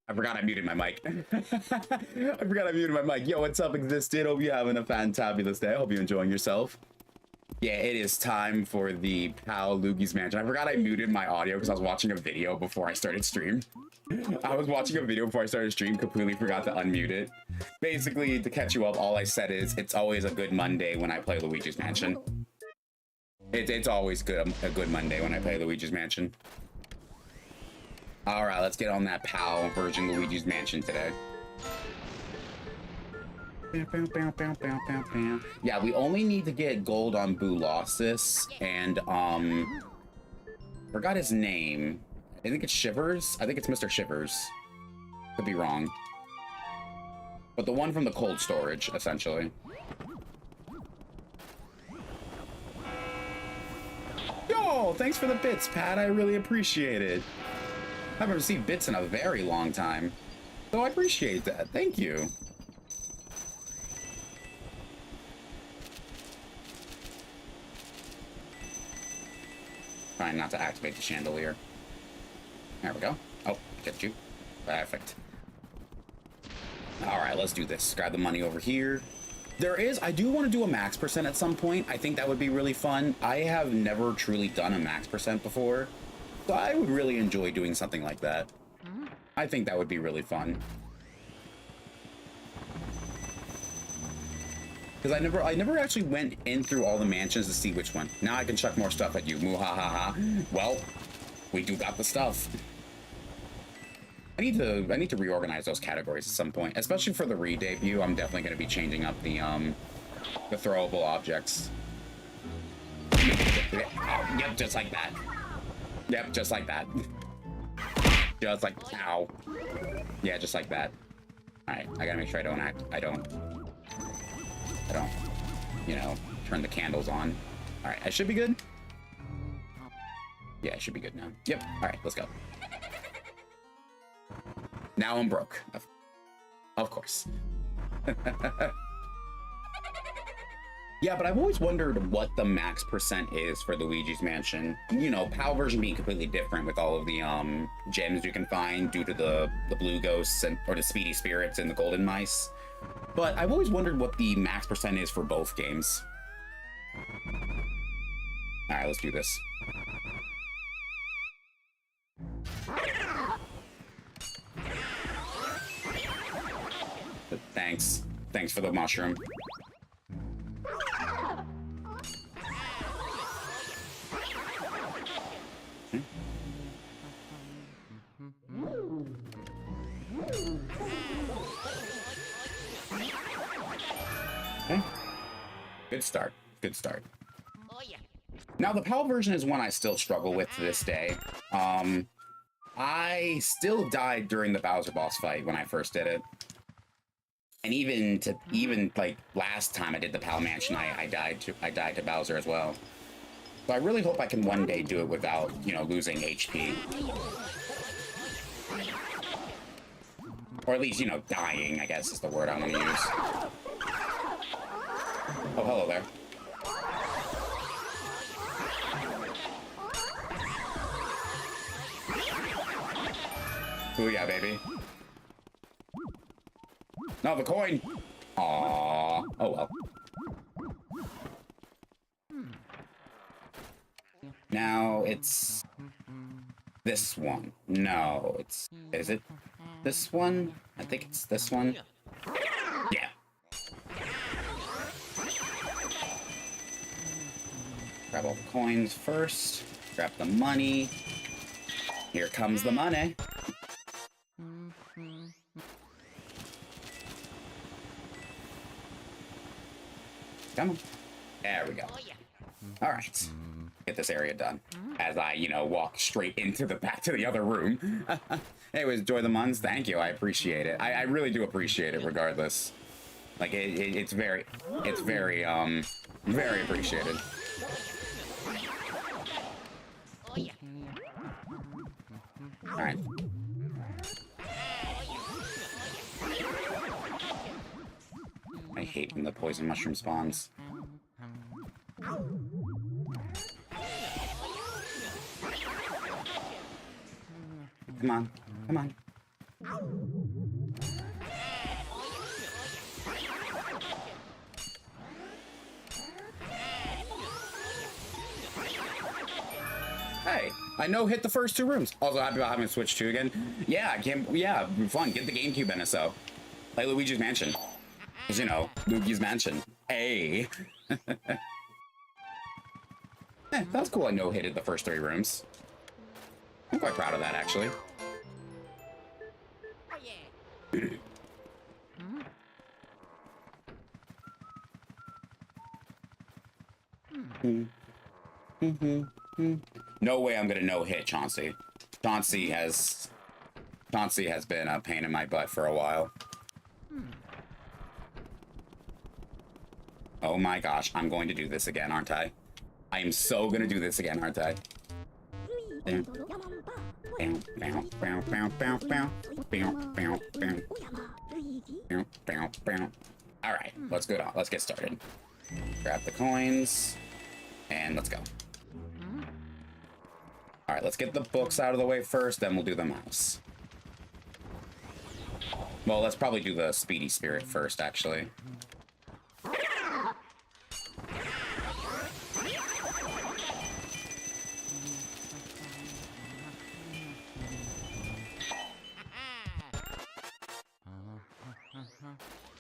I forgot I muted my mic. I forgot I muted my mic. Yo, what's up, Existed? Hope you're having a fantabulous day. I hope you're enjoying yourself. Yeah, it is time for the Pal Luigi's Mansion. I forgot I muted my audio because I was watching a video before I started stream. I was watching a video before I started stream, completely forgot to unmute it. Basically, to catch you up, all I said is it's always a good Monday when I play Luigi's Mansion. It's always a good Monday when I play Luigi's Mansion. All right, let's get on that PAL version Luigi's Mansion today. Yeah, we only need to get gold on Boolossus and forgot his name. I think it's Shivers. I think it's Mr. Shivers. Could be wrong. But the one from the cold storage, essentially. Yo, thanks for the bits, Pat. I really appreciate it. I haven't received bits in a very long time, so I appreciate that. Thank you. Trying not to activate the chandelier. There we go. Oh, get you. Perfect. All right, let's do this. Grab the money over here. I do want to do a max percent at some point. I think that would be really fun. I have never truly done a max percent before. So I would really enjoy doing something like that. I think that would be really fun. Because I never actually went in through all the mansions to see which one. Now I can chuck more stuff at you. Muhahaha. Well, we do got the stuff. I need to reorganize those categories at some point, especially for the re-debut. I'm definitely going to be changing up the throwable objects. Yep, just like that. Yep, just like that. Just like, ow. Yeah, just like that. All right, I gotta make sure I don't, you know, turn the candles on. All right, I should be good. Yeah, I should be good now. Yep, all right, let's go. Now I'm broke. Of course. Yeah, but I've always wondered what the max percent is for Luigi's Mansion. You know, PAL version being completely different with all of the gems you can find due to the blue ghosts or the speedy spirits and the golden mice. But I've always wondered what the max percent is for both games. All right, let's do this. Thanks. Thanks for the mushroom. Okay. Good start. Good start. Oh, yeah. Now, the PAL version is one I still struggle with to this day. I still died during the Bowser boss fight when I first did it. And even like last time I did the PAL Mansion, I died to Bowser as well. So I really hope I can one day do it without, you know, losing HP. Or at least, you know, dying, I guess is the word I'm gonna use. Oh, hello there. Ooh, yeah, baby. No, the coin! Aww. Oh, well. Now, it's... this one. No, it's... is it this one? I think it's this one. Yeah. Grab all the coins first. Grab the money. Here comes the money. Come on. There we go. All right. Get this area done. As I, you know, walk straight into the back to the other room. Anyways, enjoy the months. Thank you. I appreciate it. I really do appreciate it regardless. Like, it's very, very appreciated. All right. I hate when the poison mushroom spawns. Come on, come on. Hey, I know hit the first two rooms. Also happy about having Switch 2 again. Yeah, fun. Get the GameCube NSO. Play Luigi's Mansion. Because, you know, Luigi's Mansion. Hey. That was cool. I know hit the first three rooms. I'm quite proud of that, actually. No way I'm gonna no-hit Chauncey. Chauncey has been a pain in my butt for a while. Oh my gosh, I'm going to do this again, aren't I? I am so gonna do this again, aren't I? All right, let's go on. Let's get started. Grab the coins, and let's go. All right, let's get the books out of the way first, then we'll do the mouse. Well, let's probably do the Speedy Spirit first, actually.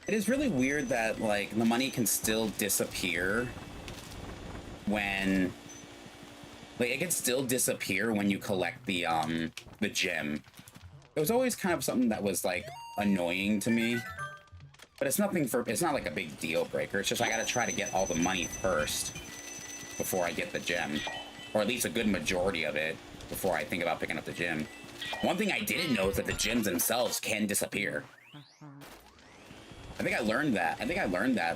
It is really weird that, like, the money can still disappear when... Like, it can still disappear when you collect the gem. It was always kind of something that was, like, annoying to me. But it's nothing it's not, like, a big deal breaker. It's just I gotta try to get all the money first before I get the gem. Or at least a good majority of it before I think about picking up the gem. One thing I didn't know is that the gems themselves can disappear. I think I learned that,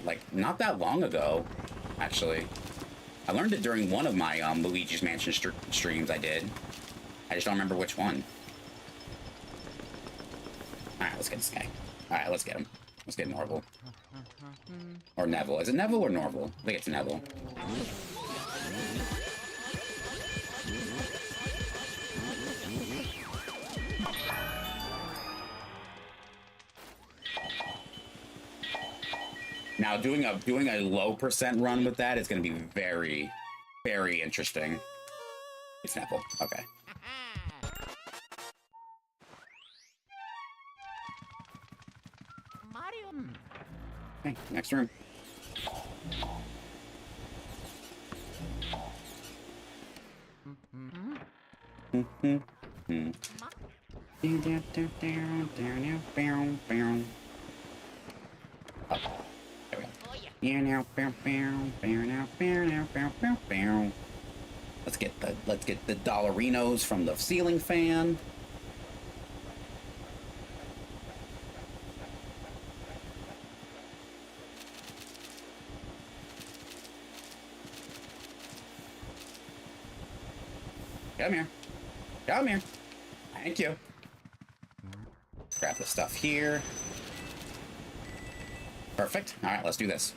like, not that long ago, actually. I learned it during one of my Luigi's Mansion streams I did. I just don't remember which one. Alright, let's get this guy. Alright, let's get him. Let's get Norval. Or Neville. Is it Neville or Norval? I think it's Neville. Now, doing a low % run with that is going to be very, very interesting. It's Neville. Okay. Mario. Okay, next room. Let's get the dollarinos from the ceiling fan. Come here. Come here. Thank you. Grab the stuff here. Perfect. All right, let's do this.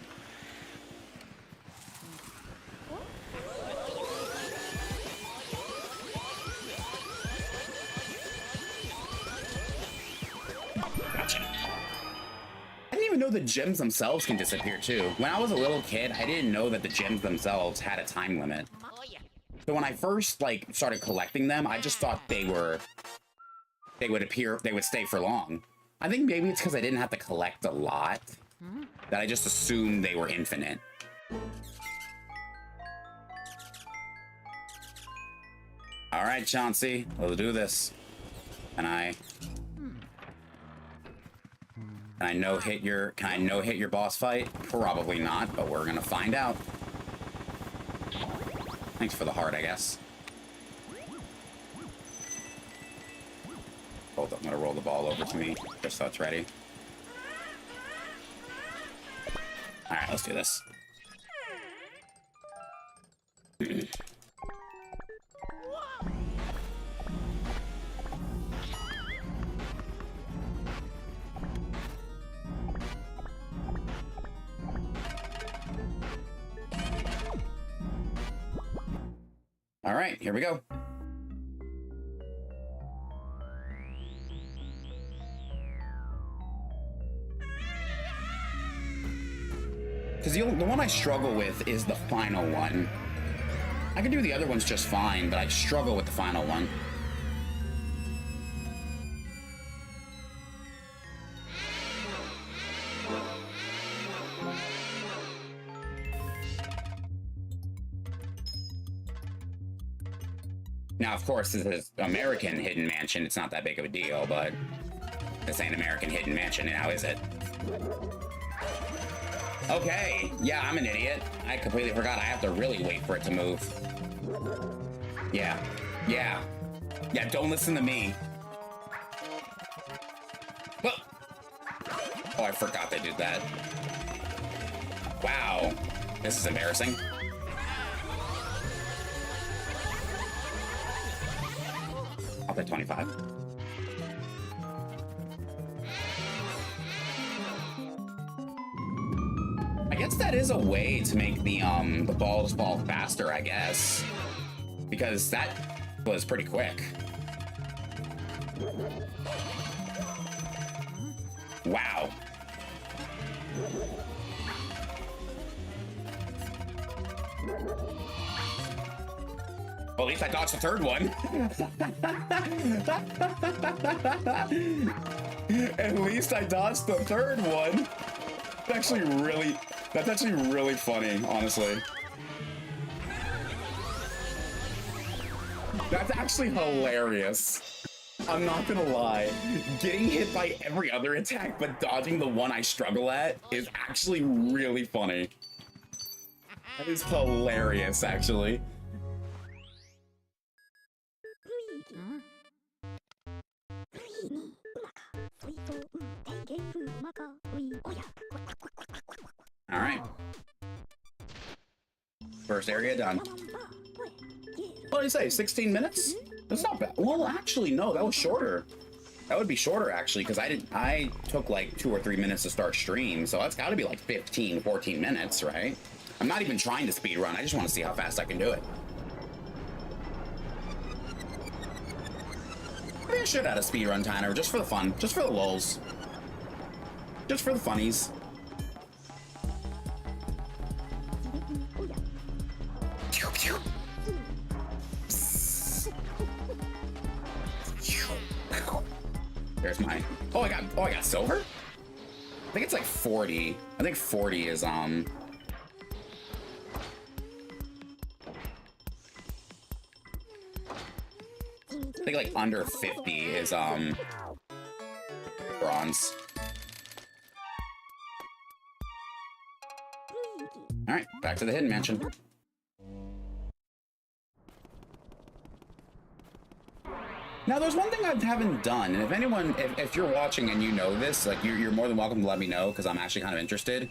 Gotcha. I didn't even know the gems themselves can disappear too. When I was a little kid, I didn't know that the gems themselves had a time limit. So when I first started collecting them, I just thought they would stay for long. I think maybe it's because I didn't have to collect a lot that I just assumed they were infinite. All right, Chauncey, let's do this. And Can I no hit your boss fight? Probably not, but we're gonna find out. Thanks for the heart, I guess. Hold up, I'm gonna roll the ball over to me, just so it's ready. Alright, let's do this. Alright, here we go. Because the one I struggle with is the final one. I can do the other ones just fine, but I struggle with the final one. Now, of course, this is American Hidden Mansion. It's not that big of a deal, but this ain't American Hidden Mansion now, is it? Okay, yeah, I'm an idiot. I completely forgot I have to really wait for it to move. Yeah, don't listen to me. Oh, I forgot they did that. Wow, this is embarrassing. I'll pay 25. I guess that is a way to make the balls fall faster, I guess. Because that was pretty quick. Wow. Well, at least I dodged the third one. At least I dodged the third one. That's actually really funny, honestly. That's actually hilarious. I'm not gonna lie. Getting hit by every other attack but dodging the one I struggle at is actually really funny. That is hilarious, actually. All right. First area done. What did you say, 16 minutes? That's not bad. Well, actually, no, that was shorter. That would be shorter, actually, because I took like 2 or 3 minutes to start stream, so that's got to be like 15, 14 minutes, right? I'm not even trying to speed run. I just want to see how fast I can do it. Maybe I should add a speed run timer just for the fun, just for the lulz, just for the funnies. There's mine. Oh, I got silver? I think it's like 40. I think 40 is I think like under 50 is bronze. All right, back to the Hidden Mansion. Now, there's one thing I haven't done, and if anyone, if you're watching and you know this, like, you're more than welcome to let me know, because I'm actually kind of interested.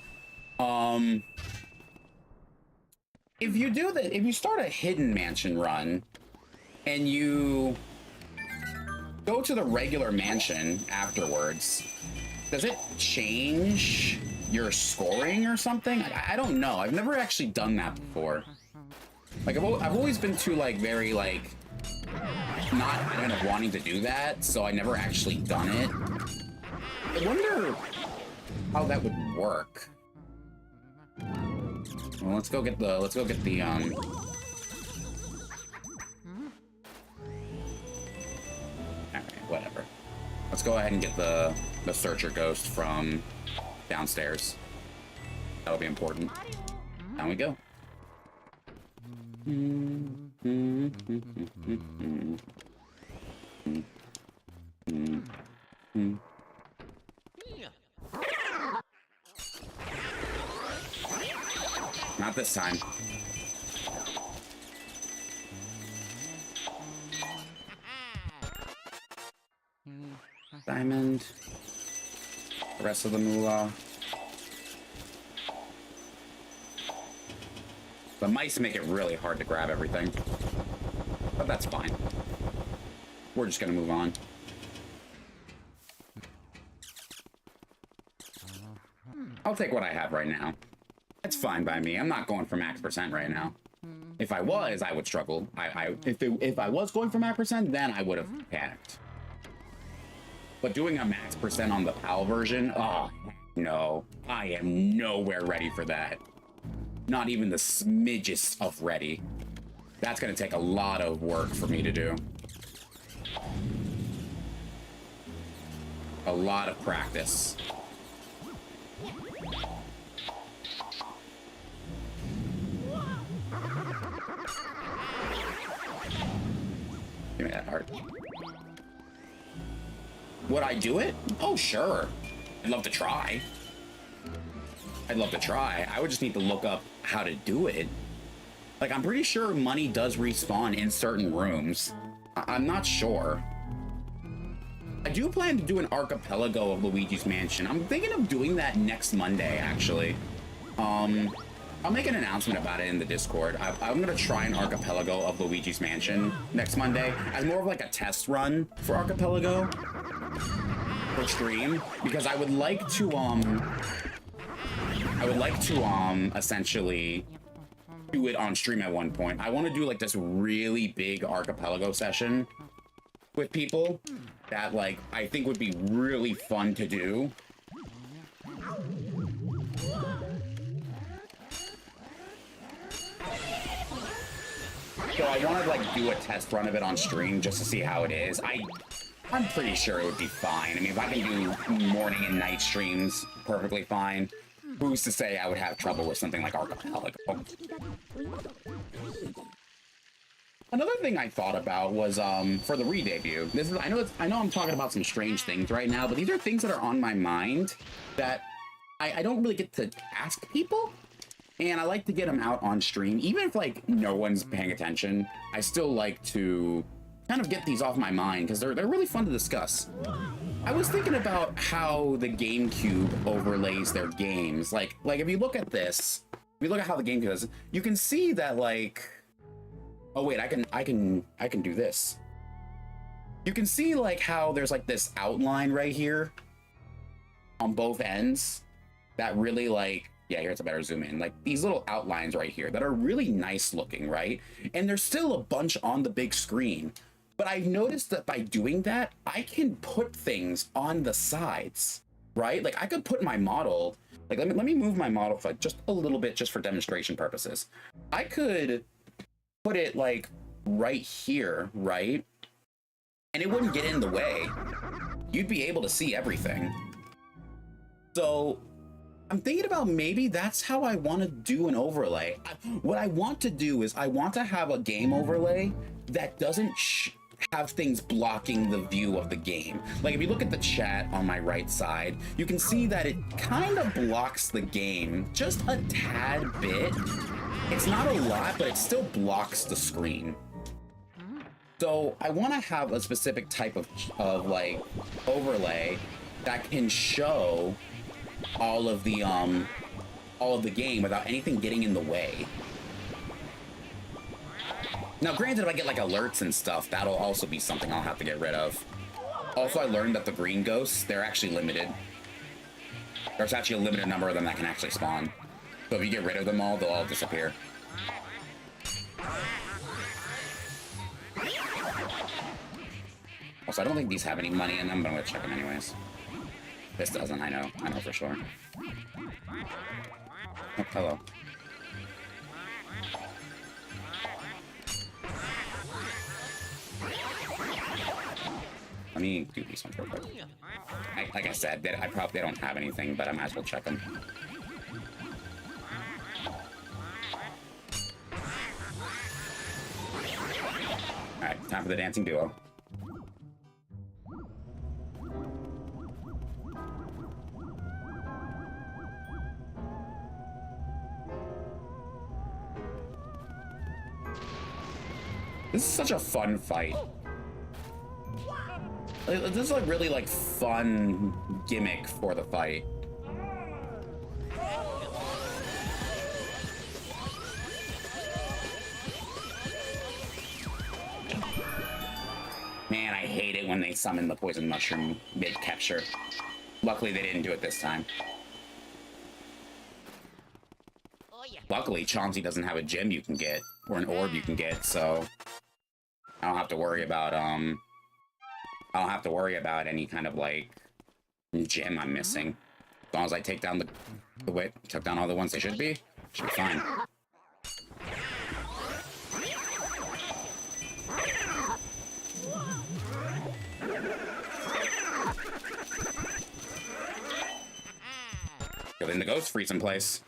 If you start a Hidden Mansion run, and you go to the regular mansion afterwards, does it change your scoring or something? I don't know. I've never actually done that before. Like, I've always been too, like, very, like, not kind of wanting to do that, so I never actually done it. I wonder how that would work. Well, let's go get the Alright, whatever. Let's go ahead and get the searcher ghost from downstairs. That'll be important. Down we go. Not this time. Diamond. The rest of the moolah. The mice make it really hard to grab everything. But that's fine. We're just gonna move on. I'll take what I have right now. That's fine by me. I'm not going for max percent right now. If I was, I would struggle. If I was going for max percent, then I would have panicked. But doing a max percent on the PAL version, oh, no. I am nowhere ready for that. Not even the smidgest of ready. That's gonna take a lot of work for me to do. A lot of practice. Give me that heart. Would I do it? Oh, sure. I'd love to try. I'd love to try. I would just need to look up how to do it. Like, I'm pretty sure money does respawn in certain rooms. I'm not sure. I do plan to do an archipelago of Luigi's Mansion. I'm thinking of doing that next Monday, actually. I'll make an announcement about it in the Discord. I'm gonna try an archipelago of Luigi's Mansion next Monday as more of like a test run for archipelago for stream, because I would like to essentially do it on stream at one point. I want to do like this really big archipelago session with people that like I think would be really fun to do. So I want to like do a test run of it on stream just to see how it is. I'm pretty sure it would be fine. I mean, if I can do morning and night streams perfectly fine, who's to say I would have trouble with something like archipelago? Another thing I thought about was for the re-debut. This is I know I'm talking about some strange things right now, but these are things that are on my mind that I don't really get to ask people. And I like to get them out on stream, even if like no one's paying attention. I still like to kind of get these off my mind because they're really fun to discuss. I was thinking about how the GameCube overlays their games. Like if you look at this, if you look at how the GameCube is, you can see that like, oh wait, I can do this. You can see like how there's like this outline right here on both ends that really like, yeah, here's a better zoom in. Like these little outlines right here that are really nice looking, right? And there's still a bunch on the big screen. But I've noticed that by doing that, I can put things on the sides, right? Like I could put my model, like let me move my model for like just a little bit just for demonstration purposes. I could put it like right here, right? And it wouldn't get in the way. You'd be able to see everything. So I'm thinking about maybe that's how I want to do an overlay. What I want to do is I want to have a game overlay that doesn't have things blocking the view of the game. Like if you look at the chat on my right side, you can see that it kind of blocks the game just a tad bit. It's not a lot, but it still blocks the screen. So I want to have a specific type of like overlay that can show all of the game without anything getting in the way. Now granted, if I get like alerts and stuff, that'll also be something I'll have to get rid of. Also, I learned that the green ghosts, they're actually limited. There's actually a limited number of them that can actually spawn. So if you get rid of them all, they'll all disappear. Also, I don't think these have any money in them, but I'm gonna check them anyways. This doesn't, I know for sure. Oh, hello. Let me do these ones real quick. Like I said, they don't have anything, but I might as well check them. Alright, time for the dancing duo. This is such a fun fight. This is like really like fun gimmick for the fight. Man, I hate it when they summon the poison mushroom mid-capture. Luckily, they didn't do it this time. Luckily, Chauncey doesn't have a gem you can get, or an orb you can get, so I don't have to worry about, I don't have to worry about any kind of, like, gem I'm missing. As long as I take down the way, took down all the ones they should be fine. Go in the ghost freeze in place.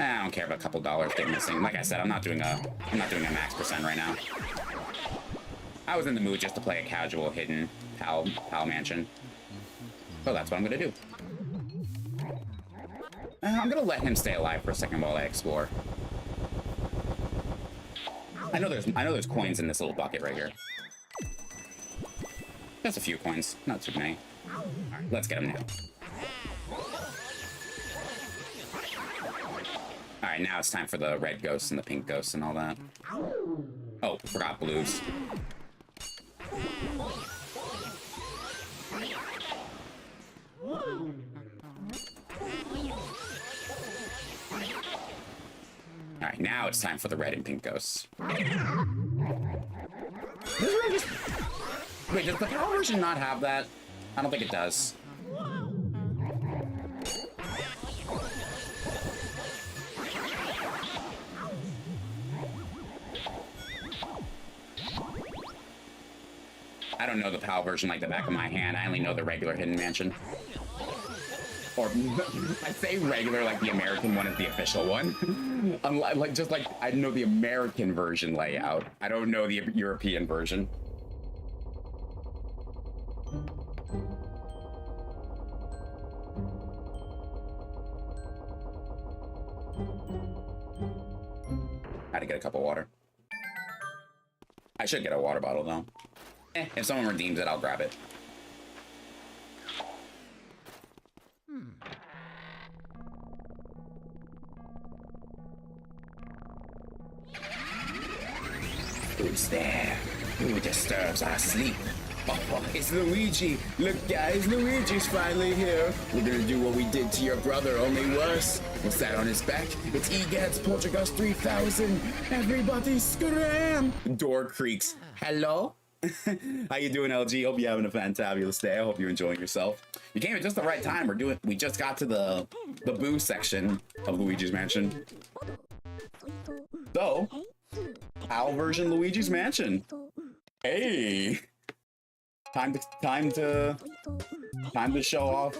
I don't care if a couple dollars get missing. Like I said, I'm not doing a max percent right now. I was in the mood just to play a casual hidden PAL mansion. So that's what I'm gonna do. I'm gonna let him stay alive for a second while I explore. I know there's coins in this little bucket right here. Just a few coins, not too many. All right, let's get him now. All right, now it's time for the red ghosts and the pink ghosts and all that. Oh, forgot blues. All right, now it's time for the red and pink ghosts. Wait, does the PAL version not have that? I don't think it does. I don't know the PAL version like the back of my hand. I only know the regular Hidden Mansion. Or, I say regular like the American one is the official one. Just like, I know the American version layout. I don't know the European version. I had to get a cup of water. I should get a water bottle though. If someone redeems it, I'll grab it. Who's there? Who disturbs our sleep? Oh, it's Luigi. Look, guys, Luigi's finally here. We're gonna do what we did to your brother, only worse. What's that on his back? It's EGAD's Poltergust 3000. Everybody scram! Door creaks. Hello? How you doing, LG? Hope you're having a fantabulous day. I hope you're enjoying yourself. You came at just the right time. We just got to the boo section of Luigi's Mansion. So, PAL version Luigi's Mansion. Hey, time to show off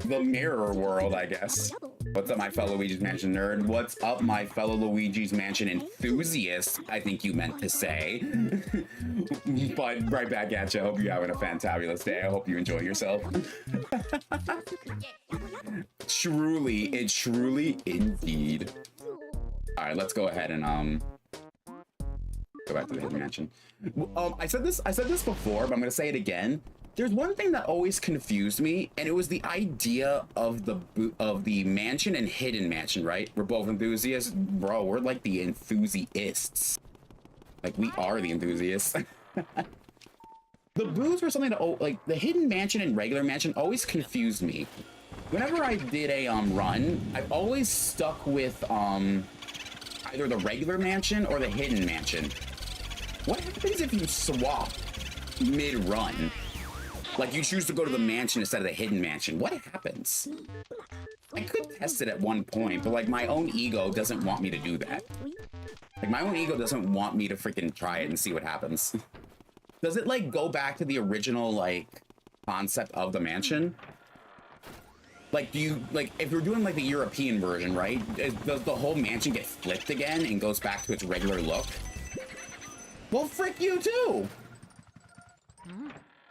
the mirror world, I guess. What's up, my fellow Luigi's Mansion nerd? What's up, my fellow Luigi's Mansion enthusiast? I think you meant to say. But right back at you. I hope you're having a fantabulous day. I hope you enjoy yourself. Truly, indeed. All right, let's go ahead and go back to the Hidden Mansion. I said this before, but I'm gonna say it again. There's one thing that always confused me, and it was the idea of the mansion and hidden mansion, right? We're both enthusiasts. Bro, we're like the enthusiasts. Like, we are the enthusiasts. The boos were something that, like, the hidden mansion and regular mansion always confused me. Whenever I did a run, I've always stuck with either the regular mansion or the hidden mansion. What happens if you swap mid-run? Like, you choose to go to the mansion instead of the hidden mansion. What happens? I could test it at one point, but, like, my own ego doesn't want me to do that. Like, my own ego doesn't want me to freaking try it and see what happens. Does it, like, go back to the original, like, concept of the mansion? Like, do you, like, if you're doing, like, the European version, right? Does the whole mansion get flipped again and goes back to its regular look? Well, frick you, too!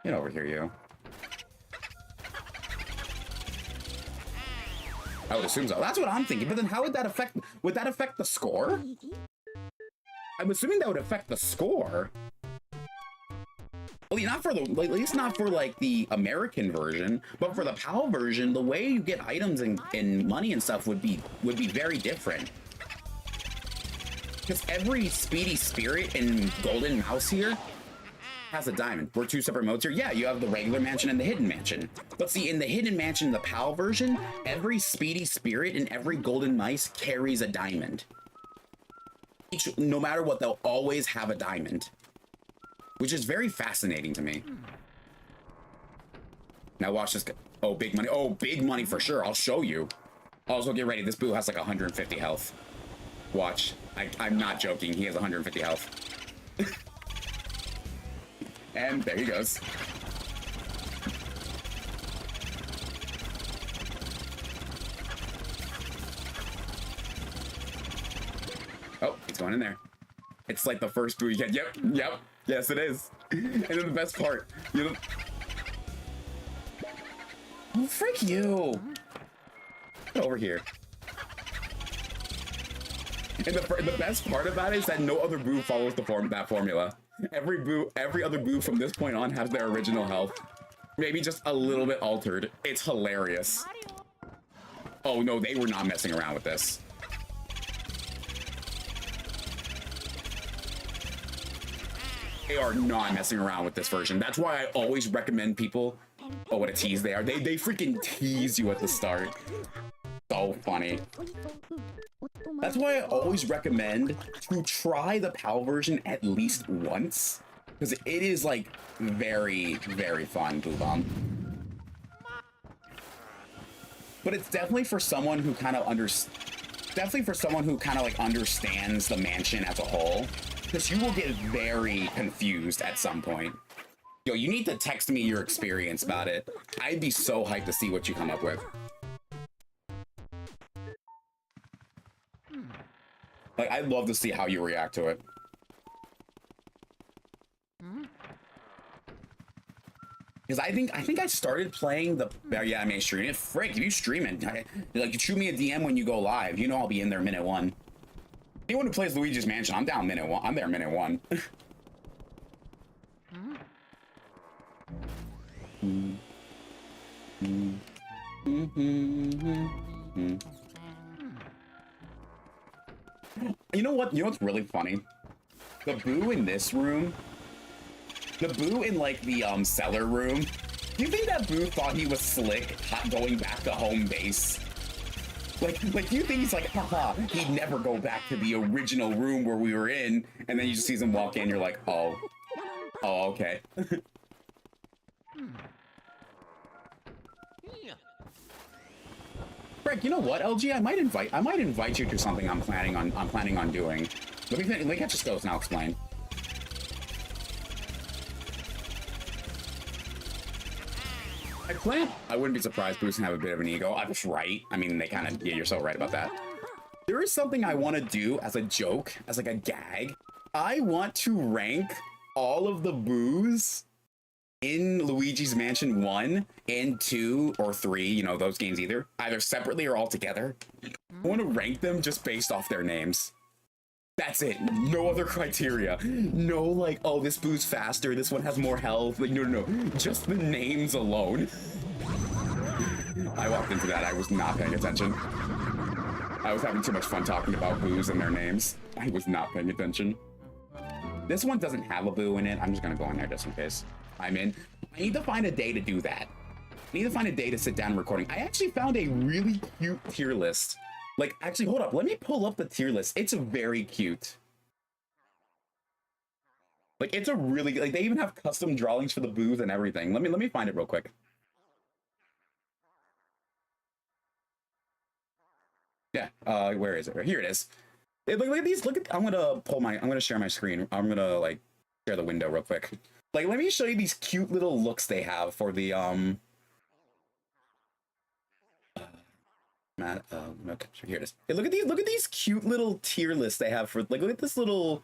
Get over here, you. I would assume so. That's what I'm thinking. But then how would that affect? Would that affect the score? I'm assuming that would affect the score. Well, not for the, like, at least not for like the American version, but for the PAL version, the way you get items and money and stuff would be very different. Because every Speedy Spirit and Golden Mouse here has a diamond. We're two separate modes here. Yeah, you have the regular mansion and the hidden mansion. But see, in the hidden mansion, the PAL version, every Speedy Spirit and every Golden Mice carries a diamond. No matter what, they'll always have a diamond, which is very fascinating to me. Now watch this. Oh, big money. Oh, big money for sure. I'll show you. Also, get ready. This boo has like 150 health. Watch. I'm not joking. He has 150 health. And there he goes. Oh, he's going in there. It's like the first boo you get. Yep, yep. Yes, it is. And then the best part, you know. Oh, frick you. Get over here. And the best part about it is that no other boo follows that formula. Every other boo from this point on has their original health. Maybe just a little bit altered. It's hilarious. Oh no, they were not messing around with this. They are not messing around with this version. That's why I always recommend people. Oh, what a tease they are. They freaking tease you at the start. So funny. That's why I always recommend to try the PAL version at least once. Because it is like very, very fun, Boo Bomb. But it's definitely for someone who kind of understands the mansion as a whole. Because you will get very confused at some point. Yo, you need to text me your experience about it. I'd be so hyped to see what you come up with. Like, I'd love to see how you react to it. Because I think I started playing the... Yeah, I may stream it. Frick, if you stream it, like, shoot me a DM when you go live. You know I'll be in there minute one. Anyone who plays Luigi's Mansion, I'm down minute one. I'm there minute one. You know what? You know what's really funny? The boo in this room, the boo in like the cellar room. Do you think that boo thought he was slick going back to home base? Like you think he's like, haha, he'd never go back to the original room where we were in, and then you just see him walk in, you're like, oh, okay. Greg, you know what, LG? I might invite you to something I'm planning on doing. Let me catch this ghost and I'll explain. I wouldn't be surprised Boo's gonna have a bit of an ego. I was right. I mean, they kind of, yeah, you're so right about that. There is something I want to do as a joke, as like a gag. I want to rank all of the Boos in Luigi's Mansion 1 and 2 or 3, you know, those games either separately or all together. I want to rank them just based off their names. That's it. No other criteria. No, like, oh, this Boo's faster, this one has more health. Like, no. Just the names alone. I walked into that. I was not paying attention. I was having too much fun talking about Boos and their names. I was not paying attention. This one doesn't have a Boo in it. I'm just going to go in there just in case I'm in. I need to find a day to do that. I need to find a day to sit down recording. I actually found a really cute tier list. Like, actually, hold up. Let me pull up the tier list. It's very cute. Like, it's a really, like, they even have custom drawings for the Boos and everything. Let me find it real quick. Yeah, where is it? Here it is. Look at these. I'm gonna share my screen. I'm gonna, like, share the window real quick. Like, let me show you these cute little looks they have for the, okay, here it is. Hey, look at these cute little tier lists they have for, like, look at this little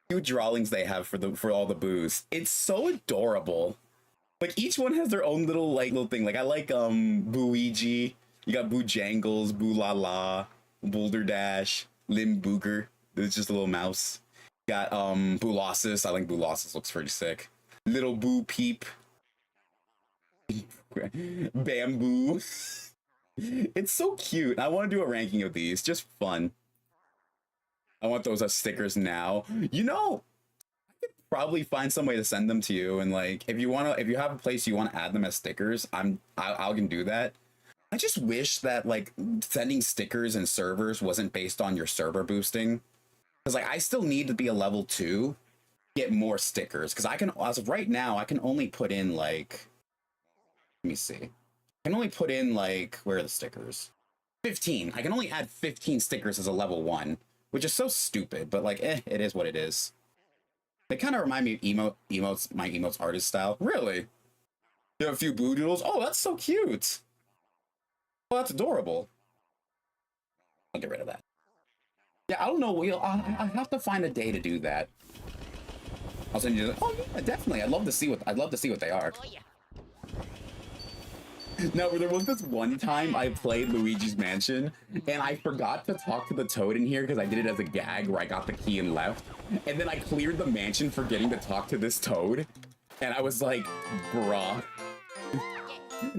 cute drawings they have for all the Boos. It's so adorable. Like, each one has their own little thing. Like, I like Luigi. You got Boo Jangles, Boo La La, Boulder Dash, Lim Booger. It's just a little mouse. Got Boolossus. I think Boolossus looks pretty sick. Little Boo Peep. Bamboo. It's so cute. I want to do a ranking of these. Just fun. I want those as stickers now. You know, I could probably find some way to send them to you. And like, if you have a place you want to add them as stickers, I can do that. I just wish that like sending stickers and servers wasn't based on your server boosting. Because like I still need to be a level 2, get more stickers. Because I can, as of right now, I can only put in like, let me see. I can only put in like, where are the stickers? 15. I can only add 15 stickers as a level 1, which is so stupid, but like, it is what it is. They kind of remind me of my emotes artist style. Really? You have a few Boo Doodles? Oh, that's so cute. Oh, that's adorable. I'll get rid of that. Yeah, I don't know. I have to find a day to do that. I'll send you. Oh yeah, definitely. I'd love to see what they are. Oh, yeah. No, there was this one time I played Luigi's Mansion, and I forgot to talk to the toad in here because I did it as a gag where I got the key and left. And then I cleared the mansion forgetting to talk to this toad. And I was like, bruh.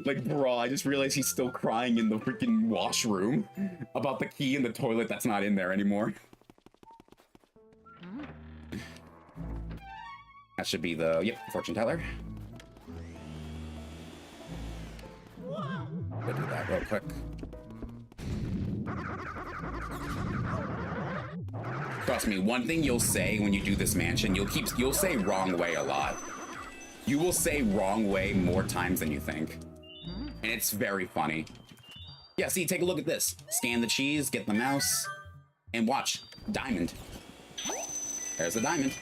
Like, bruh, I just realized he's still crying in the freaking washroom about the key in the toilet that's not in there anymore. That should be the, yep, fortune teller. Go do that real quick. Trust me, one thing you'll say when you do this mansion, you'll say wrong way a lot. You will say wrong way more times than you think. And it's very funny. Yeah, see, take a look at this. Scan the cheese, get the mouse, and watch. Diamond. There's a diamond.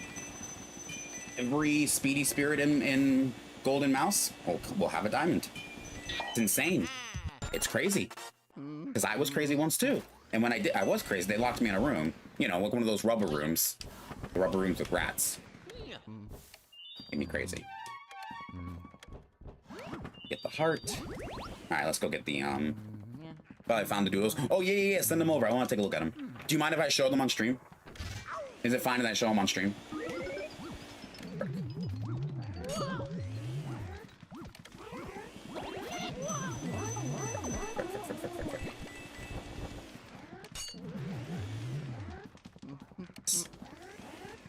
Every speedy spirit in Golden Mouse will have a diamond. It's insane. It's crazy. Because I was crazy once too. And when I was crazy, they locked me in a room. You know, like one of those rubber rooms. The rubber rooms with rats. Made me crazy. Get the heart. Alright, let's go get the, oh, I found the doodles. Oh, yeah, send them over. I want to take a look at them. Do you mind if I show them on stream? Is it fine if I show them on stream?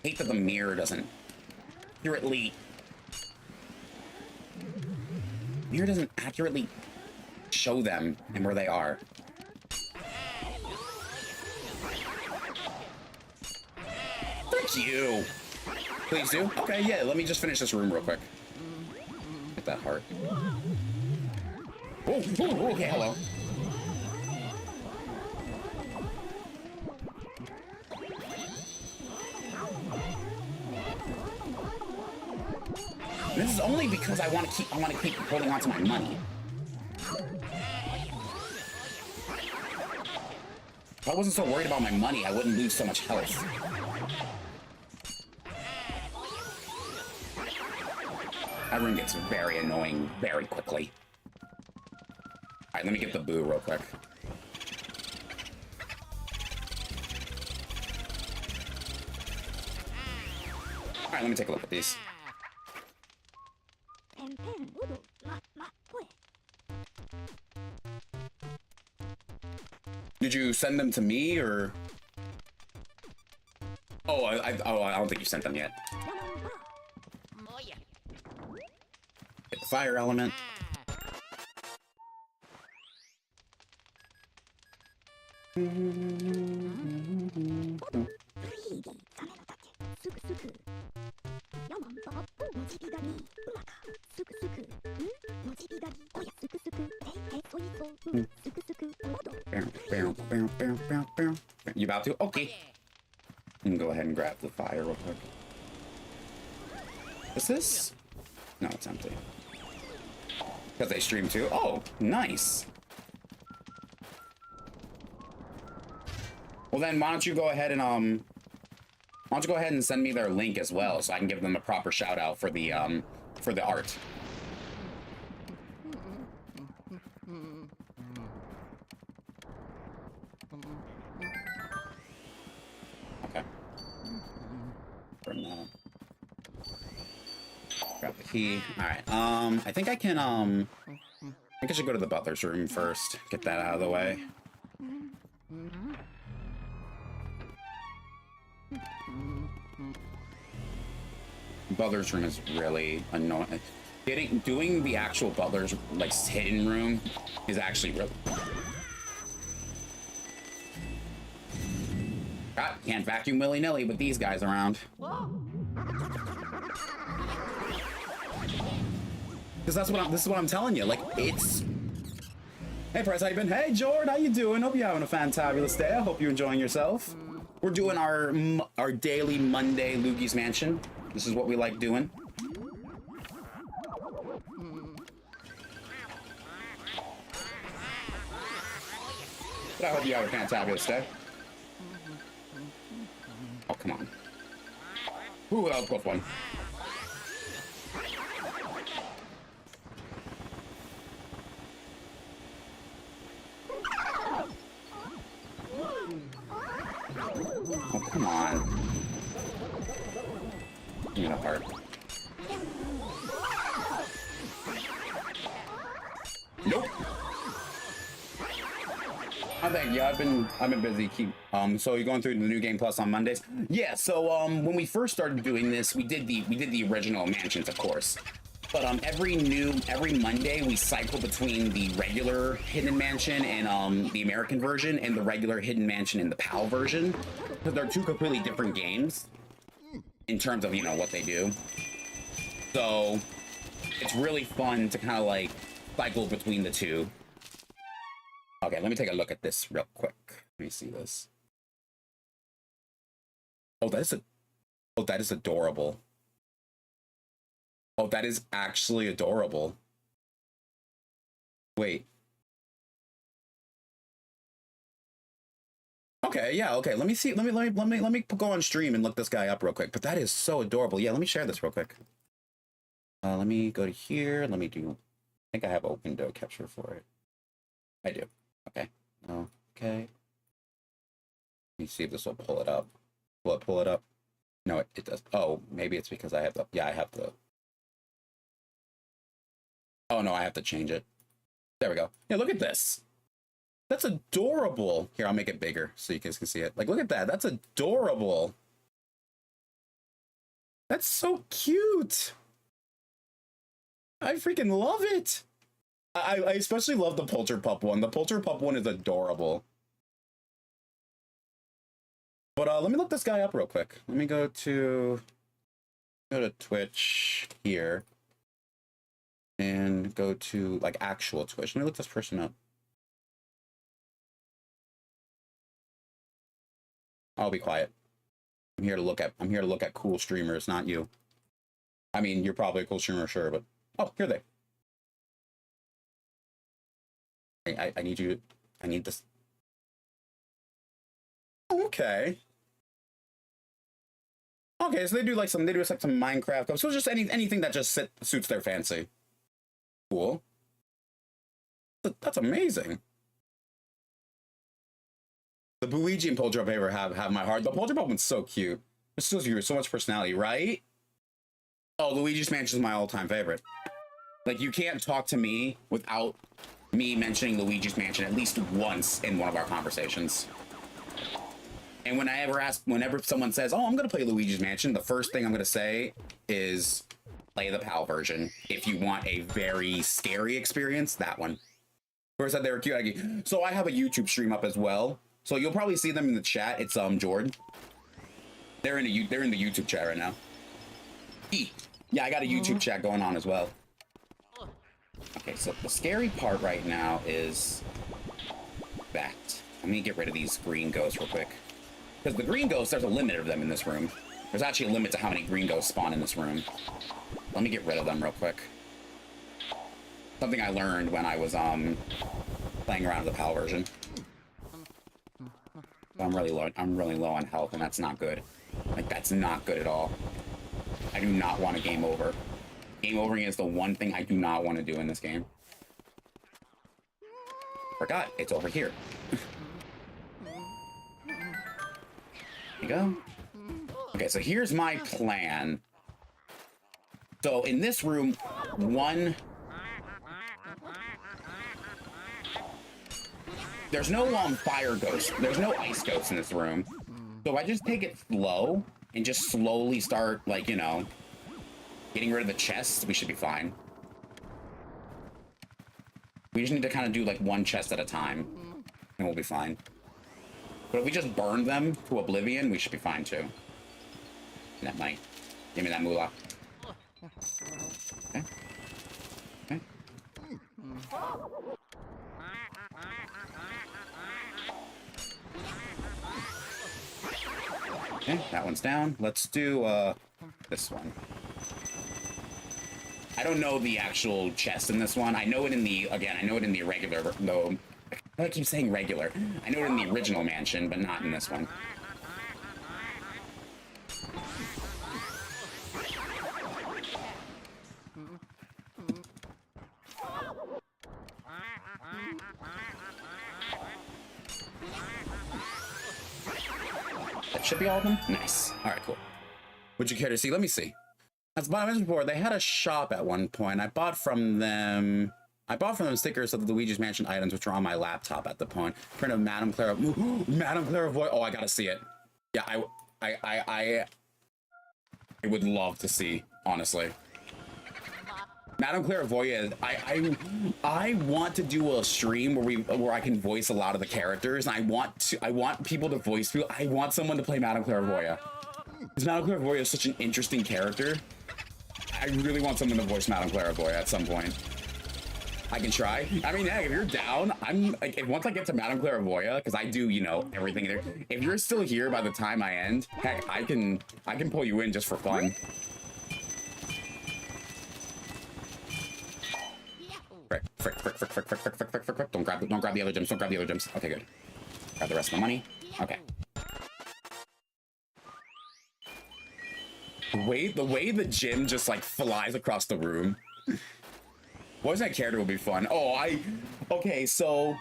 I hate that the mirror doesn't accurately show them and where they are. Thank you. Please do. Okay, yeah, let me just finish this room real quick. Get that heart. Oh, okay, hello. This is only because I want to keep holding on to my money. If I wasn't so worried about my money, I wouldn't lose so much health. That room gets very annoying very quickly. Alright, let me get the Boo real quick. Alright, let me take a look at these. Did you send them to me, or? Oh, I don't think you sent them yet. Get the fire element. You about to? Okay. You can go ahead and grab the fire real quick. What's this? No, it's empty. Because they stream too? Oh, nice. Well then, why don't you go ahead and send me their link as well, so I can give them a proper shout out for the art. pee. All right. I think I can, I think I should go to the butler's room first. Get that out of the way. Butler's room is really annoying. Doing the actual butler's, like, hidden room is actually really... God, can't vacuum willy-nilly with these guys around. Because this is what I'm telling you. Like, it's... Hey, Press, how you been? Hey, Jord, how you doing? Hope you're having a fantabulous day. I hope you're enjoying yourself. We're doing our daily Monday Luigi's Mansion. This is what we like doing. But I hope you have a fantabulous day. Oh, come on. Ooh, that was a close one. Oh, come on. Give me that part. Nope. Oh, thank you. I've been busy. So you're going through the New Game Plus on Mondays? Yeah. So when we first started doing this, we did the original mansions, of course. But every Monday we cycle between the regular Hidden Mansion and the American version and the regular Hidden Mansion and the PAL version, because they're two completely different games in terms of, you know, what they do. So it's really fun to kind of like cycle between the two. Okay, let me take a look at this real quick. Let me see this. Oh, that is adorable. Oh, that is actually adorable. Wait. Okay, yeah, okay. Let me see. Let me go on stream and look this guy up real quick. But that is so adorable. Yeah, let me share this real quick. Let me go to here. Let me do. I think I have a window capture for it. I do. Okay. Okay. Let me see if this will pull it up. Will it pull it up? No, it does. Oh, maybe it's because I have the. Yeah, I have the. Oh no, I have to change it. There we go. Yeah, look at this. That's adorable. Here, I'll make it bigger so you guys can see it. Like, look at that. That's adorable. That's so cute. I freaking love it. I especially love the Polterpup one. The Polterpup one is adorable. But let me look this guy up real quick. Let me go to Twitch here. And go to like actual Twitch. Let me look this person up. I'll be quiet. I'm here to look at cool streamers, not you. I mean, you're probably a cool streamer, sure, but oh, here they. I need you. I need this. Okay. Okay, so they do like some Minecraft. So just anything that just suits their fancy. Cool. That's amazing. The Luigi and Polterpup paper have my heart. The Polterpup one's so cute. It's so much personality, right? Oh, Luigi's Mansion is my all-time favorite. Like, you can't talk to me without me mentioning Luigi's Mansion at least once in one of our conversations. And whenever someone says, "Oh, I'm gonna play Luigi's Mansion," the first thing I'm gonna say is, play the PAL version. If you want a very scary experience, that one. First, they were cute. So I have a YouTube stream up as well. So you'll probably see them in the chat. It's Jordan. They're in the YouTube chat right now. Yeah, I got a YouTube chat going on as well. Okay, so the scary part right now is that. Let me get rid of these green ghosts real quick. Because the green ghosts, there's a limit of them in this room. There's actually a limit to how many green ghosts spawn in this room. Let me get rid of them real quick. Something I learned when I was playing around with the PAL version. I'm really low on health, and that's not good. Like, that's not good at all. I do not want a game over. Game overing is the one thing I do not want to do in this game. Forgot, it's over here. There you go. Okay, so here's my plan. So in this room, there's no fire ghost. There's no ice ghost in this room. So I just take it slow and just slowly start, like, you know, getting rid of the chests. We should be fine. We just need to kind of do like one chest at a time and we'll be fine. But if we just burn them to oblivion, we should be fine too. That might. Give me that moolah. Okay. Okay. Okay, that one's down. Let's do this one. I don't know the actual chest in this one. I know it in the, again, I know it in the irregular, no, I keep saying regular. I know it in the original mansion, but not in this one. That should be all of them? Nice. All right, cool. Would you care to see? Let me see. As I mentioned before, they had a shop at one point. I bought from them stickers of the Luigi's Mansion items, which are on my laptop at the point. Print of Madame Clara. Madame Clairvoyant. Oh, I gotta see it. Yeah, I would love to see, honestly. Madame Clairvoyant. I want to do a stream where I can voice a lot of the characters, and I want people to voice people. I want someone to play Madame Clairvoyant. Because Madame Clairvoyant is such an interesting character. I really want someone to voice Madame Clairvoyant at some point. I can try. I mean, hey, if you're down, I'm like, once I get to Madame Clairvoyant, because I do, you know, everything there. If you're still here by the time I end, heck, I can pull you in just for fun. Frick. Don't grab the other gems. Don't grab the other gems. Okay, good. Grab the rest of the money. Okay. The way the gym just like flies across the room. What was that character will be fun? Oh, okay, so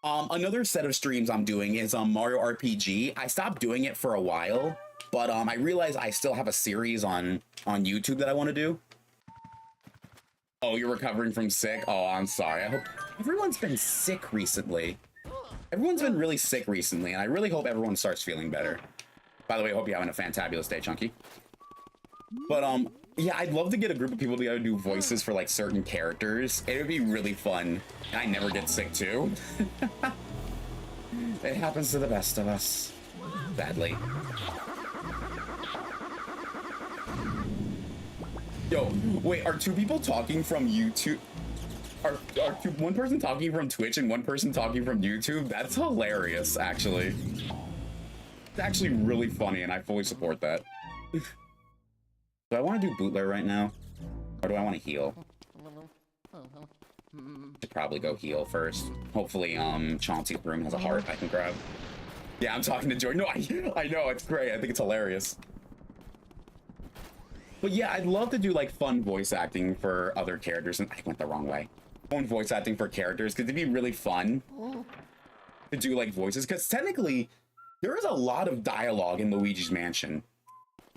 another set of streams I'm doing is Mario RPG. I stopped doing it for a while, but I realized I still have a series on YouTube that I want to do. Oh, you're recovering from sick? Oh, I'm sorry. I hope everyone's been sick recently. Everyone's been really sick recently, and I really hope everyone starts feeling better. By the way, I hope you're having a fantabulous day, Chunky. But yeah, I'd love to get a group of people together to do voices for like certain characters. It would be really fun. And I never get sick too. It happens to the best of us. Sadly. Yo, wait, are two people talking from YouTube? Are one person talking from Twitch and one person talking from YouTube? That's hilarious, actually. It's actually really funny, and I fully support that. Do I want to do bootler right now? Or do I want to heal? Should probably go heal first. Hopefully, Chauncey's room has a heart I can grab. Yeah, I'm talking to Joy. No, I know, it's great. I think it's hilarious. But yeah, I'd love to do like fun voice acting for other characters. And I went the wrong way. Fun voice acting for characters, because it'd be really fun to do like voices. Because technically, there is a lot of dialogue in Luigi's Mansion.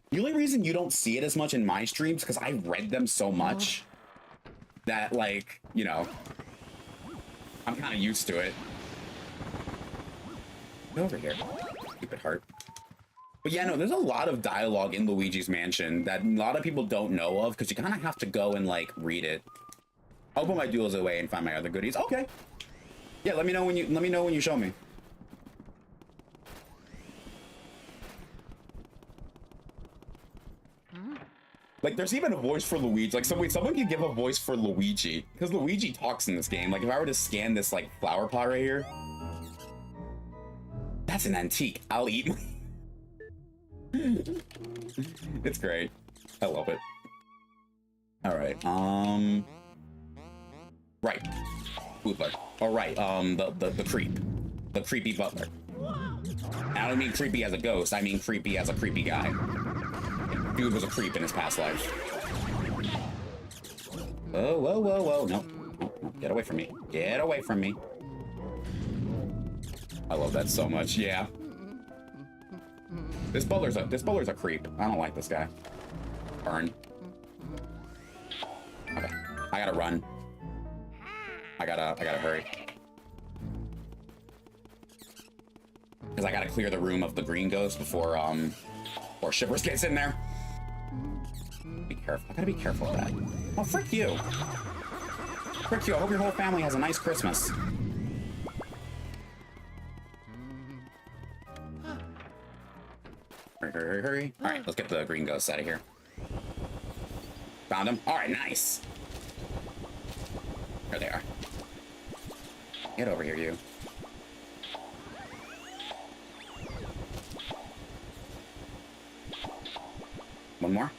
The only reason you don't see it as much in my streams because I read them so much that, like, you know, I'm kind of used to it. Get over here, stupid heart. But yeah, no, there's a lot of dialogue in Luigi's Mansion that a lot of people don't know of because you kind of have to go and like read it. I'll put my duels away and find my other goodies. Okay. Yeah, let me know when you show me. Like, there's even a voice for Luigi. Like, someone can give a voice for Luigi. Because Luigi talks in this game. Like, if I were to scan this, like, flower pot right here. That's an antique. I'll eat my... It's great. I love it. Alright, right. Butler. Alright, the creep. The creepy butler. I don't mean creepy as a ghost. I mean creepy as a creepy guy. Dude was a creep in his past life. Whoa, whoa, whoa, whoa. No. No. Get away from me. Get away from me. I love that so much. Yeah. This butler's a creep. I don't like this guy. Burn. I gotta run. I gotta hurry. Because I gotta clear the room of the green ghost before Shivers gets in there. Be careful. I gotta be careful of that. Oh, frick you. Frick you. I hope your whole family has a nice Christmas. Hurry, hurry, hurry, hurry. All right, let's get the green ghosts out of here. Found them. All right, nice. There they are. Get over here, you. One more.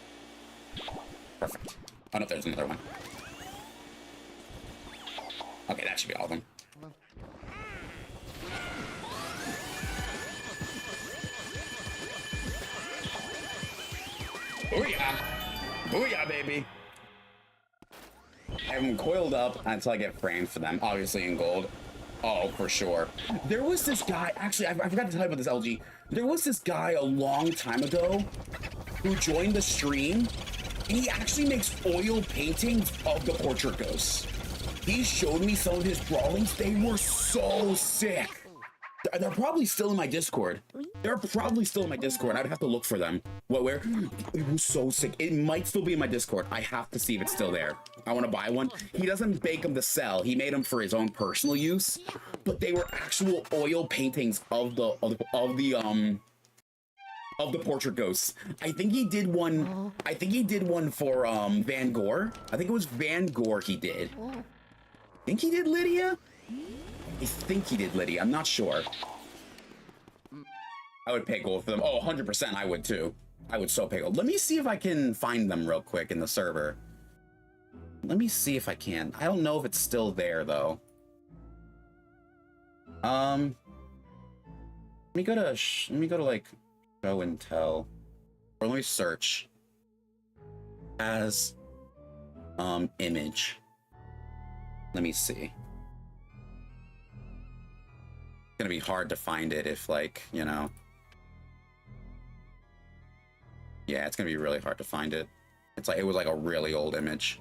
Perfect. Oh, no, there's another one. Okay, that should be all of them. Booyah! Booyah, baby! I have them coiled up until I get framed for them, obviously in gold. Oh, for sure. There was this guy, actually, I forgot to tell you about this, LG. There was this guy a long time ago who joined the stream, and he actually makes oil paintings of the portrait ghosts. He showed me some of his drawings. They were so sick. They're probably still in my Discord. They're probably still in my Discord. I'd have to look for them. What, where? It was so sick. It might still be in my Discord. I have to see if it's still there. I want to buy one. He doesn't bake them to sell. He made them for his own personal use, but they were actual oil paintings of the portrait ghosts. I think he did one. I think he did one for Van Gogh. I think it was Van Gogh he did. I think he did Lydia. I think he did Lydia. I'm not sure. I would pay gold for them. Oh, 100% I would too. I would so pay gold. Let me see if I can find them real quick in the server. Let me see if I can. I don't know if it's still there though. Let me go to like show and tell. Or let me search as image. Let me see. It's gonna be hard to find it if, like, you know. Yeah, it's gonna be really hard to find it. It's like, it was like a really old image.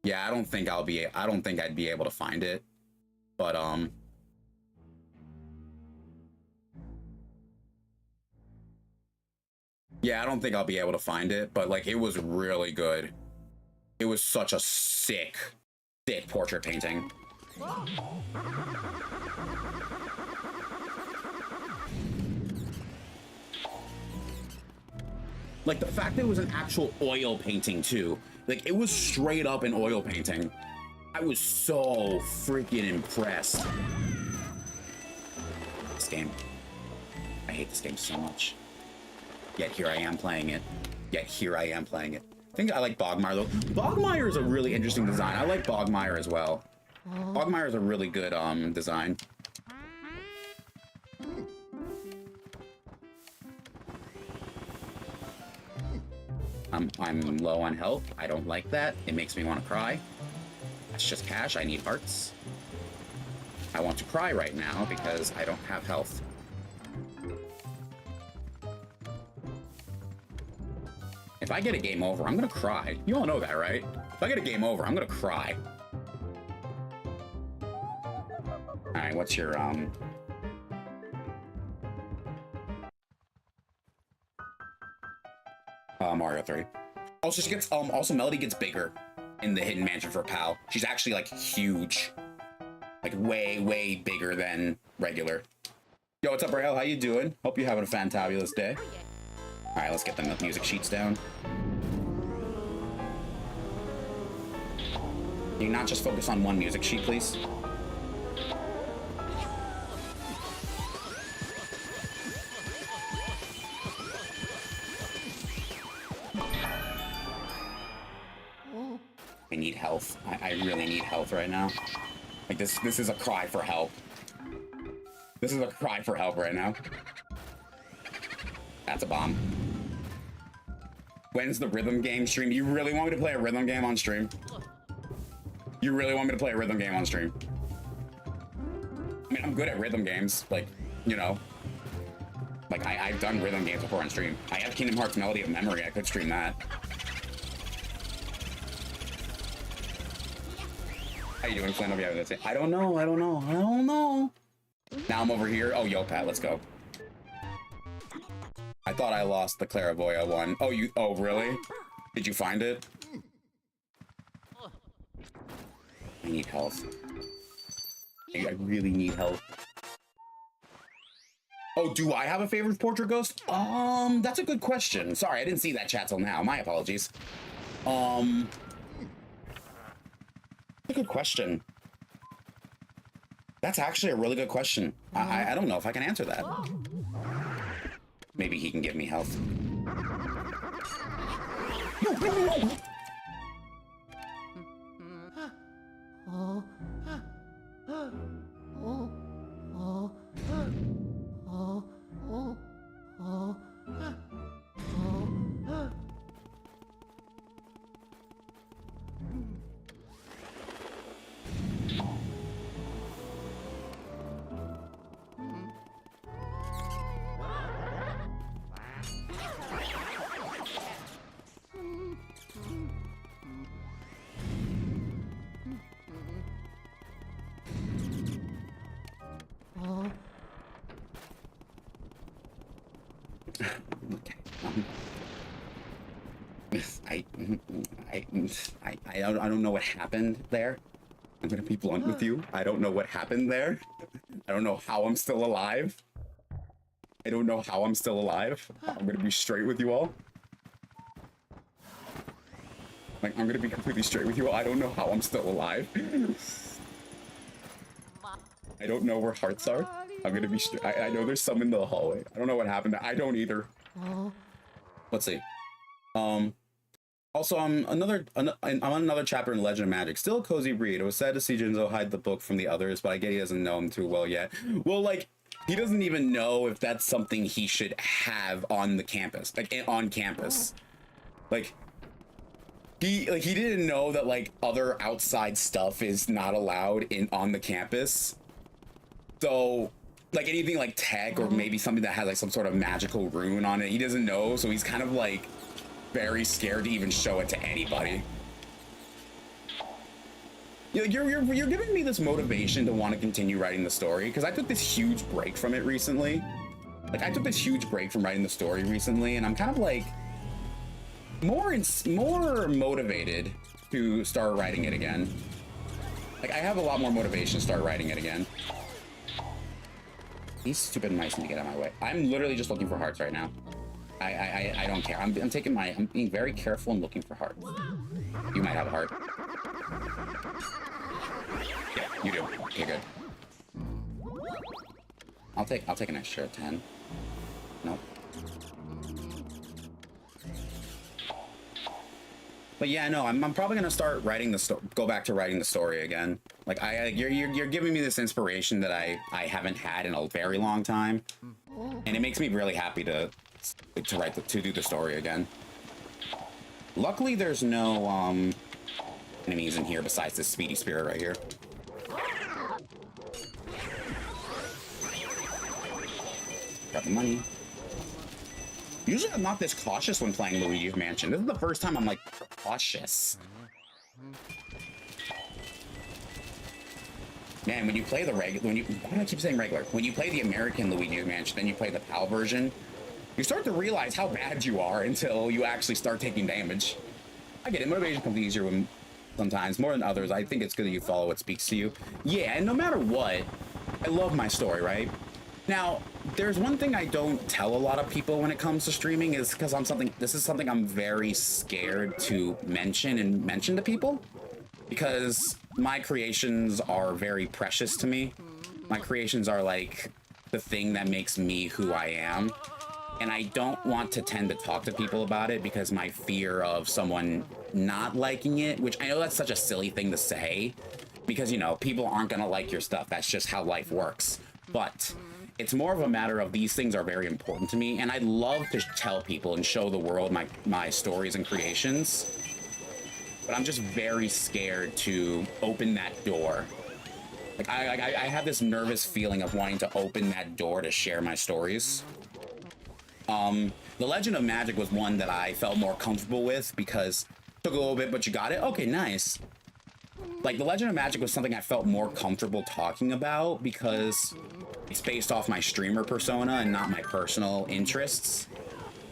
Yeah, I don't think I'd be able to find it. But yeah, I don't think I'll be able to find it, but like, it was really good. It was such a sick portrait painting. Like, the fact that it was an actual oil painting too. Like, it was straight up an oil painting. I was so freaking impressed. This game. I hate this game so much. Yet here I am playing it. I think I like Bogmire though. Bogmire is a really interesting design. I like Bogmire as well. Bogmire is a really good design. I'm low on health. I don't like that. It makes me want to cry. That's just cash. I need hearts. I want to cry right now because I don't have health. If I get a game over, I'm gonna cry. You all know that, right? If I get a game over, I'm gonna cry. All right, what's your Mario 3. Also, she gets also Melody gets bigger in the Hidden Mansion for Pal. She's actually like huge, like way bigger than regular. Yo, what's up, Rahel? How you doing? Hope you're having a fantabulous day. All right, let's get them music sheets down. Can you not just focus on one music sheet, please? I need health. I really need health right now. Like, this is a cry for help. This is a cry for help right now. That's a bomb. When's the rhythm game stream? You really want me to play a rhythm game on stream? You really want me to play a rhythm game on stream? I mean, I'm good at rhythm games, like, you know. Like, I've done rhythm games before on stream. I have Kingdom Hearts Melody of Memory. I could stream that. How you doing, Flynn? Hope you having a good day. I don't know. I don't know. I don't know. Now I'm over here. Oh, yo, Pat, let's go. I thought I lost the Clairvoya one. Oh, you... Oh, really? Did you find it? I need health. I really need health. Oh, do I have a favorite portrait ghost? That's a good question. Sorry, I didn't see that chat till now. My apologies. A good question. That's actually a really good question. I don't know if I can answer that. Maybe he can give me health. I don't know what happened there. I'm gonna be blunt with you. I don't know what happened there. I don't know how I'm still alive. I don't know how I'm still alive. I'm gonna be straight with you all. Like, I'm gonna be completely straight with you all. I don't know how I'm still alive. I don't know where hearts are. I'm gonna be straight. I know there's some in the hallway. I don't know what happened. I don't either. Let's see. Also, I'm on another chapter in Legend of Magic. Still a cozy read. It was sad to see Jinzo hide the book from the others, but I get he doesn't know him too well yet. Well, like, he doesn't even know if that's something he should have on the campus, like on campus. Like he didn't know that like other outside stuff is not allowed on the campus. So like anything like tech or maybe something that has like some sort of magical rune on it, he doesn't know. So he's kind of like very scared to even show it to anybody. You're giving me this motivation to want to continue writing the story, because I took this huge break from it recently. Like, I took this huge break from writing the story recently, and I'm kind of like more motivated to start writing it again. Like, I have a lot more motivation to start writing it again. These stupid mice need to get out of my way. I'm literally just looking for hearts right now. I don't care. I'm being very careful and looking for hearts. You might have a heart. Yeah, you do. Okay, good. I'll take an extra 10. Nope. But yeah, no, I'm probably gonna start writing go back to writing the story again. Like you're giving me this inspiration that I haven't had in a very long time, and it makes me really happy to do the story again. Luckily, there's no enemies in here besides this speedy spirit right here. Got the money. Usually I'm not this cautious when playing Luigi's Mansion. This is the first time I'm like cautious. Man, when you play the why do I keep saying regular? When you play the American Luigi's Mansion, then you play the PAL version, you start to realize how bad you are until you actually start taking damage. I get it. Motivation comes easier when sometimes, more than others. I think it's good that you follow what speaks to you. Yeah, and no matter what, I love my story, right? Now, there's one thing I don't tell a lot of people when it comes to streaming is because this is something I'm very scared to mention to people, because my creations are very precious to me. My creations are like the thing that makes me who I am. And I don't want to tend to talk to people about it because my fear of someone not liking it, which I know that's such a silly thing to say, because, you know, people aren't going to like your stuff. That's just how life works. But it's more of a matter of these things are very important to me, and I'd love to tell people and show the world my stories and creations. But I'm just very scared to open that door. Like I have this nervous feeling of wanting to open that door to share my stories. The Legend of Magic was one that I felt more comfortable with because it took a little bit, but you got it. Okay, nice. Like, the Legend of Magic was something I felt more comfortable talking about because it's based off my streamer persona and not my personal interests.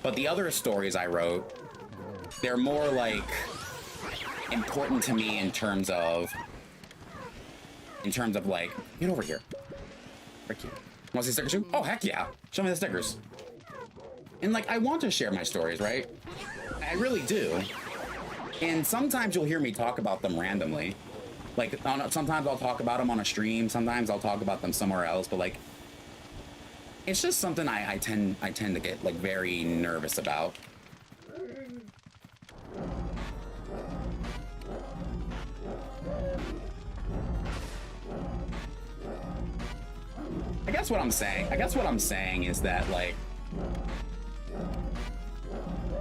But the other stories I wrote, they're more, like, important to me in terms of, like, get over here. Frick you. Want to see stickers too? Oh, heck yeah. Show me the stickers. And, like, I want to share my stories, right? I really do. And sometimes you'll hear me talk about them randomly. Like, sometimes I'll talk about them on a stream. Sometimes I'll talk about them somewhere else. But, like, it's just something I tend to get, like, very nervous about. I guess what I'm saying is that, like,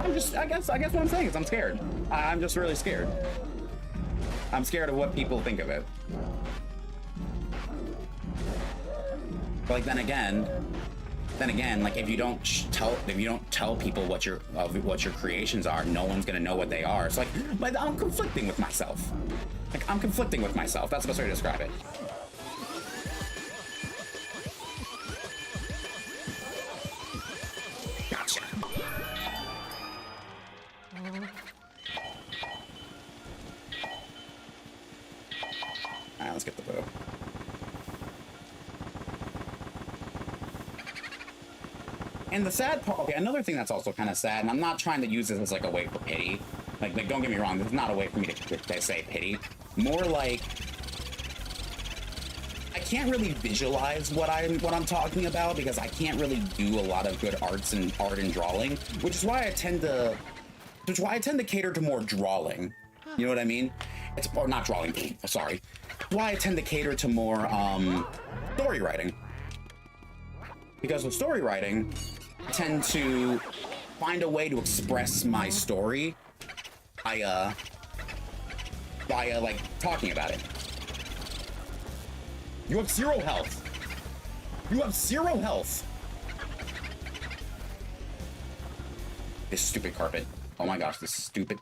I guess what I'm saying is I'm scared. I'm just really scared. I'm scared of what people think of it. But, like, then again, like, if you don't tell people what your creations are, no one's gonna know what they are. So, like I'm conflicting with myself. Like, I'm conflicting with myself. That's the best way to describe it. Gotcha. Alright, let's get the bow. And the sad part, okay, another thing that's also kind of sad, and I'm not trying to use this as, like, a way for pity. Like, don't get me wrong, this is not a way for me to say pity. More like, I can't really visualize what I'm talking about because I can't really do a lot of good art and drawing, which is why I tend to cater to more drawing. You know what I mean? Or not drawing, sorry. Why I tend to cater to more story writing. Because with story writing, I tend to find a way to express my story by like, talking about it. You have 0 health. You have 0 health. This stupid carpet. Oh my gosh, this stupid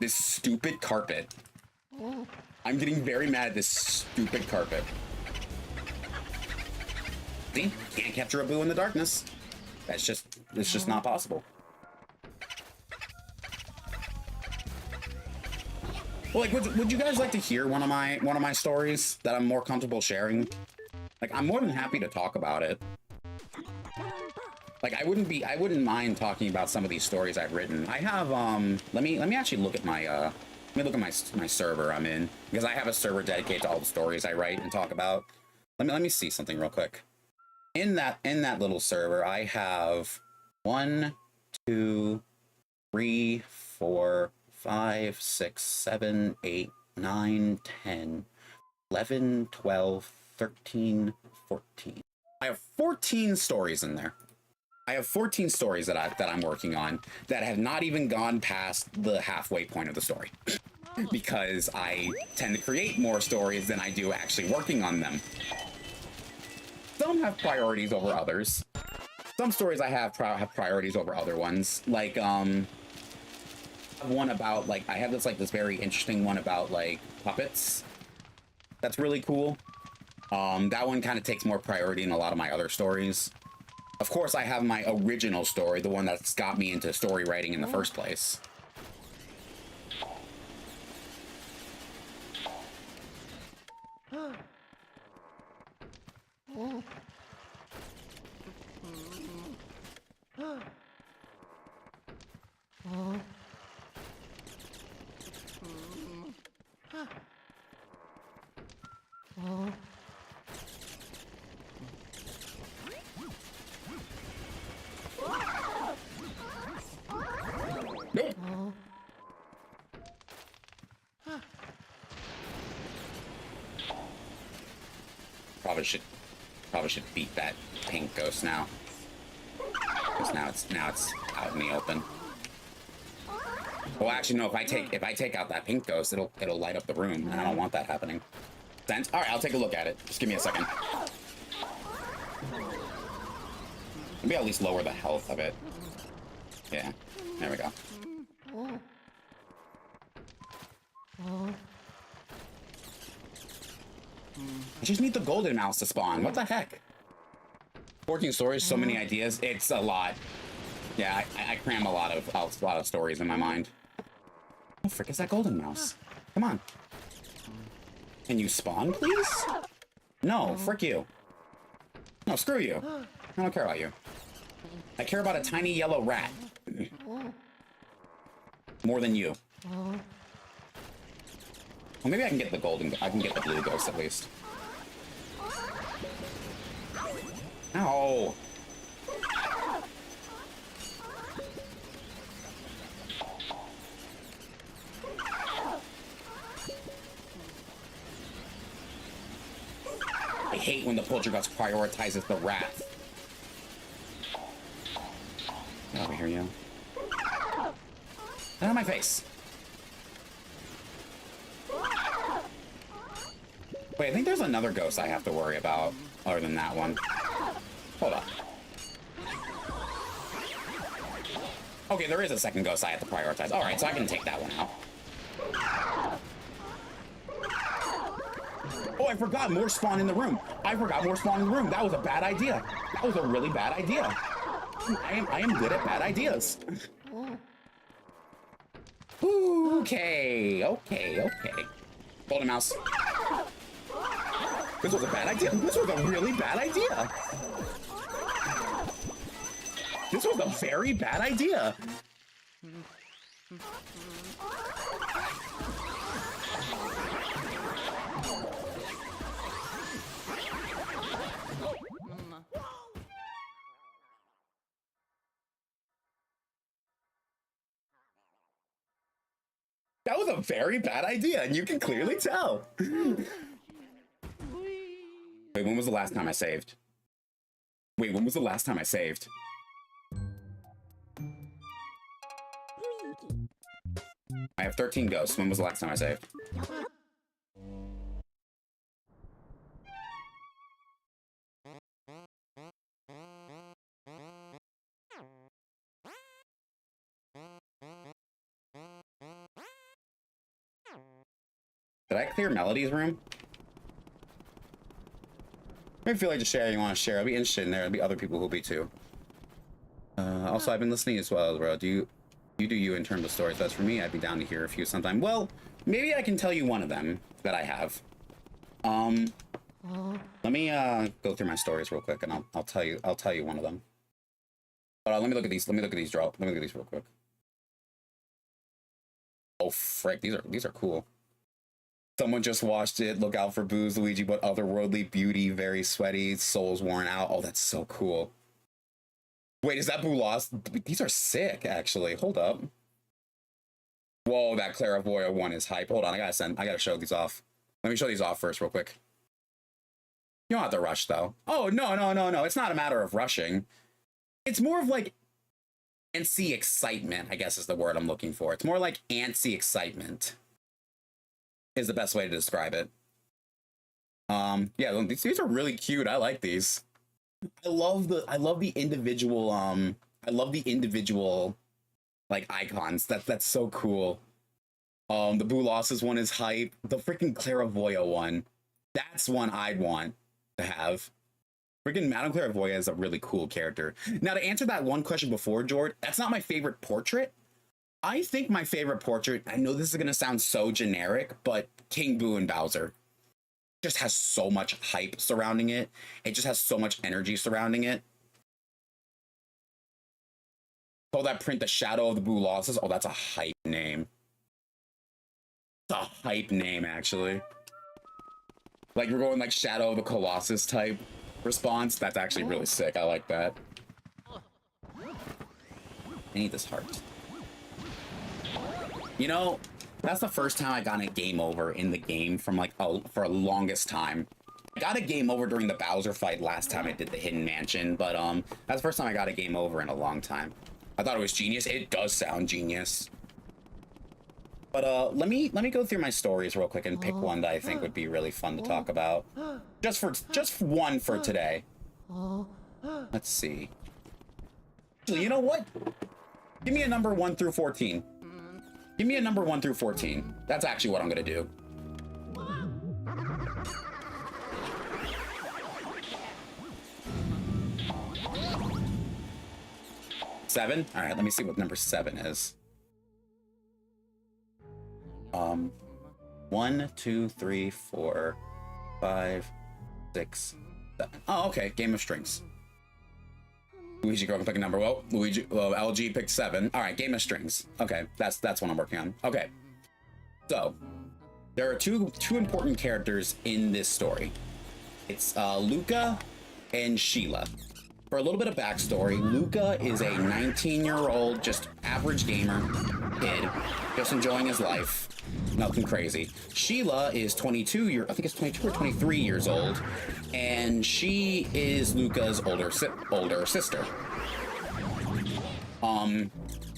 carpet. I'm getting very mad at this stupid carpet. See? Can't capture a boo in the darkness. It's just not possible. Well, like, would you guys like to hear one of my stories that I'm more comfortable sharing? Like, I'm more than happy to talk about it. Like, I wouldn't mind talking about some of these stories I've written. I have, let me actually look at my, my server I'm in, because I have a server dedicated to all the stories I write and talk about. Let me see something real quick. In that little server, I have 1, 2, 3, 4, 5, 6, 7, 8, 9, 10, 11, 12, 13, 14. I have 14 stories in there. I have 14 stories that I'm working on that have not even gone past the halfway point of the story. Because I tend to create more stories than I do actually working on them. Some have priorities over others. Some stories I have priorities over other ones. Like, one about, like, I have this very interesting one about, like, puppets. That's really cool. That one kind of takes more priority than a lot of my other stories. Of course, I have my original story, the one that's got me into story writing in the first place. Nope. Probably should beat that pink ghost now. Because now it's out in the open. Well, actually, no. If I take out that pink ghost, it'll light up the room, and I don't want that happening. Sense? All right, I'll take a look at it. Just give me a second. Maybe at least lower the health of it. Yeah, there we go. I just need the golden mouse to spawn. What the heck? 14 stories, so many ideas. It's a lot. Yeah, I cram a lot of stories in my mind. Oh, frick is that golden mouse? Come on. Can you spawn, please? No, frick you. No, screw you. I don't care about you. I care about a tiny yellow rat. More than you. Well, maybe I can get the golden... I can get the blue ghost at least. Ow! I hate when the poltergeist prioritizes the rat. Get over here, you. Get out of my face. Wait, I think there's another ghost I have to worry about other than that one. Hold on. Okay, there is a second ghost I have to prioritize. All right, so I can take that one out. Oh, I forgot more spawn in the room. I forgot more spawn in the room. That was a bad idea. That was a really bad idea. I am good at bad ideas. Okay. Golden mouse. This was a bad idea. This was a really bad idea. This was a very bad idea. That was a very bad idea, and you can clearly tell. Wait, when was the last time I saved? I have 13 ghosts. When was the last time I saved? Did I clear Melody's room? I feel like just sharing. You want to share? I'll be interested in there. There'll be other people who'll be too. Also, I've been listening as well, bro. You do you in terms of stories. That's for me. I'd be down to hear a few sometime. Well, maybe I can tell you one of them that I have. Let me go through my stories real quick, and I'll tell you one of them. Hold on, let me look at these. Let me look at these real quick. Oh frick, these are cool. Someone just watched it. Look out for booze, Luigi, but otherworldly beauty, very sweaty, souls worn out. Oh, that's so cool. Wait, is that Boo Lost? These are sick, actually. Hold up. Whoa, that Clairvoyant one is hype. Hold on, I gotta show these off. Let me show these off first, real quick. You don't have to rush, though. Oh, no. It's not a matter of rushing. It's more of like antsy excitement, I guess is the word I'm looking for. It's more like antsy excitement is the best way to describe it. Yeah, these are really cute. I like these. I love the individual like icons. That's so cool. The Boo Losses one is hype. The freaking Clairvoyant one, that's one I'd want to have. Freaking Madame Clairvoyant is a really cool character. Now, to answer that one question before, George, that's not my favorite portrait. I think my favorite portrait, I know this is gonna sound so generic, but King Boo and Bowser just has so much hype surrounding it. It just has so much energy surrounding it. Oh, that print, the Shadow of the Boo Losses. Oh, that's a hype name. It's a hype name, actually. Like, you're going like Shadow of the Colossus type response. That's actually really sick. I like that. I need this heart. You know, that's the first time I got a game over in the game from like for a longest time. I got a game over during the Bowser fight last time I did the Hidden Mansion, but that's the first time I got a game over in a long time. I thought it was genius. It does sound genius. But let me go through my stories real quick and pick one that I think would be really fun to talk about. Just one for today. Let's see. Actually, you know what? Give me a number 1 through 14. Give me a number 1 through 14. That's actually what I'm gonna do. Seven? All right, let me see what number 7 is. 1, 2, 3, 4, 5, 6, 7. Oh, okay. Game of strings. Luigi, go and pick a number. Well, LG picked 7. All right, game of strings. Okay, that's what I'm working on. Okay, so there are two important characters in this story. It's Luca and Sheila. For a little bit of backstory, Luca is a 19-year-old, just average gamer kid, just enjoying his life. Nothing crazy. Sheila is 22 I think it's 22 or 23 years old, and she is Luca's older sister.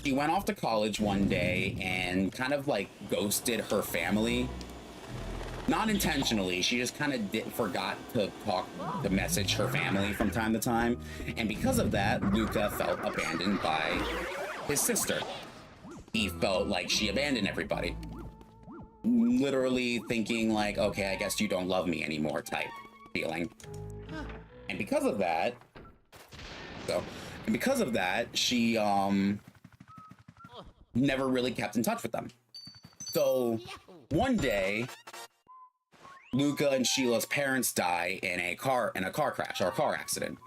She went off to college one day and kind of like ghosted her family. Not intentionally, she just kind of forgot to message her family from time to time, and because of that, Luca felt abandoned by his sister. He felt like she abandoned everybody. Literally thinking like, okay, I guess you don't love me anymore type feeling. And because of that, she never really kept in touch with them. So one day, Luca and Sheila's parents die in a car crash or a car accident.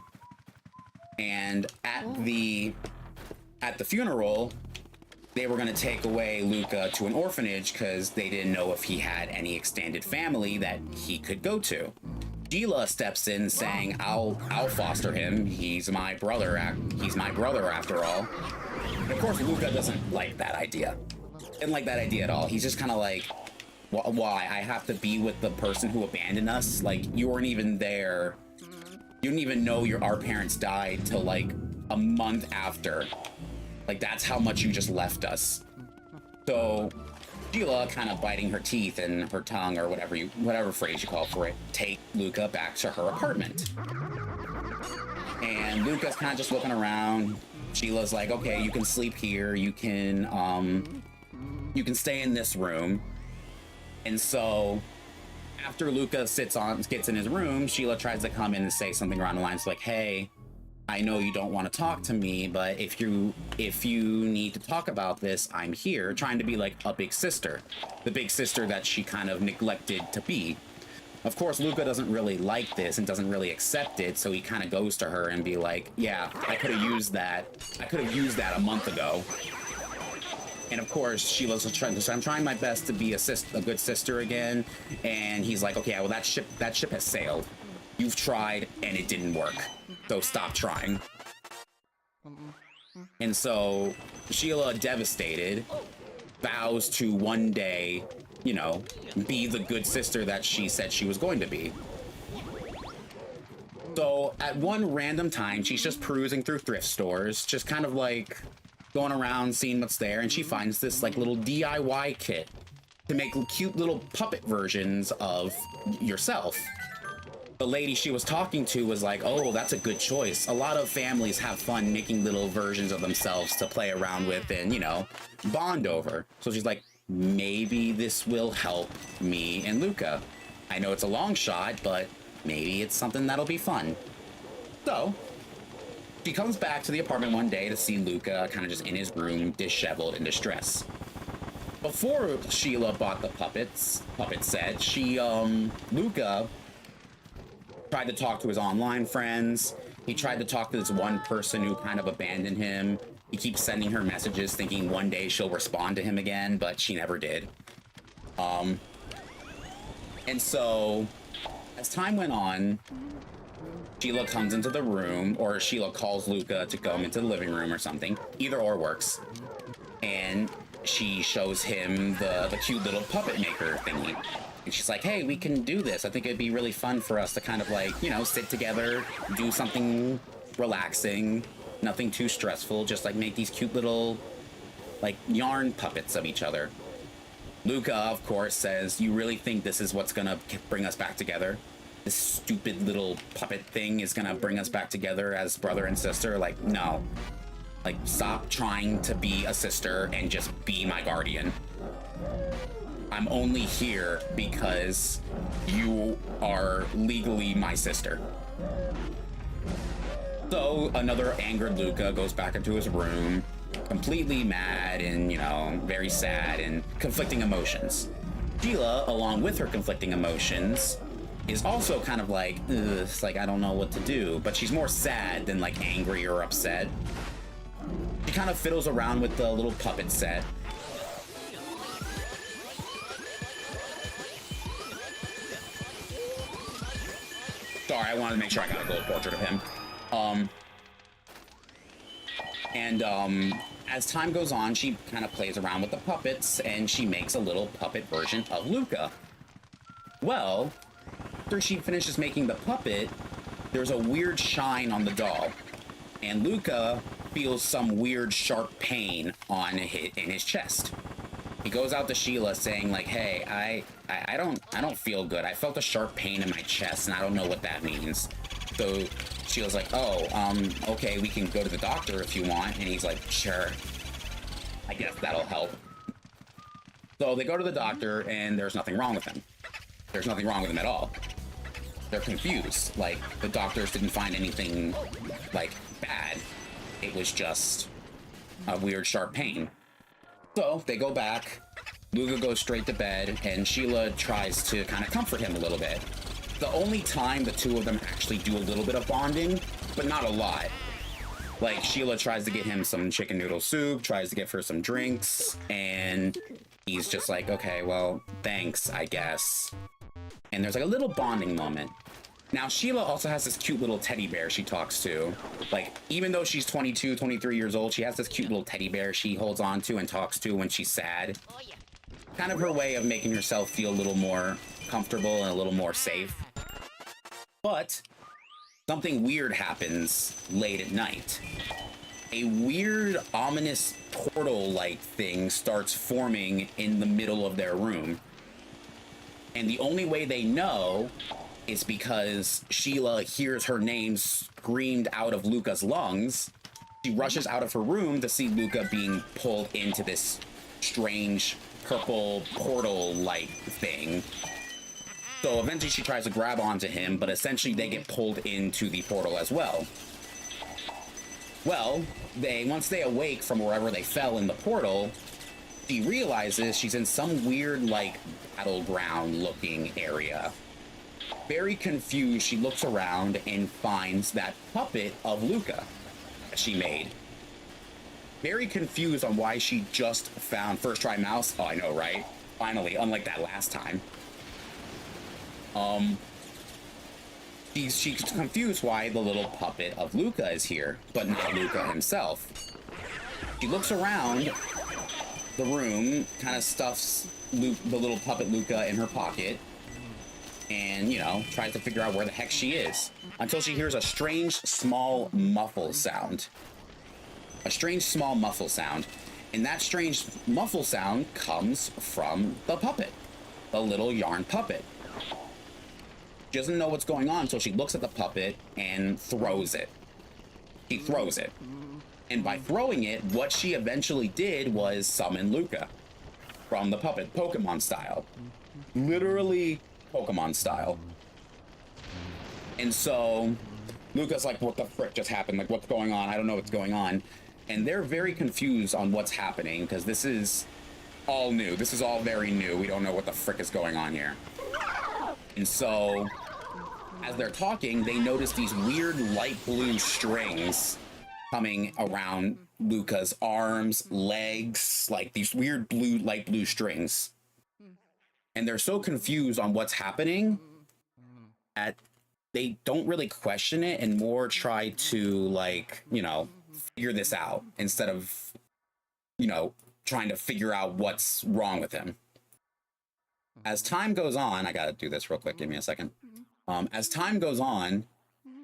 And at the funeral, they were going to take away Luca to an orphanage because they didn't know if he had any extended family that he could go to. Sheila steps in saying, I'll foster him. He's my brother. He's my brother after all. And of course, Luca doesn't like that idea. Didn't like that idea at all. He's just kind of like, why? I have to be with the person who abandoned us? Like, you weren't even there. You didn't even know our parents died till like a month after. Like, that's how much you just left us. So Sheila, kind of biting her teeth and her tongue, or whatever phrase you call for it, take Luca back to her apartment. And Luca's kind of just looking around. Sheila's like, okay, you can sleep here. You can stay in this room. And so after Luca gets in his room, Sheila tries to come in and say something around the lines like, hey, I know you don't want to talk to me, but if you need to talk about this, I'm here, trying to be like a big sister, the big sister that she kind of neglected to be. Of course, Luca doesn't really like this and doesn't really accept it, so he kind of goes to her and be like, yeah, I could have used that a month ago. And of course, Sheila's trying to say, I'm trying my best to be a good sister again. And he's like, okay, well, that ship has sailed. You've tried and it didn't work. So stop trying. And so Sheila, devastated, vows to one day, you know, be the good sister that she said she was going to be. So at one random time, she's just perusing through thrift stores, just kind of like going around seeing what's there, and she finds this like little DIY kit to make cute little puppet versions of yourself. The lady she was talking to was like, oh, that's a good choice. A lot of families have fun making little versions of themselves to play around with and, you know, bond over. So she's like, maybe this will help me and Luca. I know it's a long shot, but maybe it's something that'll be fun. So she comes back to the apartment one day to see Luca kind of just in his room, disheveled in distress. Before Sheila bought the puppet set, Luca tried to talk to his online friends. He tried to talk to this one person who kind of abandoned him. He keeps sending her messages thinking one day she'll respond to him again, but she never did. And so as time went on, Sheila comes into the room, or Sheila calls Luca to go into the living room or something. Either or works. And she shows him the cute little puppet maker thingy. And she's like, hey, we can do this. I think it'd be really fun for us to kind of like, you know, sit together, do something relaxing, nothing too stressful, just like make these cute little like yarn puppets of each other. Luca, of course, says, you really think this is what's gonna bring us back together? This stupid little puppet thing is gonna bring us back together as brother and sister? Like, no. Like, stop trying to be a sister and just be my guardian. I'm only here because you are legally my sister. So another angered Luca goes back into his room, completely mad and, you know, very sad and conflicting emotions. Sheila, along with her conflicting emotions, is also kind of like, it's like, I don't know what to do, but she's more sad than like angry or upset. She kind of fiddles around with the little puppet set. Sorry, I wanted to make sure I got a gold portrait of him. As time goes on, she kind of plays around with the puppets, and she makes a little puppet version of Luca. Well, after she finishes making the puppet, there's a weird shine on the doll, and Luca feels some weird sharp pain in his chest. He goes out to Sheila saying like, hey, I don't feel good. I felt a sharp pain in my chest and I don't know what that means. So Sheila's like, oh, okay, we can go to the doctor if you want. And he's like, sure, I guess that'll help. So they go to the doctor and there's nothing wrong with him. There's nothing wrong with him at all. They're confused. Like, the doctors didn't find anything like bad. It was just a weird sharp pain. So they go back, Luca goes straight to bed, and Sheila tries to kind of comfort him a little bit. The only time the two of them actually do a little bit of bonding, but not a lot. Like, Sheila tries to get him some chicken noodle soup, tries to give her some drinks, and he's just like, okay, well, thanks, I guess. And there's like a little bonding moment. Now, Sheila also has this cute little teddy bear she talks to. Like, even though she's 22, 23 years old, she has this cute little teddy bear she holds on to and talks to when she's sad. Kind of her way of making herself feel a little more comfortable and a little more safe. But something weird happens late at night. A weird, ominous portal-like thing starts forming in the middle of their room. And the only way they know is because Sheila hears her name screamed out of Luca's lungs. She rushes out of her room to see Luca being pulled into this strange purple portal-like thing. So eventually she tries to grab onto him, but essentially they get pulled into the portal as well. Well, once they awake from wherever they fell in the portal, she realizes she's in some weird, like, battleground-looking area. Very confused, she looks around and finds that puppet of Luca that she made. Very confused on why she just found first try mouse. Oh, I know, right? Finally, unlike that last time. She's confused why the little puppet of Luca is here, but not Luca himself. She looks around the room, kind of stuffs the little puppet Luca in her pocket, and, you know, tries to figure out where the heck she is, until she hears a strange, small muffle sound. A strange, small muffle sound. And that strange muffle sound comes from the puppet. The little yarn puppet. She doesn't know what's going on until she looks at the puppet and throws it. She throws it. And by throwing it, what she eventually did was summon Luca from the puppet, Pokemon style. Literally Pokemon style. And so Luca's like, what the frick just happened? Like, what's going on? I don't know what's going on. And they're very confused on what's happening because this is all new. This is all very new. We don't know what the frick is going on here. And so as they're talking, they notice these weird light blue strings coming around Luca's arms, legs, like these weird blue, light blue strings. And they're so confused on what's happening that they don't really question it and more try to, like, you know, figure this out instead of, you know, trying to figure out what's wrong with him. As time goes on, I gotta do this real quick, give me a second. As time goes on,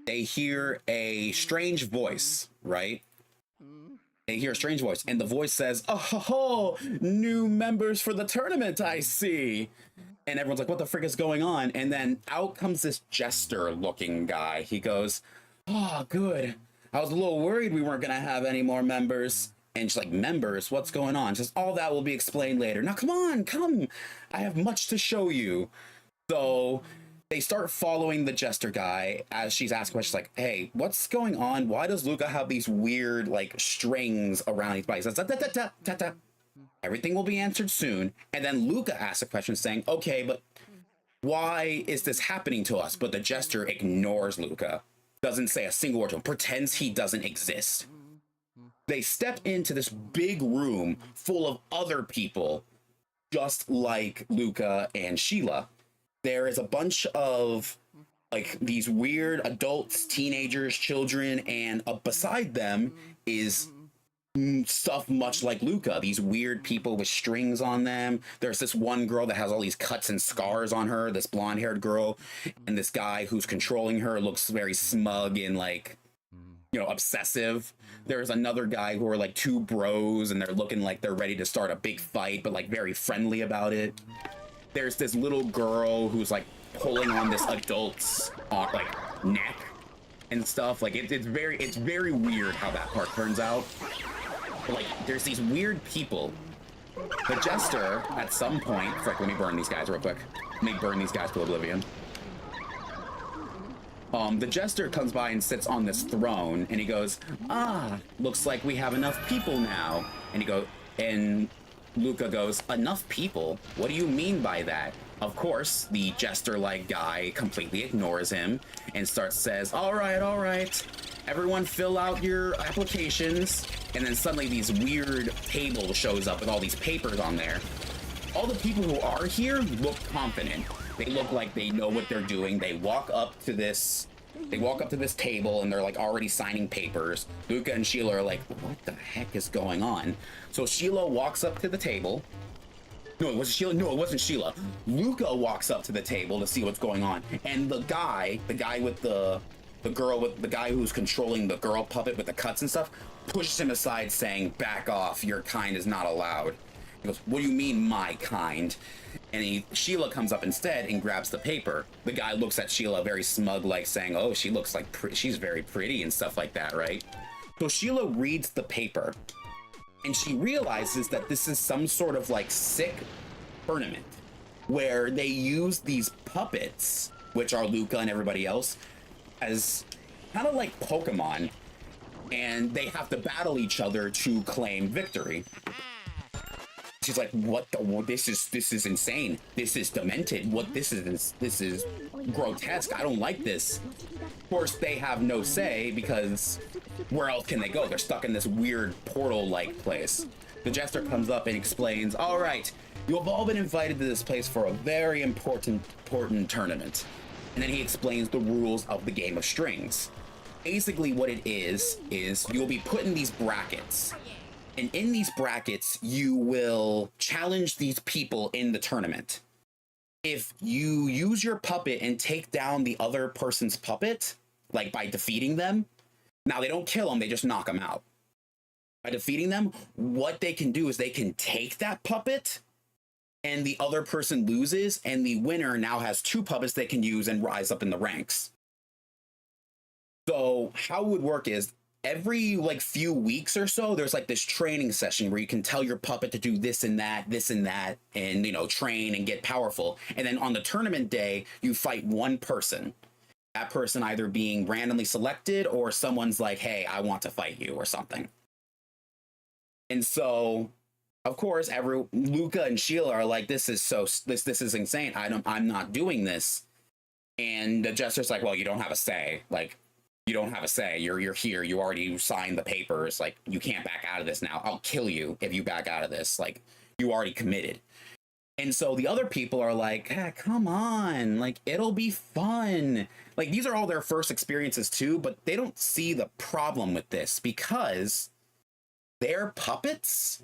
they hear a strange voice, right? They hear a strange voice, and the voice says, "Oh, new members for the tournament, I see." And everyone's like, what the frick is going on? And then out comes this jester-looking guy. He goes, "Oh, good. I was a little worried we weren't gonna have any more members. And she's like, members? What's going on? Just all that will be explained later. Now, come on, come. I have much to show you. So they start following the jester guy as she's asking questions like, hey, what's going on? Why does Luca have these weird, like, strings around his body? He says, everything will be answered soon. And then Luca asks a question saying, okay, but why is this happening to us? But the jester ignores Luca, doesn't say a single word to him, pretends he doesn't exist. They step into this big room full of other people, just like Luca and Sheila. There is a bunch of like these weird adults, teenagers, children, and beside them is stuff much like Luca. These weird people with strings on them. There's this one girl that has all these cuts and scars on her, this blonde-haired girl, and this guy who's controlling her looks very smug and like, you know, obsessive. There's another guy who are like two bros and they're looking like they're ready to start a big fight, but like very friendly about it. There's this little girl who's like pulling on this adult's like neck and stuff. Like it's very weird how that part turns out. But, like there's these weird people. The jester at some point, frick, let me burn these guys real quick. Let me burn these guys to oblivion. The jester comes by and sits on this throne and he goes, looks like we have enough people now. And Luca goes, enough people? What do you mean by that? Of course, the jester-like guy completely ignores him and says, all right, everyone fill out your applications. And then suddenly these weird table shows up with all these papers on there. All the people who are here look confident. They look like they know what they're doing. They walk up to this table and they're like already signing papers. Luca and Sheila are like, what the heck is going on? So Sheila walks up to the table. No, it wasn't Sheila. No, it wasn't Sheila. Luca walks up to the table to see what's going on. And the guy with the guy who's controlling the girl puppet with the cuts and stuff, pushes him aside saying, back off, your kind is not allowed. He goes, what do you mean, my kind? And Sheila comes up instead and grabs the paper. The guy looks at Sheila very smug, like saying, oh, she looks like she's very pretty and stuff like that, right? So Sheila reads the paper and she realizes that this is some sort of like sick tournament where they use these puppets, which are Luca and everybody else, as kind of like Pokemon, and they have to battle each other to claim victory. She's like, what the, this is insane. This is demented. This is grotesque. I don't like this. Of course, they have no say because where else can they go? They're stuck in this weird portal-like place. The jester comes up and explains, all right, you have all been invited to this place for a very important tournament. And then he explains the rules of the game of strings. Basically what it is you'll be put in these brackets. And in these brackets, you will challenge these people in the tournament. If you use your puppet and take down the other person's puppet, like by defeating them, now they don't kill them, they just knock them out. By defeating them, what they can do is they can take that puppet and the other person loses, and the winner now has two puppets they can use and rise up in the ranks. So how it would work is every like few weeks or so, there's like this training session where you can tell your puppet to do this and that, and, you know, train and get powerful. And then on the tournament day, you fight one person. That person either being randomly selected or someone's like, hey, I want to fight you or something. And so, of course, Luca and Sheila are like, this is insane. I'm not doing this. And the jester's like, well, you don't have a say. Like, you don't have a say. You're here. You already signed the papers. Like, you can't back out of this now. I'll kill you if you back out of this. Like, you already committed. And so the other people are like, come on. Like, it'll be fun. Like, these are all their first experiences too, but they don't see the problem with this because their puppets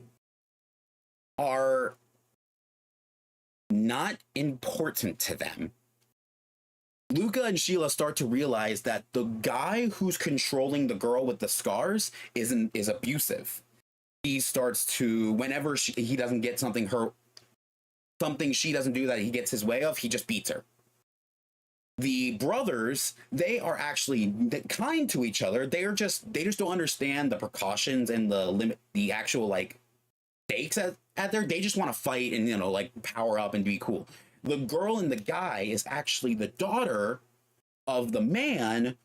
are not important to them. Luca and Sheila start to realize that the guy who's controlling the girl with the scars is abusive. He starts to, whenever he doesn't get something she doesn't do that he gets his way of, he just beats her. The brothers, they are actually kind to each other. They just don't understand the precautions and the limit, the actual like stakes at their. They just want to fight and like power up and be cool. The girl and the guy is actually the daughter of the man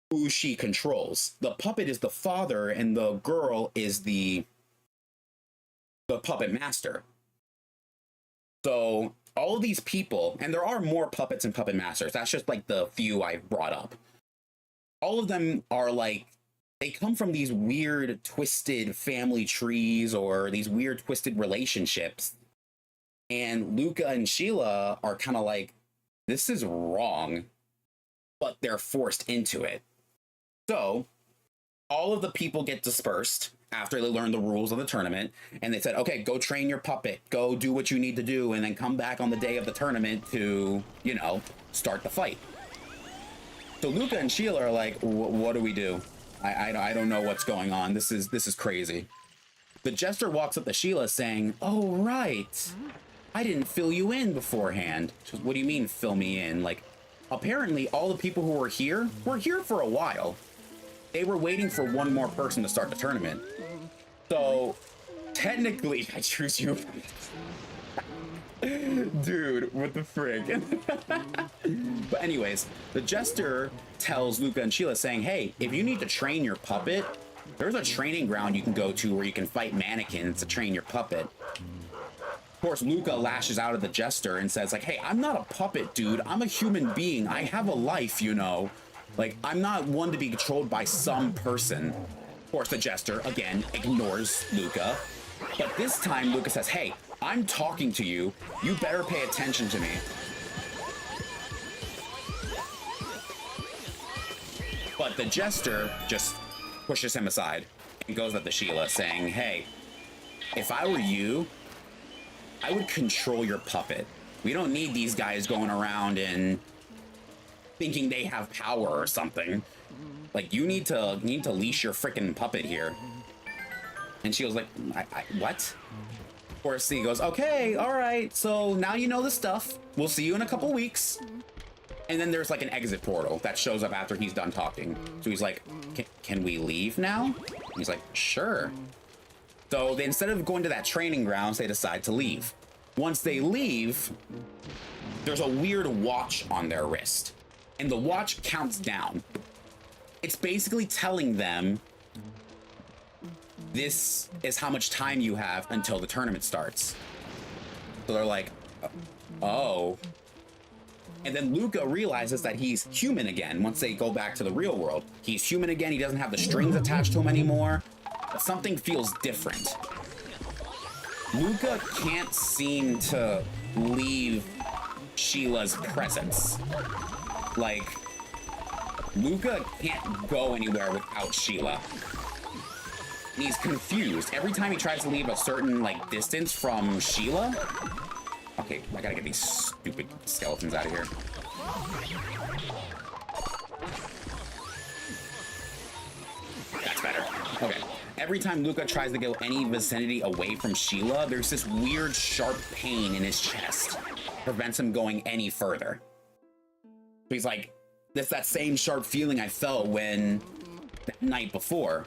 who she controls. The puppet is the father, and the girl is the puppet master. So all of these people, and there are more puppets and puppet masters. That's just like the few I brought up. All of them are like, they come from these weird, twisted family trees or these weird, twisted relationships. And Luca and Sheila are kind of like, this is wrong, but they're forced into it. So all of the people get dispersed after they learn the rules of the tournament, and they said, okay, go train your puppet, go do what you need to do, and then come back on the day of the tournament to, start the fight. So Luca and Sheila are like, what do we do? I don't know what's going on. This is crazy. The jester walks up to Sheila saying, oh, right. I didn't fill you in beforehand. She goes, what do you mean fill me in? Like, apparently all the people who were here for a while. They were waiting for one more person to start the tournament. So technically I choose you. Dude, what the frig? But anyways, the jester tells Luca and Sheila saying, hey, if you need to train your puppet, there's a training ground you can go to where you can fight mannequins to train your puppet. Of course, Luca lashes out at the jester and says, like, hey, I'm not a puppet, dude. I'm a human being. I have a life, Like, I'm not one to be controlled by some person. Of course, the jester, again, ignores Luca. But this time, Luca says, hey, I'm talking to you. You better pay attention to me. But the jester just pushes him aside and goes up to Sheila saying, hey, if I were you, I would control your puppet. We don't need these guys going around and thinking they have power or something. Like, you need to leash your freaking puppet here. And she was like, what? Of course, he goes, okay, all right. So now you know the stuff. We'll see you in a couple weeks. And then there's like an exit portal that shows up after he's done talking. So he's like, can we leave now? And he's like, sure. So they, instead of going to that training grounds, they decide to leave. Once they leave, there's a weird watch on their wrist. And the watch counts down. It's basically telling them this is how much time you have until the tournament starts. So they're like, oh. And then Luca realizes that he's human again once they go back to the real world. He's human again. He doesn't have the strings attached to him anymore. But something feels different. Luca can't seem to leave Sheila's presence. Like, Luca can't go anywhere without Sheila. And he's confused. Every time he tries to leave a certain, like, distance from Sheila... Okay, I gotta get these stupid skeletons out of here. That's better. Okay. Every time Luca tries to go any vicinity away from Sheila, there's this weird, sharp pain in his chest. Prevents him going any further. So he's like, that's that same sharp feeling I felt when that night before.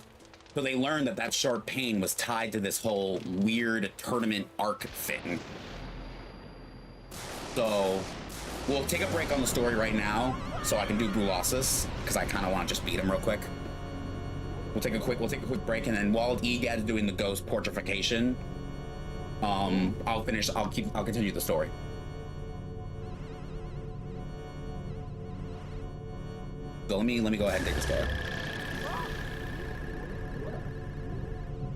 So they learned that that sharp pain was tied to this whole weird tournament arc thing. So we'll take a break on the story right now so I can do Brulosis, because I kind of want to just beat him real quick. We'll take a quick break, and then while Egad's doing the ghost portrification, I'll continue the story. So let me go ahead and take this guy.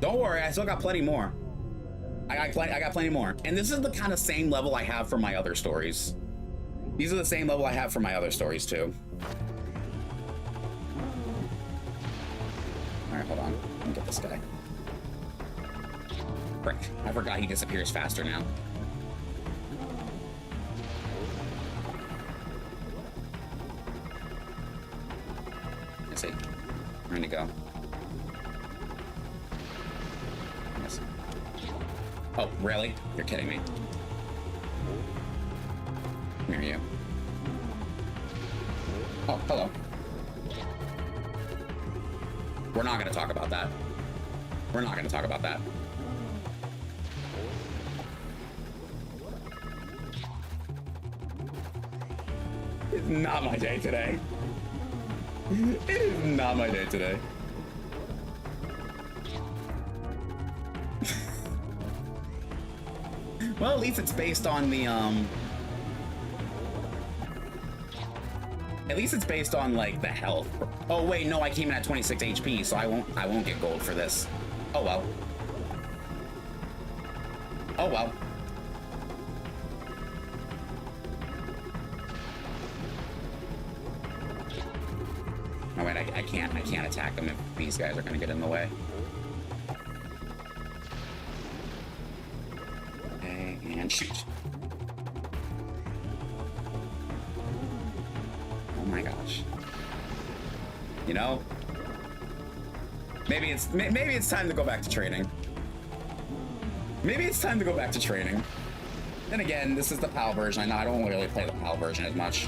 Don't worry, I still got plenty more. I got plenty more. And this is the kind of same level I have for my other stories. These are the same level I have for my other stories too. All right, hold on. Let me get this guy. Frick, I forgot he disappears faster now. Let's see. Where'd he go? Yes. Oh, really? You're kidding me. Where are you? Oh, hello. We're not gonna talk about that. We're not gonna talk about that. It's not my day today. It is not my day today. Well, at least it's based on the at least it's based on like the health. Oh wait, no, I came in at 26 HP, so I won't get gold for this. Oh well. Oh well. Oh wait, I can't attack them if these guys are gonna get in the way. Okay, and shoot. Oh my gosh. You know, maybe it's time to go back to training. Maybe it's time to go back to training. Then again, this is the PAL version. I know I don't really play the PAL version as much.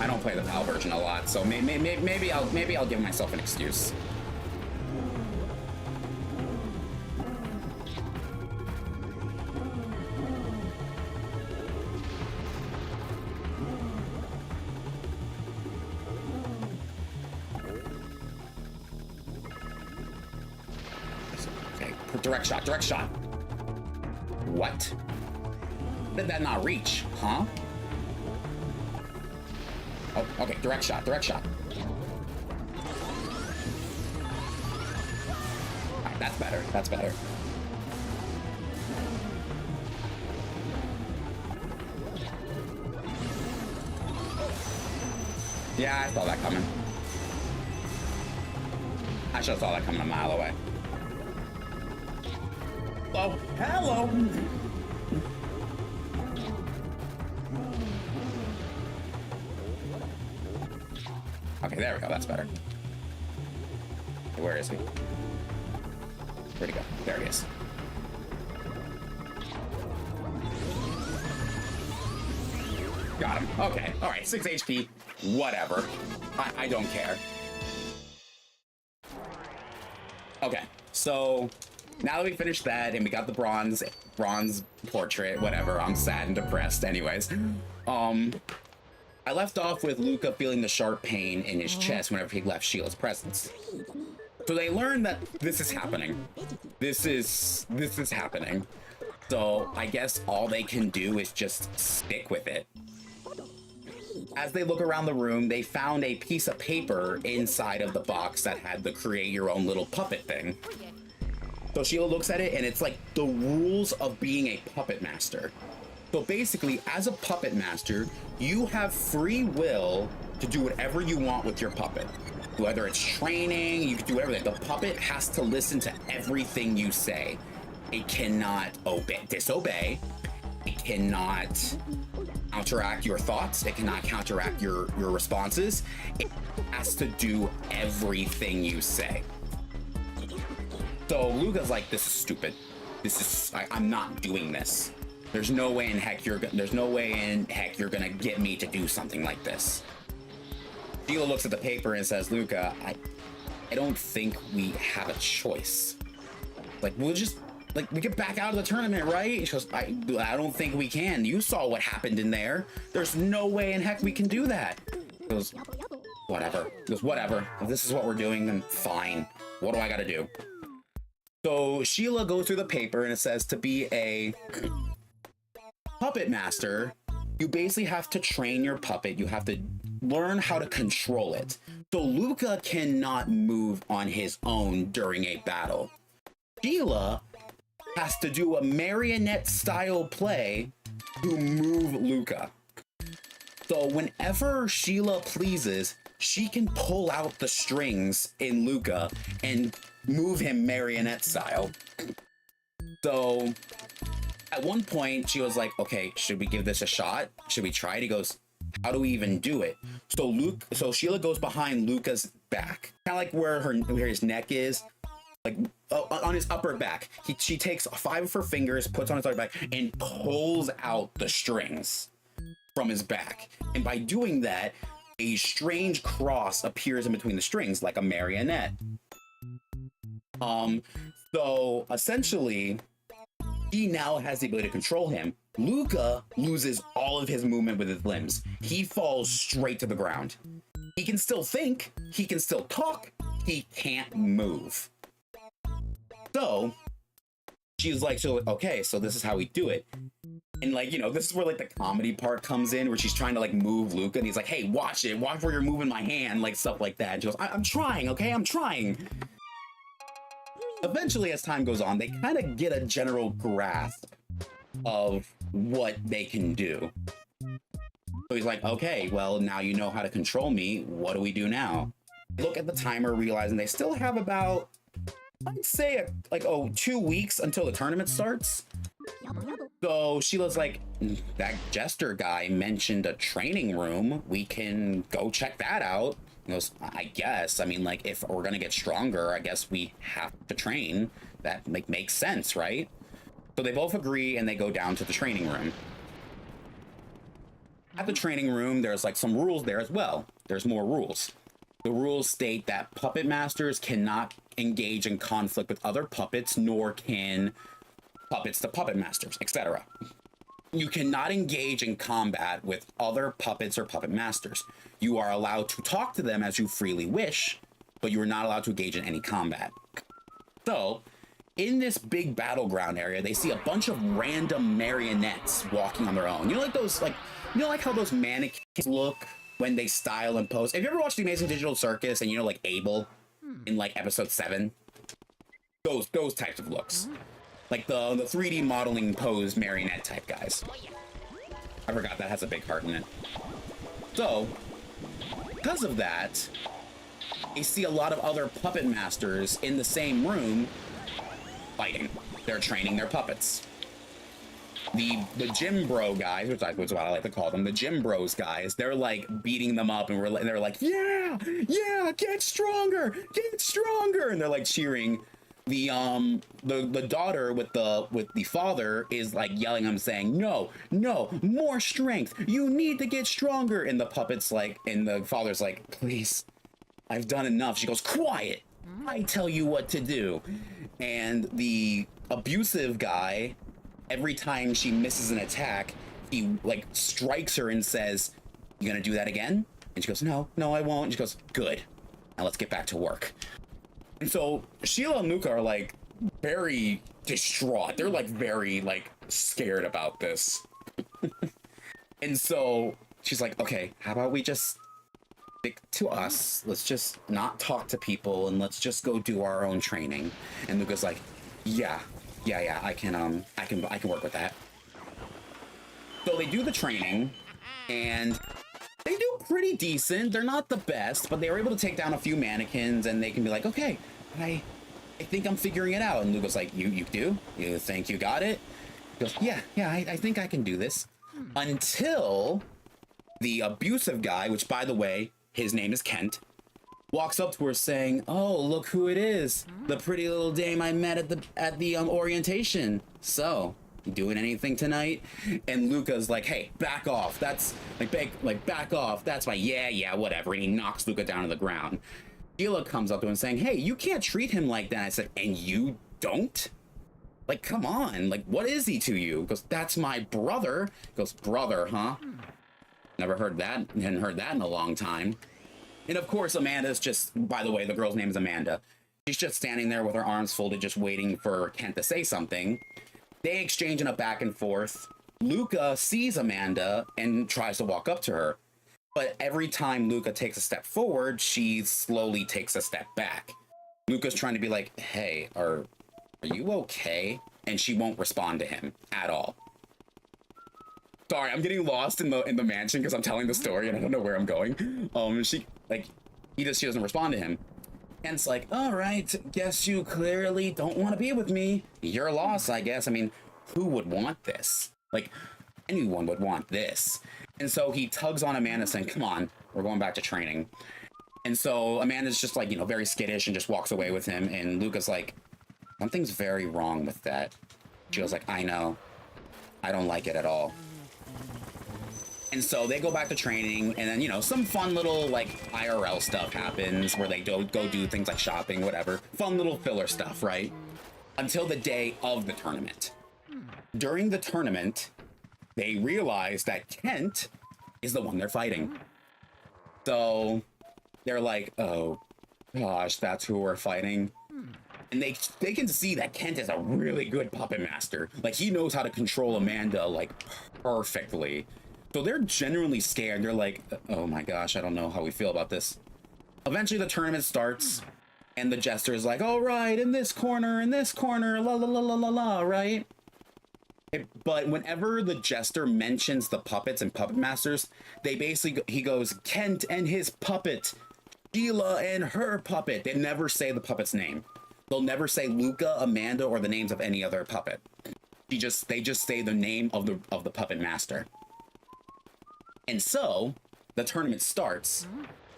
I don't play the PAL version a lot, so maybe I'll give myself an excuse. Okay, direct shot, direct shot. What? Did that not reach? Huh? Oh, okay, direct shot, direct shot. Alright, that's better, that's better. Yeah, I saw that coming. I should have saw that coming a mile away. Oh, hello! Okay, there we go. That's better. Okay, where is he? Where'd he go? There he is. Got him. Okay. All right. 6 HP. Whatever. I don't care. Okay. So now that we finished that and we got the bronze portrait, whatever. I'm sad and depressed. Anyways, I left off with Luca feeling the sharp pain in his chest whenever he left Sheila's presence. So they learned that this is happening. This is happening. So I guess all they can do is just stick with it. As they look around the room, they found a piece of paper inside of the box that had the create your own little puppet thing. So Sheila looks at it and it's like the rules of being a puppet master. So basically, as a puppet master, you have free will to do whatever you want with your puppet. Whether it's training, you can do whatever. The puppet has to listen to everything you say. It cannot disobey. It cannot counteract your thoughts. It cannot counteract your responses. It has to do everything you say. So Luca's like, this is stupid. I'm not doing this. There's no way in heck you're gonna get me to do something like this. Sheila looks at the paper and says, Luca, I don't think we have a choice. Like, we get back out of the tournament, right? She goes, I don't think we can. You saw what happened in there. There's no way in heck we can do that. He goes, whatever. He goes, whatever. If this is what we're doing, then fine. What do I gotta do? So Sheila goes through the paper and it says to be a puppet master, you basically have to train your puppet. You have to learn how to control it. So Luca cannot move on his own during a battle. Sheila has to do a marionette style play to move Luca. So whenever Sheila pleases, she can pull out the strings in Luca and move him marionette style. So at one point, she was like, okay, should we give this a shot? Should we try it? He goes, how do we even do it? So Sheila goes behind Luca's back, kind of like where his neck is, like on his upper back. She takes 5 of her fingers, puts on his upper back, and pulls out the strings. from his back. And by doing that, a strange cross appears in between the strings like a marionette. So essentially, he now has the ability to control him. Luca loses all of his movement with his limbs. He falls straight to the ground. He can still think, he can still talk, he can't move. So she's like, so okay, so this is how we do it. And like, you know, this is where like the comedy part comes in, where she's trying to like move Luca, and he's like, hey, watch it, watch where you're moving my hand, like stuff like that. And she goes, I'm trying, okay, I'm trying. Eventually, as time goes on, they kind of get a general grasp of what they can do. So he's like, okay, well, now you know how to control me. What do we do now? Look at the timer, realizing they still have about, I'd say, like, 2 weeks until the tournament starts. So Sheila's like, that jester guy mentioned a training room. We can go check that out. He goes, I guess. I mean, like, if we're gonna get stronger, I guess we have to train. That makes sense, right? So they both agree and they go down to the training room. At the training room, there's like some rules there as well. There's more rules. The rules state that puppet masters cannot engage in conflict with other puppets, nor can puppets to puppet masters, etc. You cannot engage in combat with other puppets or puppet masters. You are allowed to talk to them as you freely wish, but you are not allowed to engage in any combat. So, in this big battleground area, they see a bunch of random marionettes walking on their own. You know, like those, like, you know, like how those mannequins look when they style and pose? Have you ever watched The Amazing Digital Circus and, you know, like Abel in like episode 7? Those types of looks. Like the 3D modeling posed marionette type guys. I forgot that has a big heart in it. So, because of that, you see a lot of other puppet masters in the same room fighting. They're training their puppets. The gym bro guys, which is what I like to call them, the gym bros guys, they're like beating them up, and they're like, yeah, get stronger, and they're like cheering. The daughter with the father is like yelling at him, saying, no, more strength, you need to get stronger. And the puppet's like, and the father's like, please, I've done enough. She goes, quiet, I tell you what to do. And the abusive guy, every time she misses an attack, he like strikes her and says, you gonna do that again? And she goes, no, I won't. And she goes, good, now let's get back to work. And so Sheila and Luca are like very distraught. They're like very like scared about this. And so she's like, okay, how about we just stick to us? Let's just not talk to people and let's just go do our own training. And Luca's like, yeah, I can work with that. So they do the training and they do pretty decent. They're not the best, but they were able to take down a few mannequins, and they can be like, okay, I think I'm figuring it out. And Luca's like, you do? You think you got it? He goes, yeah, I think I can do this. Until the abusive guy, which by the way, his name is Kent, walks up to her saying, oh, look who it is. The pretty little dame I met at the orientation. So, you doing anything tonight? And Luca's like, hey, back off. That's back off. That's my yeah, whatever. And he knocks Luca down to the ground. Sheila comes up to him saying, hey, you can't treat him like that. I said, and you don't? Like, come on. Like, what is he to you? He goes, that's my brother. He goes, brother, huh? Never heard that. Hadn't heard that in a long time. And of course, Amanda's just, by the way, the girl's name is Amanda. She's just standing there with her arms folded, just waiting for Kent to say something. They exchange in a back and forth. Luca sees Amanda and tries to walk up to her. But every time Luca takes a step forward, she slowly takes a step back. Luca's trying to be like, hey, are you okay? And she won't respond to him at all. Sorry, I'm getting lost in the mansion because I'm telling the story and I don't know where I'm going. She doesn't respond to him. And it's like, all right, guess you clearly don't want to be with me. Your loss, I guess. I mean, who would want this? Like, anyone would want this. And so he tugs on Amanda saying, come on, we're going back to training. And so Amanda's just like, very skittish and just walks away with him. And Luca's like, something's very wrong with that. She goes like, I know. I don't like it at all. And so they go back to training, and then, you know, some fun little, like, IRL stuff happens where they go do things like shopping, whatever. Fun little filler stuff, right? Until the day of the tournament. During the tournament, they realize that Kent is the one they're fighting. So they're like, oh, gosh, that's who we're fighting. And they can see that Kent is a really good puppet master. Like, he knows how to control Amanda, like, perfectly. So they're genuinely scared. They're like, oh my gosh, I don't know how we feel about this. Eventually the tournament starts, and the jester is like, all right, in this corner, la la la la la la, right? But whenever the jester mentions the puppets and puppet masters, they basically, he goes, Kent and his puppet, Sheila and her puppet. They never say the puppet's name. They'll never say Luca, Amanda, or the names of any other puppet. They just say the name of the puppet master. And so the tournament starts,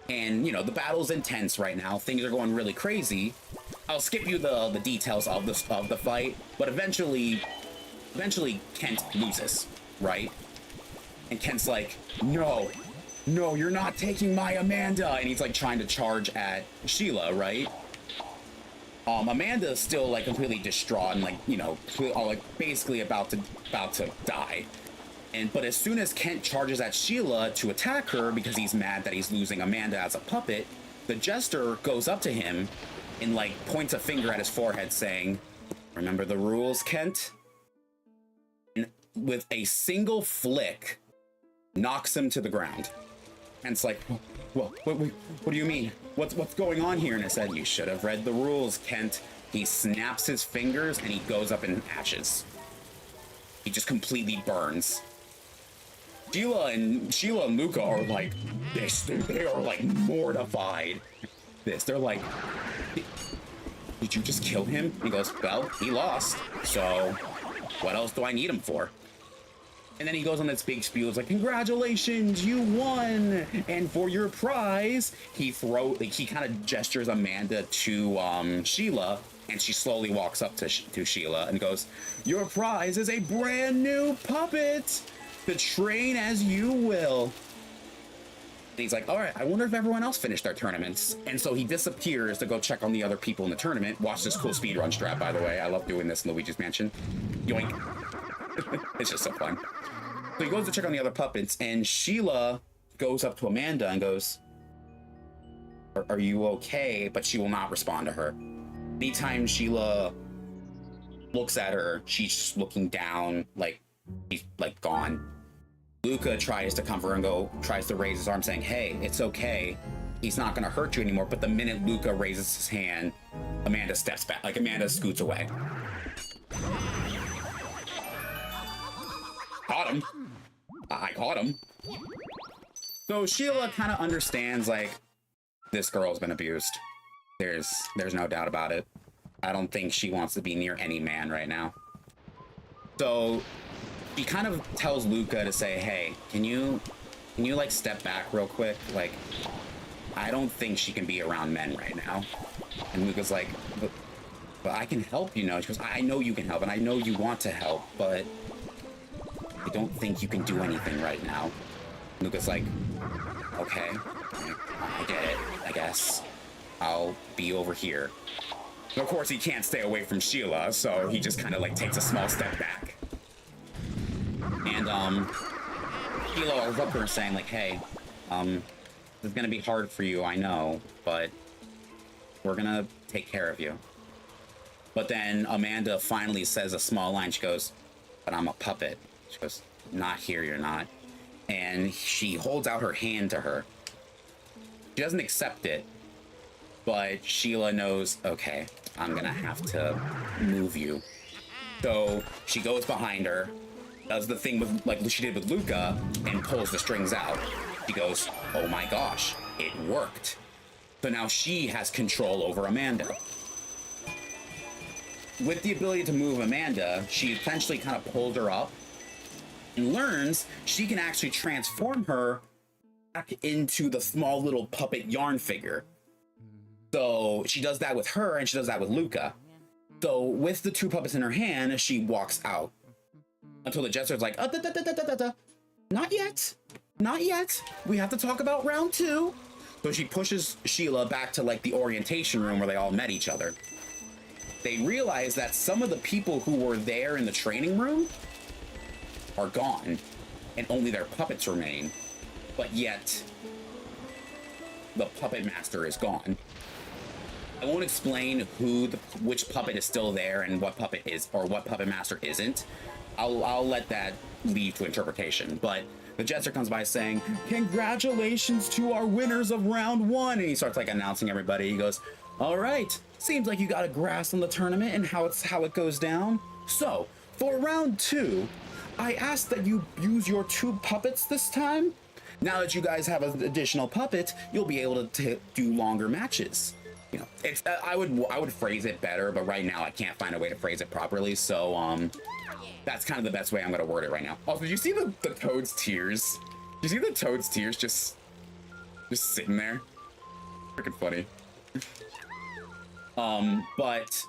and you know the battle's intense right now. Things are going really crazy. I'll skip you the details of the fight, but eventually Kent loses, right? And Kent's like, no, you're not taking my Amanda, and he's like trying to charge at Sheila, right? Amanda's still like completely distraught and like, you know, like basically about to die. But as soon as Kent charges at Sheila to attack her because he's mad that he's losing Amanda as a puppet, the jester goes up to him and like points a finger at his forehead saying, remember the rules, Kent? And with a single flick, knocks him to the ground. And it's like, well, what do you mean? What's going on here? And I said, you should have read the rules, Kent. He snaps his fingers and he goes up in ashes. He just completely burns. Sheila and Luca are like this. They are like mortified. They're like, did you just kill him? He goes, well, he lost. So what else do I need him for? And then he goes on this big spiel. It's like, congratulations, you won. And for your prize, he kind of gestures Amanda to Sheila, and she slowly walks up to Sheila and goes, your prize is a brand new puppet to train as you will. And he's like, all right, I wonder if everyone else finished their tournaments. And so he disappears to go check on the other people in the tournament. Watch this cool speedrun strat, by the way. I love doing this in Luigi's Mansion. Yoink. It's just so fun. So he goes to check on the other puppets, and Sheila goes up to Amanda and goes, are you okay? But she will not respond to her. Anytime Sheila looks at her, she's just looking down, like he's like gone. Luca tries to comfort her and tries to raise his arm saying, hey, it's okay. He's not gonna hurt you anymore. But the minute Luca raises his hand, Amanda steps back, like Amanda scoots away. Caught him. I caught him. So Sheila kind of understands, like, this girl's been abused. There's no doubt about it. I don't think she wants to be near any man right now. So she kind of tells Luca to say, hey, can you like step back real quick? Like, I don't think she can be around men right now. And Luca's like, but I can help, you know. She goes, I know you can help, and I know you want to help, but I don't think you can do anything right now. Luca's like, okay, I get it, I guess. I'll be over here. And of course, he can't stay away from Sheila, so he just kind of like takes a small step back. And Sheila was up her saying like, hey, this is gonna be hard for you, I know, but we're gonna take care of you. But then Amanda finally says a small line. She goes, but I'm a puppet. She goes, not here, you're not. And she holds out her hand to her. She doesn't accept it, but Sheila knows, okay, I'm gonna have to move you. So she goes behind her, does the thing with like she did with Luca, and pulls the strings out. She goes, oh my gosh, it worked. So now she has control over Amanda. With the ability to move Amanda, she essentially kind of pulls her up and learns she can actually transform her back into the small little puppet yarn figure. So she does that with her, and she does that with Luca. So with the two puppets in her hand, she walks out until the jester's like, not yet. not yet. We have to talk about round two. So she pushes Sheila back to like the orientation room where they all met each other. They realize that some of the people who were there in the training room are gone and only their puppets remain. But yet the puppet master is gone. I won't explain which puppet is still there and what puppet is or what puppet master isn't. I'll let that leave to interpretation. But the jester comes by saying, "Congratulations to our winners of round one." And he starts like announcing everybody. He goes, "All right, seems like you got a grasp on the tournament and how it goes down. So for round two, I asked that you use your 2 puppets this time. Now that you guys have an additional puppet, you'll be able to do longer matches." You know, it's I would phrase it better, but right now I can't find a way to phrase it properly. So that's kind of the best way I'm gonna word it right now. Also, did you see the toad's tears? Did you see the toad's tears just sitting there? Freaking funny. But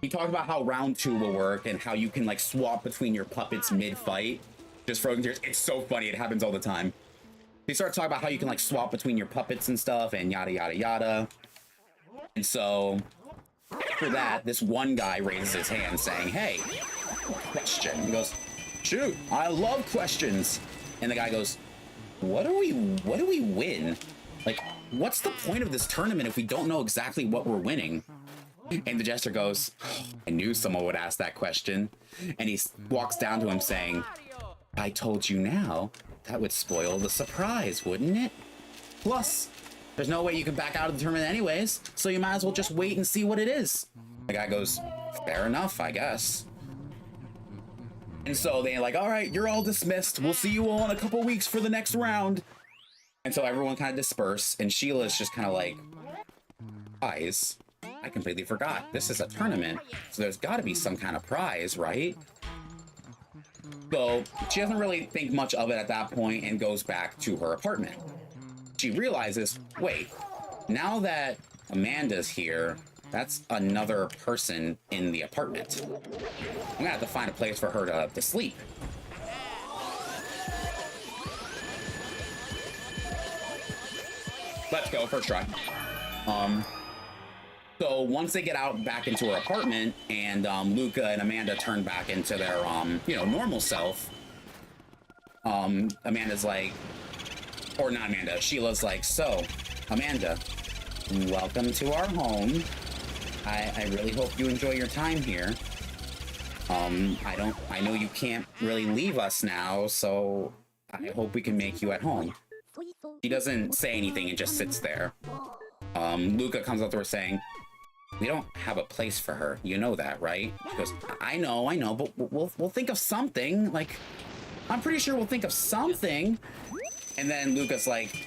he talked about how round 2 will work and how you can like swap between your puppets mid-fight. Just frozen tears. It's so funny. It happens all the time. He started talking about how you can like swap between your puppets and stuff and yada yada yada. And so after that, this one guy raises his hand saying, "Hey, question." He goes, "Shoot, I love questions." And the guy goes, what do we win? Like, what's the point of this tournament if we don't know exactly what we're winning? And the jester goes, "I knew someone would ask that question." And he walks down to him saying, "I told you now, that would spoil the surprise, wouldn't it? Plus, there's no way you can back out of the tournament anyways, so you might as well just wait and see what it is." The guy goes, "Fair enough, I guess." And so they're like, "All right, you're all dismissed. We'll see you all in a couple weeks for the next round." And so everyone kind of disperse, and Sheila's just kind of like, "Guys, I completely forgot. This is a tournament, so there's got to be some kind of prize, right?" So she doesn't really think much of it at that point and goes back to her apartment. She realizes, wait, now that Amanda's here, that's another person in the apartment. I'm gonna have to find a place for her to sleep. Let's go, first try. So once they get out back into her apartment and Luca and Amanda turn back into their normal self, Amanda's like, or not Amanda, Sheila's like, "So, Amanda, welcome to our home. I really hope you enjoy your time here. I know you can't really leave us now, so I hope we can make you at home." She doesn't say anything and just sits there. Luca comes up to her saying, "We don't have a place for her. You know that, right?" She goes, I know, but we'll think of something. Like, I'm pretty sure we'll think of something." And then Luca's like,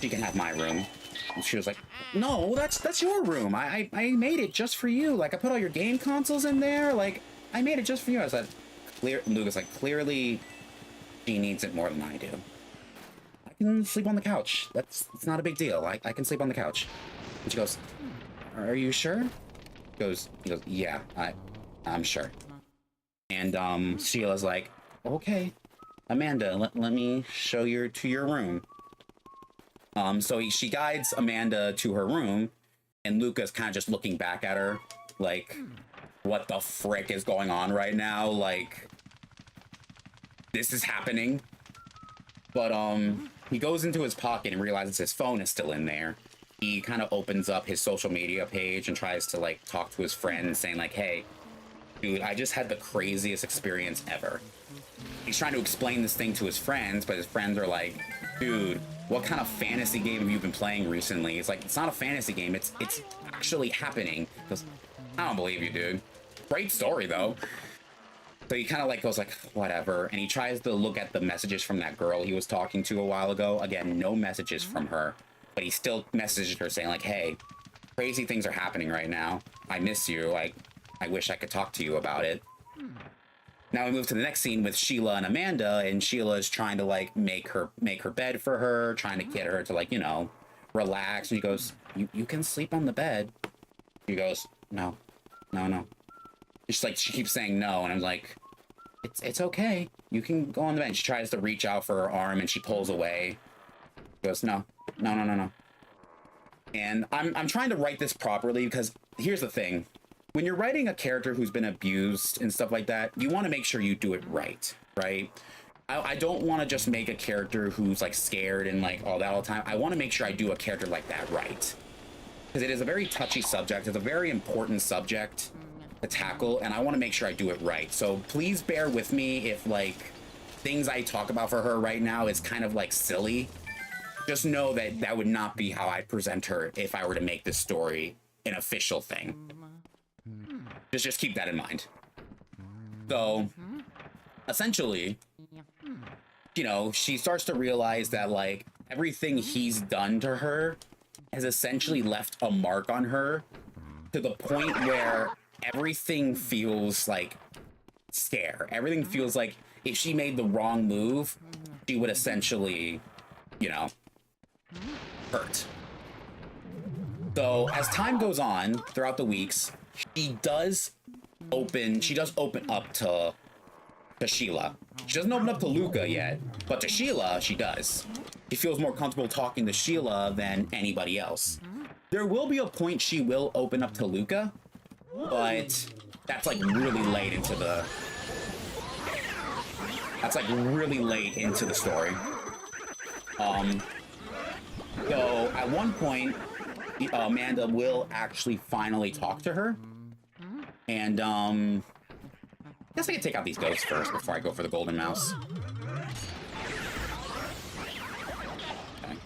"She can have my room." And she was like, "No, that's your room. I made it just for you. Like, I put all your game consoles in there. Like, I made it just for you." I said, Luca's like, "Clearly, she needs it more than I do. I can sleep on the couch. It's not a big deal. I can sleep on the couch." And she goes, "Are you sure?" He goes, "Yeah, I'm sure." And Sheila's like, "Okay, Amanda, let me show you to your room." So she guides Amanda to her room, and Luca's kind of just looking back at her like, what the frick is going on right now? Like, this is happening. But he goes into his pocket and realizes his phone is still in there. He kind of opens up his social media page and tries to like talk to his friend, saying like, "Hey, dude, I just had the craziest experience ever." He's trying to explain this thing to his friends, but his friends are like, "Dude, what kind of fantasy game have you been playing recently?" It's like, "It's not a fantasy game. It's actually happening." He goes, "I don't believe you, dude. Great story, though." So he kind of like goes like, whatever. And he tries to look at the messages from that girl he was talking to a while ago. Again, no messages from her, but he still messaged her saying like, "Hey, crazy things are happening right now. I miss you. Like, I wish I could talk to you about it." Now we move to the next scene with Sheila and Amanda, and Sheila is trying to like make her bed for her, trying to get her to like, relax. And he goes, you can sleep on the bed." She goes, no. It's like she keeps saying no, and I'm like, it's okay. You can go on the bench. She tries to reach out for her arm and she pulls away. She goes, no. And I'm trying to write this properly because here's the thing. When you're writing a character who's been abused and stuff like that, you want to make sure you do it right? I don't want to just make a character who's like scared and like all that all the time. I want to make sure I do a character like that right. Because it is a very touchy subject. It's a very important subject to tackle, and I want to make sure I do it right. So please bear with me if like things I talk about for her right now is kind of like silly. Just know that that would not be how I present her if I were to make this story an official thing. Just keep that in mind. So essentially, you know, she starts to realize that like everything he's done to her has essentially left a mark on her to the point where everything feels like scare. Everything feels like if she made the wrong move, she would essentially, you know, hurt. So as time goes on throughout the weeks, she does open up to Sheila. She doesn't open up to Luca yet, but to Sheila, she does. She feels more comfortable talking to Sheila than anybody else. There will be a point she will open up to Luca, but that's like really late into the... That's like really late into the story. So at one point, Amanda will actually finally talk to her. And, I guess I can take out these ghosts first before I go for the golden mouse. Okay.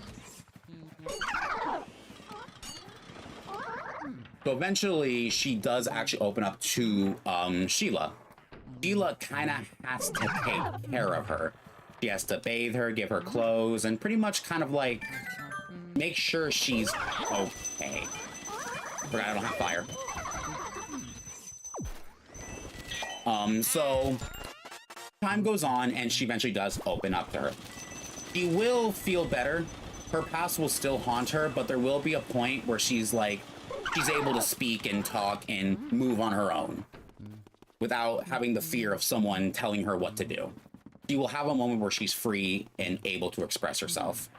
So eventually, she does actually open up to, Sheila. Sheila kind of has to take care of her. She has to bathe her, give her clothes, and pretty much kind of like make sure she's okay. Forgot I don't have fire. So time goes on and she eventually does open up to her. She will feel better. Her past will still haunt her, but there will be a point where she's like, she's able to speak and talk and move on her own without having the fear of someone telling her what to do. She will have a moment where she's free and able to express herself.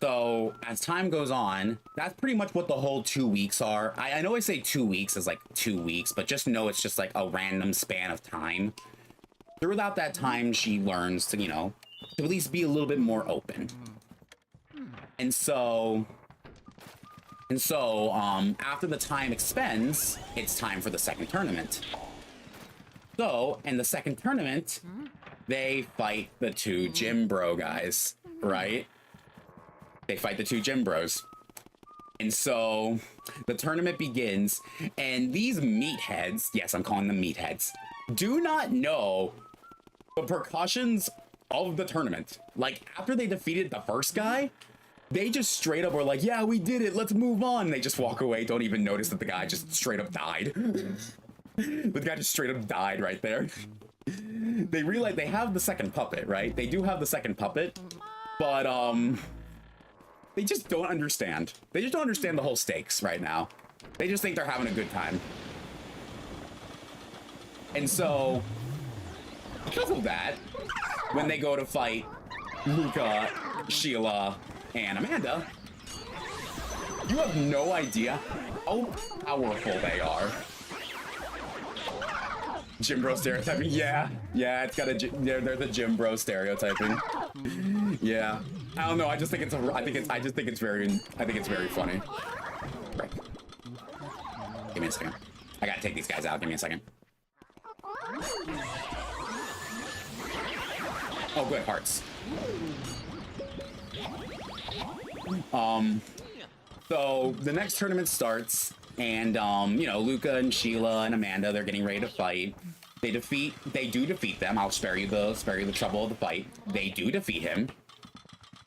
So as time goes on, that's pretty much what the whole 2 weeks are. I know I say 2 weeks as like 2 weeks, but just know it's just like a random span of time. Throughout that time, she learns to, you know, to at least be a little bit more open. And so after the time expends, it's time for the second tournament. So in the second tournament, they fight the two gym bro guys, right? They fight the two gym bros. And so the tournament begins, and these meatheads, yes, I'm calling them meatheads, do not know the precautions of the tournament. Like, after they defeated the first guy, they just straight up were like, yeah, we did it, let's move on. They just walk away, don't even notice that the guy just straight up died. The guy just straight up died right there. They realize they have the second puppet, right? They do have the second puppet, but, they just don't understand. They just don't understand the whole stakes right now. They just think they're having a good time. And so, because of that, when they go to fight Luca, Sheila, and Amanda, you have no idea how powerful they are. Gym bro stereotyping, yeah, it's got a, they're the gym bro stereotyping. Yeah, I don't know. I just think it's very funny. Right. Give me a second. I gotta take these guys out. Give me a second. Oh, good, hearts. So the next tournament starts, and you know, Luca and Sheila and Amanda, they're getting ready to fight. They do defeat them. I'll spare you the trouble of the fight. They do defeat him.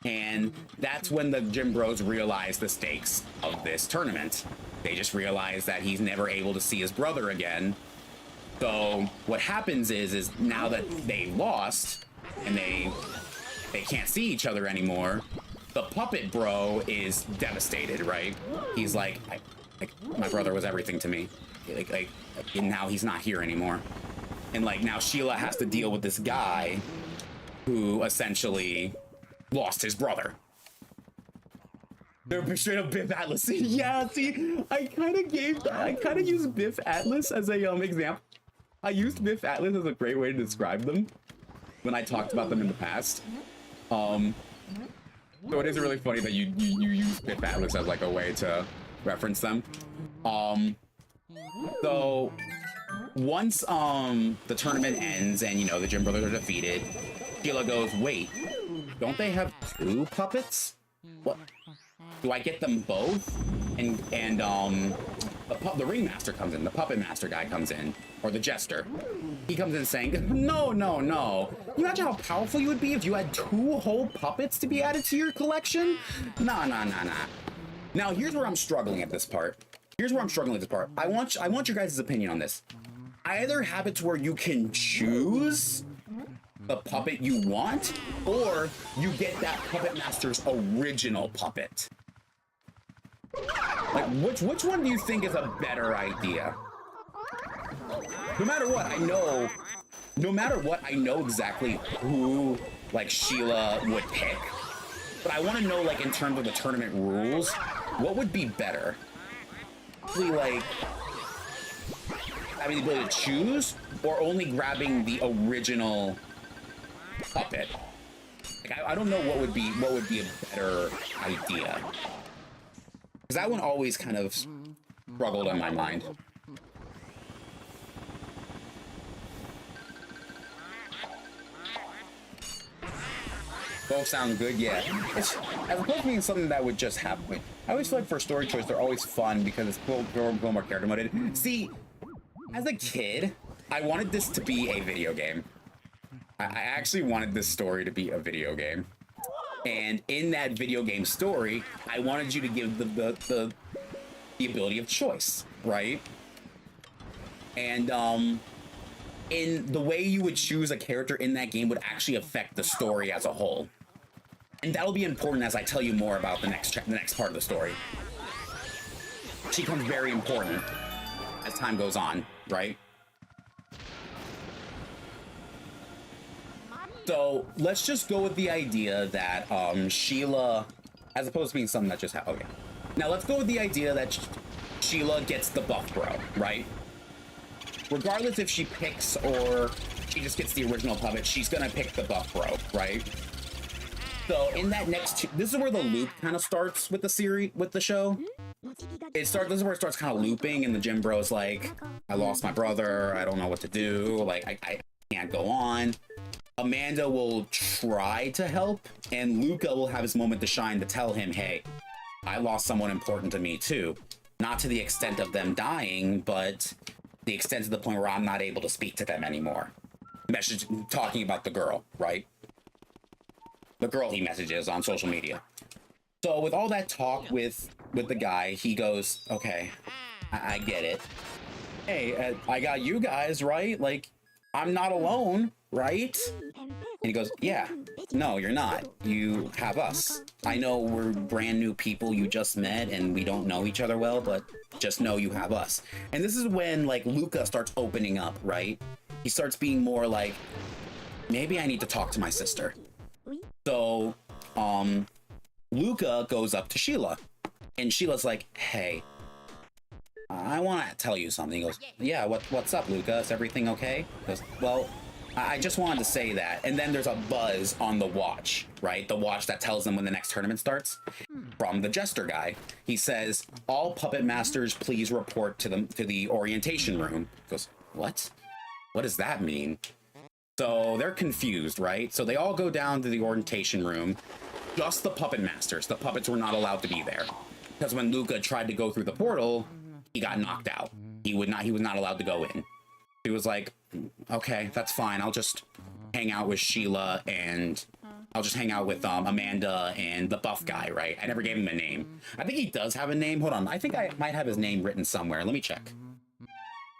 And that's when the gym bros realize the stakes of this tournament. They just realize that he's never able to see his brother again. So what happens is now that they lost and they can't see each other anymore, the puppet bro is devastated, right? He's like my brother was everything to me. Like, and now he's not here anymore. And like now Sheila has to deal with this guy who essentially lost his brother. They're straight up Biff Atlas. Yeah, see, I kind of used Biff Atlas as a example. I used Biff Atlas as a great way to describe them when I talked about them in the past. So it is really funny that you use Biff Atlas as like a way to reference them. So once the tournament ends and you know the Gym Brothers are defeated, Sheila goes, wait, don't they have 2 puppets? What? Do I get them both? And the ringmaster comes in, the puppet master guy comes in, or the jester. He comes in saying, no. You imagine how powerful you would be if you had 2 whole puppets to be added to your collection? Nah. Now here's where I'm struggling at this part. I want your guys' opinion on this. Either have it to where you can choose the puppet you want, or you get that puppet master's original puppet. Like, which one do you think is a better idea? No matter what, I know exactly who, like, Sheila would pick. But I want to know, like, in terms of the tournament rules, what would be better? Like, having the ability to choose, or only grabbing the original puppet? Like, I don't know what would be a better idea. Because that one always kind of struggled on my mind. Both sound good, yeah. As opposed to being something that would just happen. I always feel like for story choice, they're always fun because it's a little more character modded. See, as a kid, I wanted this to be a video game. I actually wanted this story to be a video game. And in that video game story, I wanted you to give the ability of choice, right? And in the way you would choose a character in that game would actually affect the story as a whole. And that'll be important as I tell you more about the next part of the story. She becomes very important as time goes on, right? So let's just go with the idea that Sheila, as opposed to being something that just happened. Okay. Now let's go with the idea that Sheila gets the buff bro, right? Regardless if she picks or she just gets the original puppet, she's gonna pick the buff bro, right? So in that this is where the loop kind of starts with the series, with the show. This is where it starts kind of looping, and the gym bro's like, I lost my brother, I don't know what to do, like I can't go on. Amanda will try to help, and Luca will have his moment to shine to tell him, hey, I lost someone important to me too. Not to the extent of them dying, but the extent to the point where I'm not able to speak to them anymore. Talking about the girl, right? The girl he messages on social media. So with all that talk with the guy, he goes, okay, I get it. Hey, I got you guys, right? Like, I'm not alone, right? And he goes, yeah, no, you're not. You have us. I know we're brand new people you just met and we don't know each other well, but just know you have us. And this is when, like, Luca starts opening up, right? He starts being more like, maybe I need to talk to my sister. So, Luca goes up to Sheila, and Sheila's like, hey, I want to tell you something. He goes, yeah, what's up, Luca? Is everything okay? He goes, well, I just wanted to say that. And then there's a buzz on the watch, right? The watch that tells them when the next tournament starts from the jester guy. He says, all puppet masters, please report to the orientation room. He goes, what? What does that mean? So they're confused, right? So they all go down to the orientation room. Just the puppet masters. The puppets were not allowed to be there. Because when Luca tried to go through the portal, he got knocked out. He was not allowed to go in. He was like, okay, that's fine. I'll just hang out with Sheila and I'll just hang out with Amanda and the buff guy, right? I never gave him a name. I think he does have a name. Hold on. I think I might have his name written somewhere. Let me check.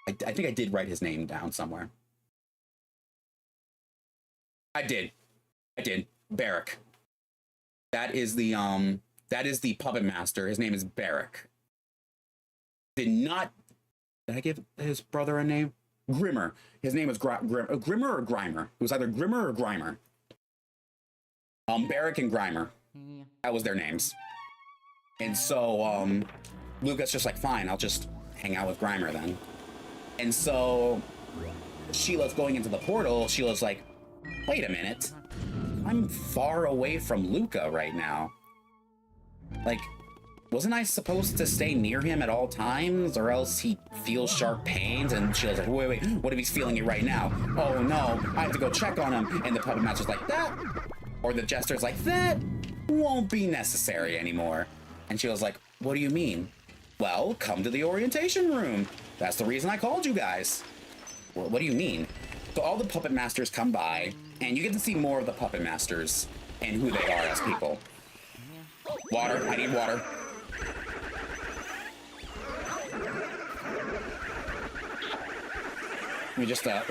I think I did write his name down somewhere. I did. Barrack. That is the puppet master. His name is Barrack. Did I give his brother a name? Grimmer. His name was Grimmer or Grimer. It was either Grimmer or Grimer. Barrick and Grimer. That was their names. And so, Lucas just like, fine, I'll just hang out with Grimer then. And so, Sheila's going into the portal. Sheila's like, wait a minute. I'm far away from Luca right now. Like, wasn't I supposed to stay near him at all times, or else he feels sharp pains? And Sheila's like, wait, what if he's feeling it right now? Oh no, I have to go check on him. And the puppet master's like, that, or the jester's like, that won't be necessary anymore. And Sheila's like, what do you mean? Well, come to the orientation room. That's the reason I called you guys. Well, what do you mean? So all the puppet masters come by, and you get to see more of the puppet masters and who they are as people. Water, I need water. We just, oh,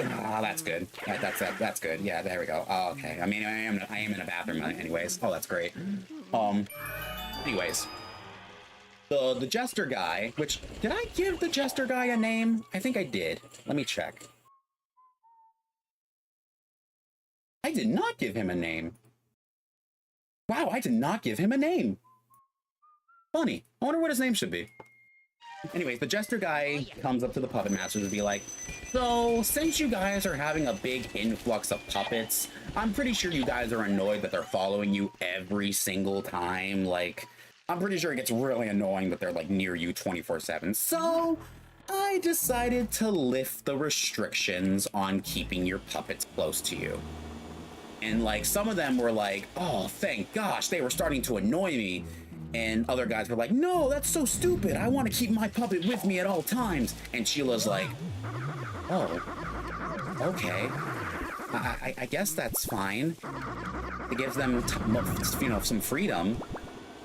that's good. That's good. Yeah, there we go. Oh, okay. I mean, I am in a bathroom anyways. Oh, that's great. Anyways. The jester guy, which, did I give the jester guy a name? I think I did. Let me check. I did not give him a name. Wow, I did not give him a name. Funny. I wonder what his name should be. Anyways, the jester guy comes up to the puppet masters and be like, so, since you guys are having a big influx of puppets, I'm pretty sure you guys are annoyed that they're following you every single time. Like, I'm pretty sure it gets really annoying that they're, like, near you 24/7. So, I decided to lift the restrictions on keeping your puppets close to you. And, like, some of them were like, oh, thank gosh, they were starting to annoy me. And other guys were like, no, that's so stupid. I want to keep my puppet with me at all times. And Sheila's like, oh, okay. I guess that's fine. It gives them, you know, some freedom.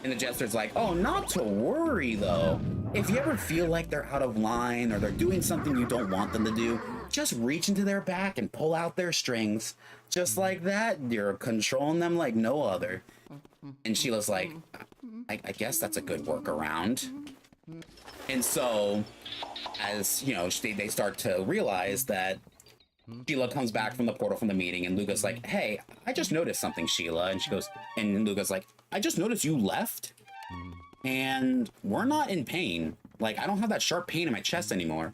And the jester's like, oh, not to worry, though. If you ever feel like they're out of line or they're doing something you don't want them to do, just reach into their back and pull out their strings. Just like that, you're controlling them like no other. And Sheila's like, I guess that's a good workaround. And so, as, you know, they start to realize that Sheila comes back from the portal from the meeting, and Luca's like, hey, I just noticed something, Sheila. And she goes, and Luca's like, I just noticed you left, and we're not in pain. Like, I don't have that sharp pain in my chest anymore.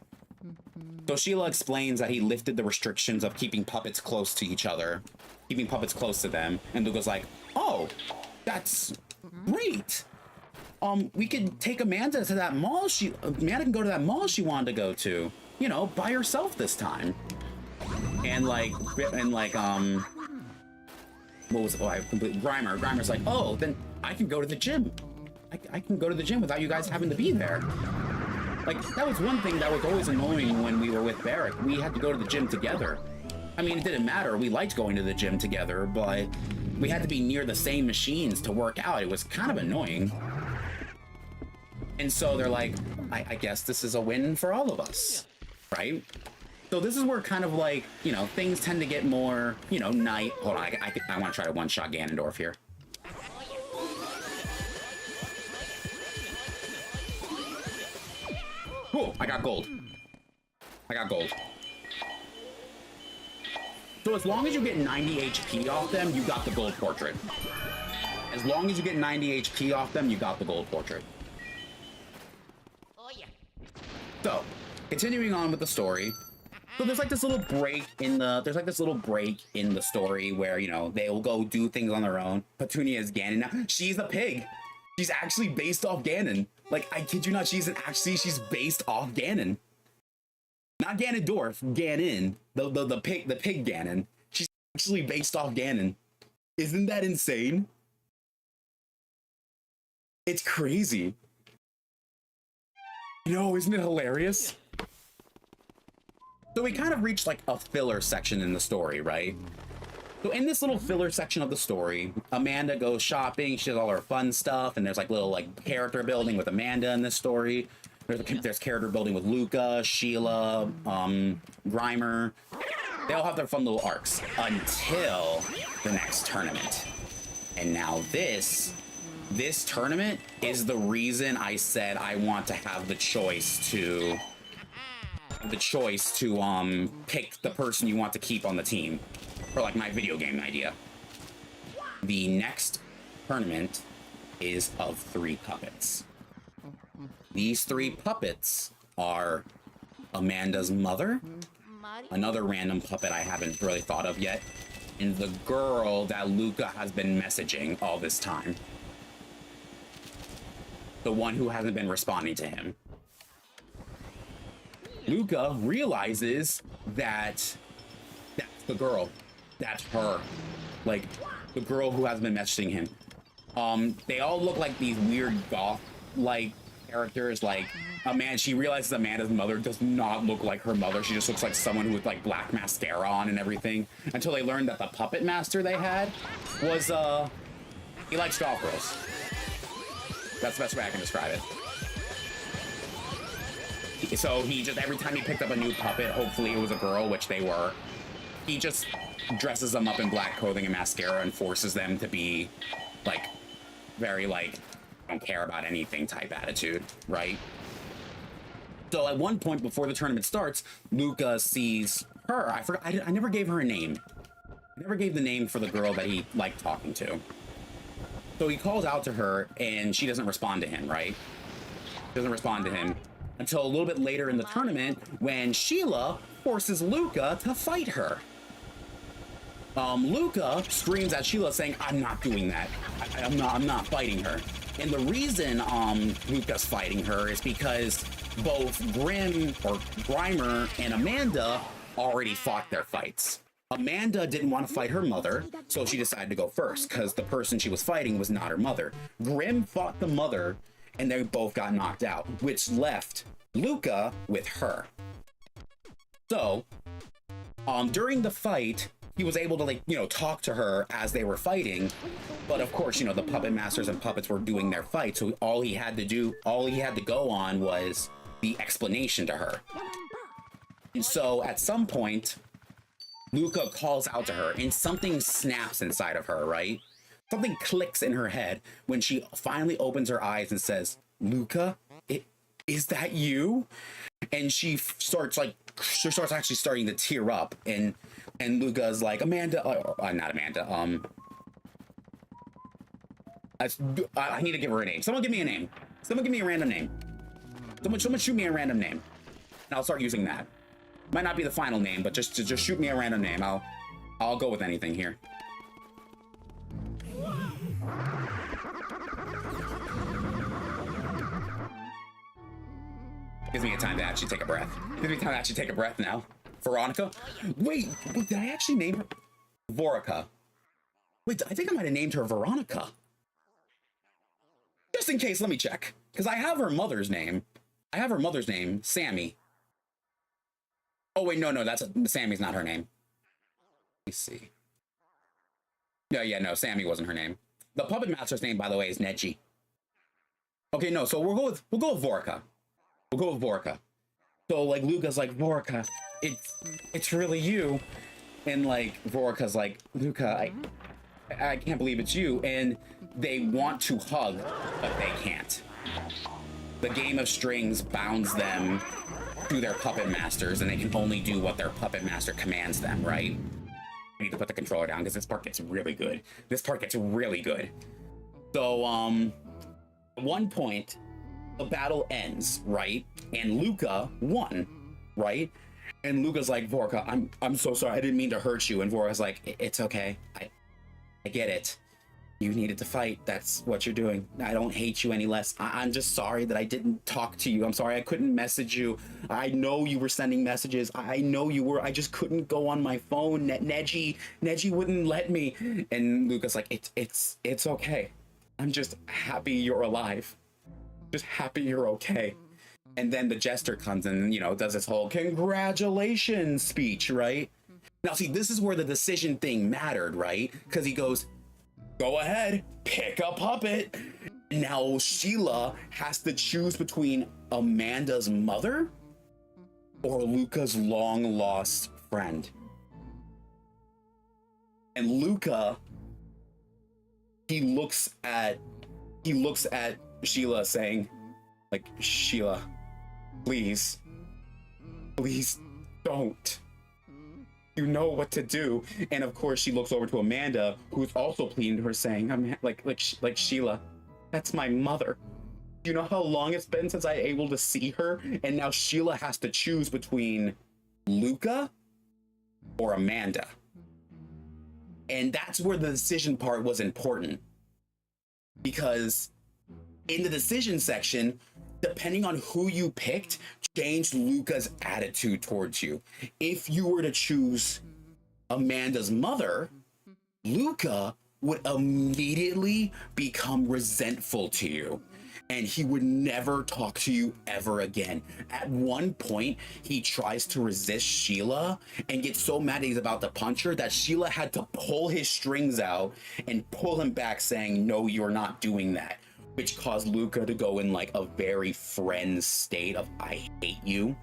So Sheila explains that he lifted the restrictions of keeping puppets close to each other, keeping puppets close to them. And Luca's like, oh, that's great. We could take Amanda to that mall. Amanda can go to that mall she wanted to go to, you know, by herself this time. And like, what was it? Oh, I completely, Grimer's like, oh, then I can go to the gym. I can go to the gym without you guys having to be there. Like, that was one thing that was always annoying when we were with Barrick. We had to go to the gym together. I mean, it didn't matter. We liked going to the gym together, but we had to be near the same machines to work out. It was kind of annoying. And so they're like, I guess this is a win for all of us, right? So this is where kind of like, you know, things tend to get more, you know, night. Hold on, I want to try to one-shot Ganondorf here. Oh, I got gold. I got gold. So as long as you get 90 HP off them, you got the gold portrait. As long as you get 90 HP off them, you got the gold portrait. Oh yeah. So, continuing on with the story. So there's like this little break in the story where, you know, they will go do things on their own. Petunia is Ganon now. She's a pig. She's actually based off Ganon. Like, I kid you not, she's based off Ganon. Not Ganondorf, Ganon. The pig Ganon. She's actually based off Ganon. Isn't that insane? It's crazy. Yo, isn't it hilarious? So we kind of reached like a filler section in the story, right? So in this little filler section of the story, Amanda goes shopping, she does all her fun stuff, and there's like little like character building with Amanda in this story. There's character building with Luca, Sheila, Grimer. They all have their fun little arcs until the next tournament. And now this tournament is the reason I said I want to have the choice to the choice to pick the person you want to keep on the team, or like my video game idea. The next tournament is of 3 puppets. These 3 puppets are Amanda's mother, another random puppet I haven't really thought of yet, and the girl that Luca has been messaging all this time. The one who hasn't been responding to him. Luca realizes that that's the girl. That's her. Like, the girl who has been messaging him. They all look like these weird goth-like characters. Like, she realizes Amanda's mother does not look like her mother. She just looks like someone with, like, black mascara on and everything. Until they learned that the puppet master they had was, he likes golf girls. That's the best way I can describe it. So he just, every time he picked up a new puppet, hopefully it was a girl, which they were, he just dresses them up in black clothing and mascara and forces them to be, like, very, like, don't care about anything type attitude, right? So at one point before the tournament starts, Luca sees her. I never gave her a name. I never gave the name for the girl that he liked talking to. So he calls out to her, and she doesn't respond to him, right? Doesn't respond to him until a little bit later in the tournament when Sheila forces Luca to fight her. Luca screams at Sheila saying, I'm not doing that. I'm not fighting her. And the reason Luca's fighting her is because both Grimer and Amanda already fought their fights. Amanda didn't want to fight her mother, so she decided to go first because the person she was fighting was not her mother. Grim fought the mother, and they both got knocked out, which left Luca with her. So, during the fight, he was able to, like, talk to her as they were fighting, but of course, the puppet masters and puppets were doing their fight, so all he had to go on was the explanation to her. And so, at some point, Luca calls out to her, and something snaps inside of her, right? Something clicks in her head when she finally opens her eyes and says, Luca, is that you? And she starts actually starting to tear up, and Luca's like, Amanda, not Amanda, I need to give her a name. Someone give me a name. Someone give me a random name. Someone shoot me a random name, and I'll start using that. Might not be the final name, but just shoot me a random name. I'll go with anything here. Gives me a time to actually take a breath. Gives me time to actually take a breath now. Veronica? Wait, did I actually name her? Vorica. Wait, I think I might have named her Veronica. Just in case, let me check. Because I have her mother's name. I have her mother's name, Sammy. Oh, wait, no, Sammy's not her name. Let me see. Yeah, no, Sammy wasn't her name. The puppet master's name, by the way, is Neji. Okay, no, so we'll go with Vorica. We'll go with Vorica. So, like, Luca's like, Vorica, it's really you. And, like, Vorica's like, Luca, I can't believe it's you. And they want to hug, but they can't. The game of strings bounds them to their puppet masters, and they can only do what their puppet master commands them, right? I need to put the controller down because this part gets really good. This part gets really good. So, at one point, the battle ends, right? And Luca won, right? And Luca's like, Vorica, I'm so sorry. I didn't mean to hurt you. And Vorica's like, it's okay. I get it. You needed to fight. That's what you're doing. I don't hate you any less. I'm just sorry that I didn't talk to you. I'm sorry I couldn't message you. I know you were sending messages. I know you were. I just couldn't go on my phone. Neji wouldn't let me. And Luca's like, it's okay. I'm just happy you're alive. Just happy you're okay. And then the jester comes in and, does this whole congratulations speech, right? Now, see, this is where the decision thing mattered, right? Because he goes, go ahead, pick a puppet. Now Sheila has to choose between Amanda's mother or Luca's long lost friend. And Luca, he looks at Sheila saying, like, Sheila, please, Please don't. You know what to do. And of course, she looks over to Amanda, who's also pleading to her, saying, "I'm like Sheila, that's my mother. You know how long it's been since I'm able to see her? And now Sheila has to choose between Luca or Amanda." And that's where the decision part was important. Because in the decision section, depending on who you picked, changed Luca's attitude towards you. If you were to choose Amanda's mother, Luca would immediately become resentful to you, and he would never talk to you ever again. At one point, he tries to resist Sheila and gets so mad he's about to punch her that Sheila had to pull his strings out and pull him back, saying, "No, you're not doing that," which caused Luca to go in like a very friend state of, "I hate you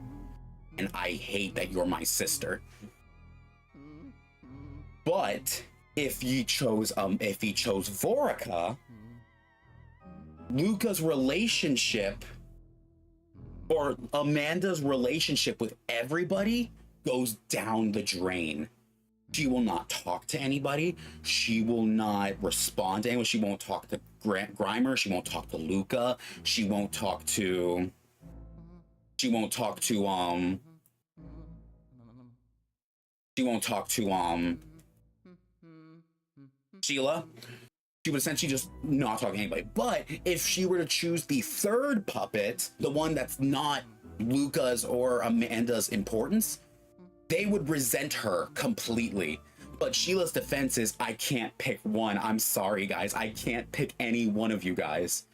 and I hate that you're my sister." But if he chose Vorica, Luca's relationship, or Amanda's relationship with everybody, goes down the drain. She will not talk to anybody. She will not respond to anyone. She won't talk to Grimer. She won't talk to Luca. She won't talk to Sheila. She would essentially just not talk to anybody. But if she were to choose the third puppet, the one that's not Luca's or Amanda's importance, they would resent her completely. But Sheila's defense is, "I can't pick one. I'm sorry, guys. I can't pick any one of you guys."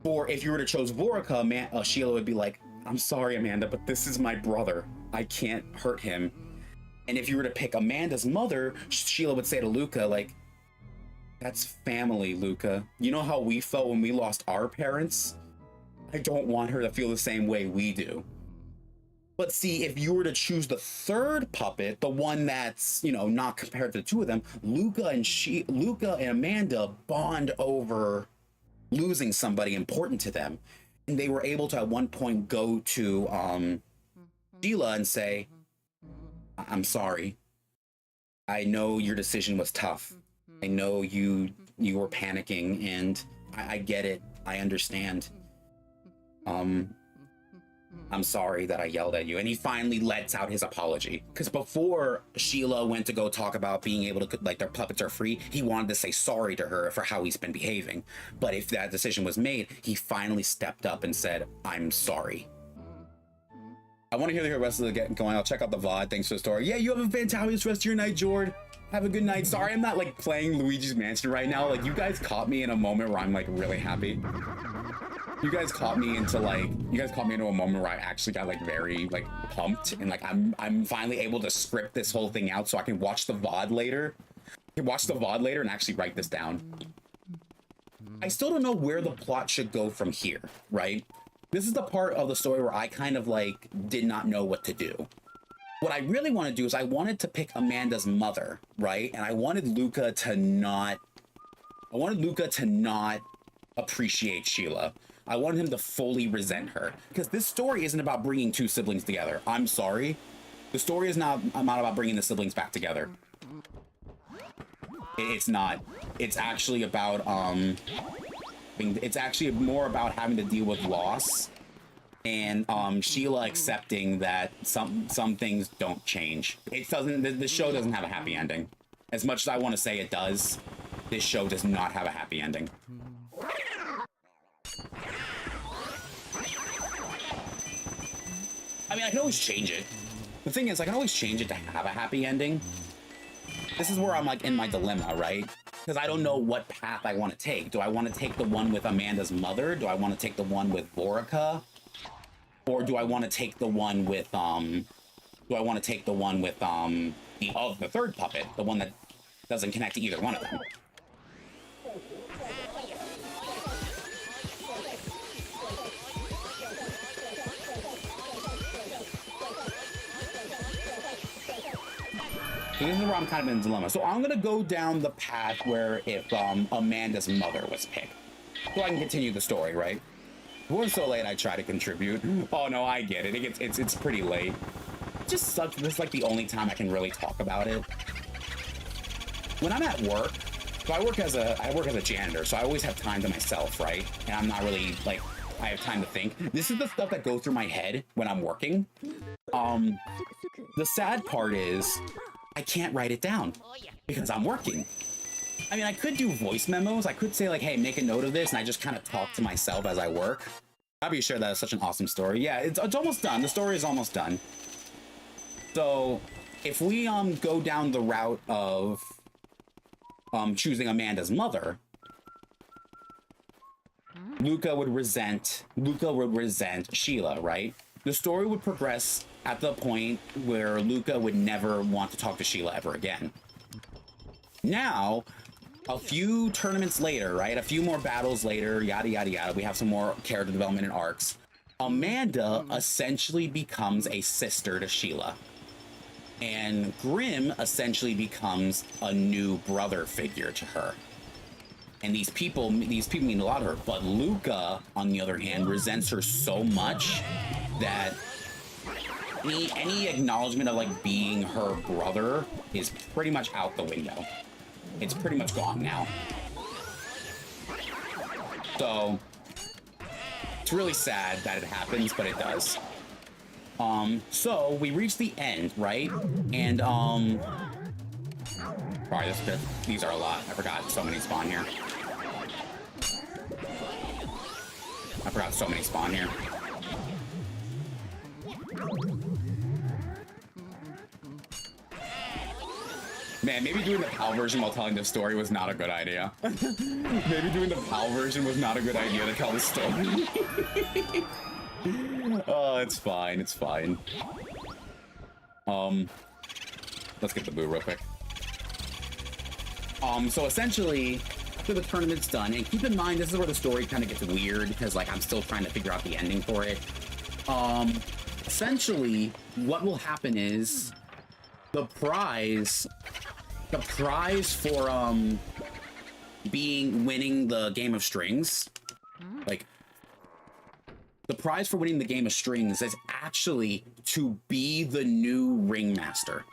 Or if you were to choose Vorica, Sheila would be like, "I'm sorry, Amanda, but this is my brother. I can't hurt him." And if you were to pick Amanda's mother, Sheila would say to Luca, like, "That's family, Luca. You know how we felt when we lost our parents? I don't want her to feel the same way we do." But see, if you were to choose the third puppet, the one that's, not compared to the two of them, Luca and Amanda bond over losing somebody important to them. And they were able to at one point go to Sheila and say, "I'm sorry. I know your decision was tough. I know you were panicking, and I get it. I understand. I'm sorry that I yelled at you." And he finally lets out his apology. Because before Sheila went to go talk about being able to, like, their puppets are free, he wanted to say sorry to her for how he's been behaving. But if that decision was made, he finally stepped up and said, "I'm sorry." I want to hear the rest of the getting going. I'll check out the VOD. Thanks for the story. Yeah, you have a fantabulous rest of your night, Jord. Have a good night. Sorry I'm not like playing Luigi's Mansion right now. Like, you guys caught me in a moment where I'm like really happy. You guys caught me into a moment where I actually got like very like pumped, and like I'm finally able to script this whole thing out so I can watch the VOD later. And actually write this down. I still don't know where the plot should go from here, right? This is the part of the story where I kind of like did not know what to do. What I really want to do is I wanted to pick Amanda's mother, right? And I wanted Luca to not appreciate Sheila. I wanted him to fully resent her, because this story isn't about bringing two siblings together. I'm sorry. The story is not about bringing the siblings back together. It's not. It's actually about it's actually more about having to deal with loss, and Sheila accepting that some things don't change. The show doesn't have a happy ending. As much as I want to say it does, this show does not have a happy ending. I mean, I can always change it. The thing is, I can always change it to have a happy ending. This is where I'm like in my dilemma, right? Because I don't know what path I want to take. Do I want to take the one with Amanda's mother? Do I want to take the one with Vorica? Or do I want to take the one with the third puppet, the one that doesn't connect to either one of them? So this is where I'm kind of in a dilemma. So I'm gonna go down the path where if Amanda's mother was picked, so I can continue the story, right? It was so late I try to contribute. Oh no, I get it. It's pretty late. just sucks. This is like the only time I can really talk about it. When I'm at work, so I work as a janitor, so I always have time to myself, right? And I'm not really like, I have time to think. This is the stuff that goes through my head when I'm working. The sad part is I can't write it down because I'm working. I mean, I could do voice memos. I could say like, hey, make a note of this, and I just kind of talk to myself as I work. I'll be sure that is such an awesome story. Yeah, it's almost done. The story is almost done. So if we go down the route of choosing Amanda's mother, Luca would resent Sheila, right? The story would progress at the point where Luca would never want to talk to Sheila ever again. Now, a few tournaments later, right? A few more battles later, yada, yada, yada. We have some more character development and arcs. Amanda essentially becomes a sister to Sheila. And Grim essentially becomes a new brother figure to her. And these people mean a lot to her. But Luca, on the other hand, resents her so much that any acknowledgement of like being her brother is pretty much out the window. It's pretty much gone now. So it's really sad that it happens, but it does. So we reach the end, right? And sorry, these are a lot. I forgot so many spawn here. Man, maybe doing the PAL version while telling the story was not a good idea. Maybe doing the PAL version was not a good idea to tell the story. Oh, it's fine. It's fine. Let's get the boo real quick. So essentially, after the tournament's done, and keep in mind, this is where the story kind of gets weird because, like, I'm still trying to figure out the ending for it. Essentially, what will happen is the prize for winning the game of strings, like the prize for winning the game of strings is actually to be the new ringmaster.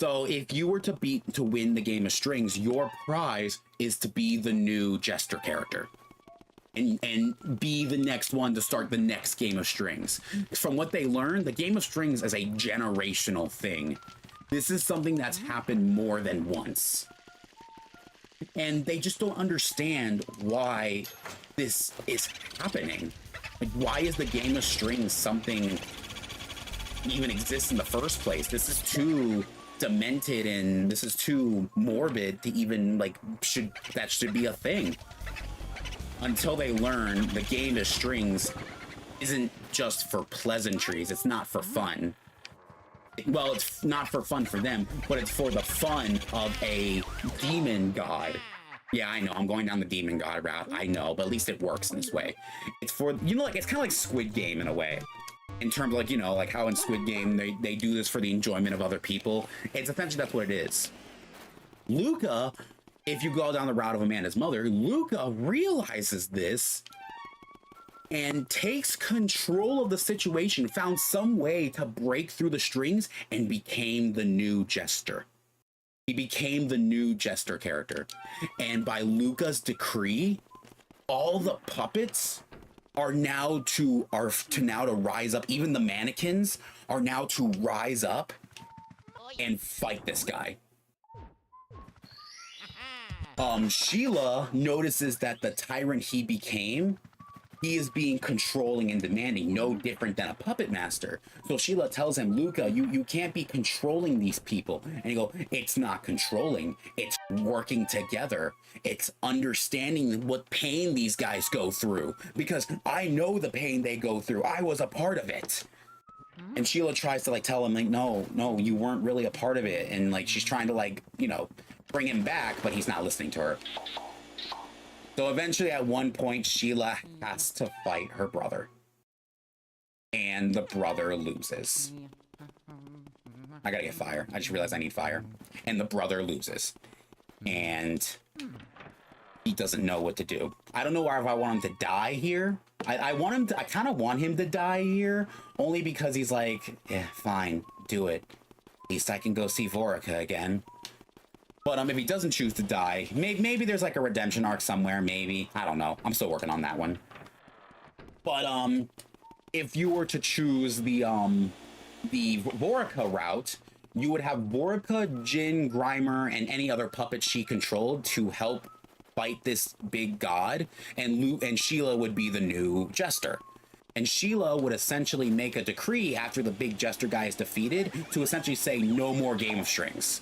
So if you were to win the game of strings, your prize is to be the new jester character and be the next one to start the next game of strings. From what they learned, the game of strings is a generational thing. This is something that's happened more than once. And they just don't understand why this is happening. Like, why is the game of strings something even exists in the first place? This is too demented and this is too morbid to even, like, that should be a thing. Until they learn the game of strings isn't just for pleasantries. It's not for fun. Well, it's not for fun for them, but it's for the fun of a demon god. Yeah, I know, I'm going down the demon god route. I know, but at least it works in this way. It's for, you know, like, it's kind of like Squid Game in a way. In terms of, like, you know, like how in Squid Game they do this for the enjoyment of other people. It's essentially, that's what it is. Luca, if you go down the route of Amanda's mother, Luca realizes this and takes control of the situation, found some way to break through the strings, and became the new jester. He became the new jester character. And by Luca's decree, all the puppets are now to rise up. Even the mannequins are now to rise up and fight this guy. Sheila notices that the tyrant he became, he is being controlling and demanding, no different than a puppet master. So Sheila tells him, Luca, you can't be controlling these people. And he go, it's not controlling, it's working together. It's understanding what pain these guys go through, because I know the pain they go through. I was a part of it. And Sheila tries to, like, tell him, like, no, you weren't really a part of it. And, like, she's trying to, like, you know, bring him back, but he's not listening to her. So eventually, at one point, Sheila has to fight her brother. And the brother loses. I gotta get fire. I just realized I need fire. And the brother loses. And he doesn't know what to do. I don't know if I want him to die here, I want him to, I kind of want him to die here, only because he's like, yeah, fine, do it. At least I can go see Vorica again. But if he doesn't choose to die, maybe there's like a redemption arc somewhere, maybe. I don't know. I'm still working on that one. But if you were to choose the Vorica route, you would have Vorica, Jin, Grimer, and any other puppet she controlled to help fight this big god, and Sheila would be the new Jester. And Sheila would essentially make a decree after the big Jester guy is defeated to essentially say no more Game of Strings.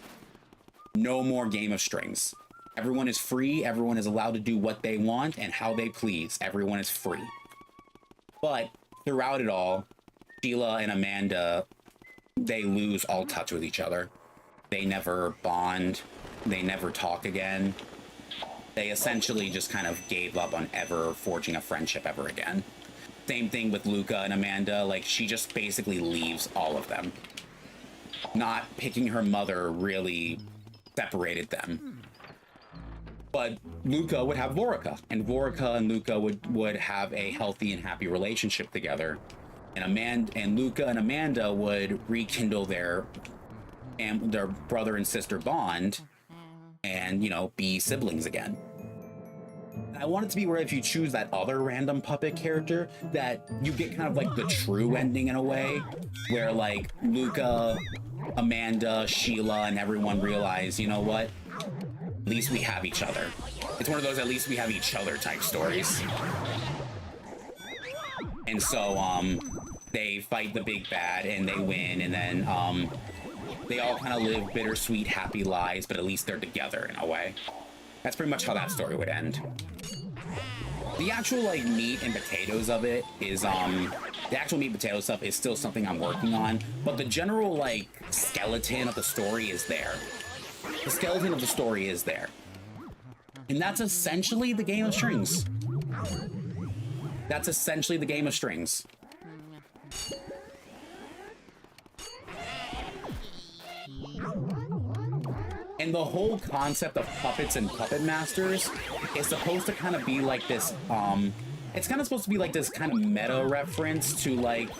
No more Game of Strings. Everyone is free, everyone is allowed to do what they want and how they please. Everyone is free. But throughout it all, Sheila and Amanda, they lose all touch with each other. They never bond, they never talk again. They essentially just kind of gave up on ever forging a friendship ever again. Same thing with Luca and Amanda, like she just basically leaves all of them. Not picking her mother really separated them. But Luca would have Vorica, and Vorica and Luca would have a healthy and happy relationship together. And Luca and Amanda would rekindle their brother and sister bond and, you know, be siblings again. I want it to be where if you choose that other random puppet character, that you get kind of like the true ending in a way, where like Luca, Amanda, Sheila, and everyone realize, you know what? At least we have each other. It's one of those at least we have each other type stories. And so they fight the big bad and they win, and then they all kind of live bittersweet, happy lives, but at least they're together in a way. That's pretty much how that story would end. The actual like meat and potatoes of it is the actual meat and potato stuff is still something I'm working on, but the general like skeleton of the story is there. The skeleton of the story is there. And that's essentially the Game of Strings. That's essentially the Game of Strings. And the whole concept of puppets and puppet masters is supposed to kind of be like this, it's kind of supposed to be like this kind of meta reference to like,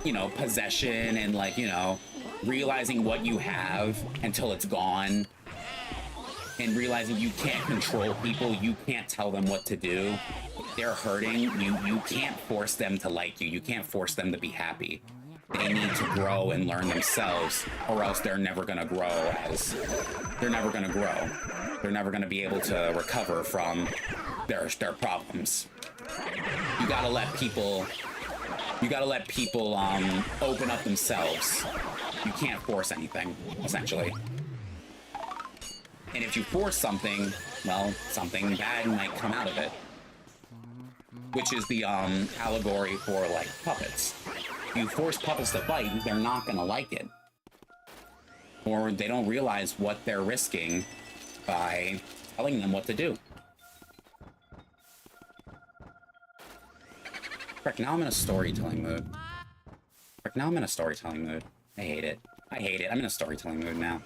you know, possession and like, you know, realizing what you have until it's gone. And realizing you can't control people, you can't tell them what to do. They're hurting, you can't force them to like you, you can't force them to be happy. They need to grow and learn themselves, or else they're never gonna grow they're never gonna grow. They're never gonna be able to recover from their problems. You gotta let people open up themselves. You can't force anything, essentially. And if you force something, well, something bad might come out of it. Which is the allegory for like puppets. If you force puppets to fight, they're not gonna like it. Or they don't realize what they're risking by telling them what to do. Frick, now I'm in a storytelling mood. Frick, now I'm in a storytelling mood. I hate it. I hate it. I'm in a storytelling mood now.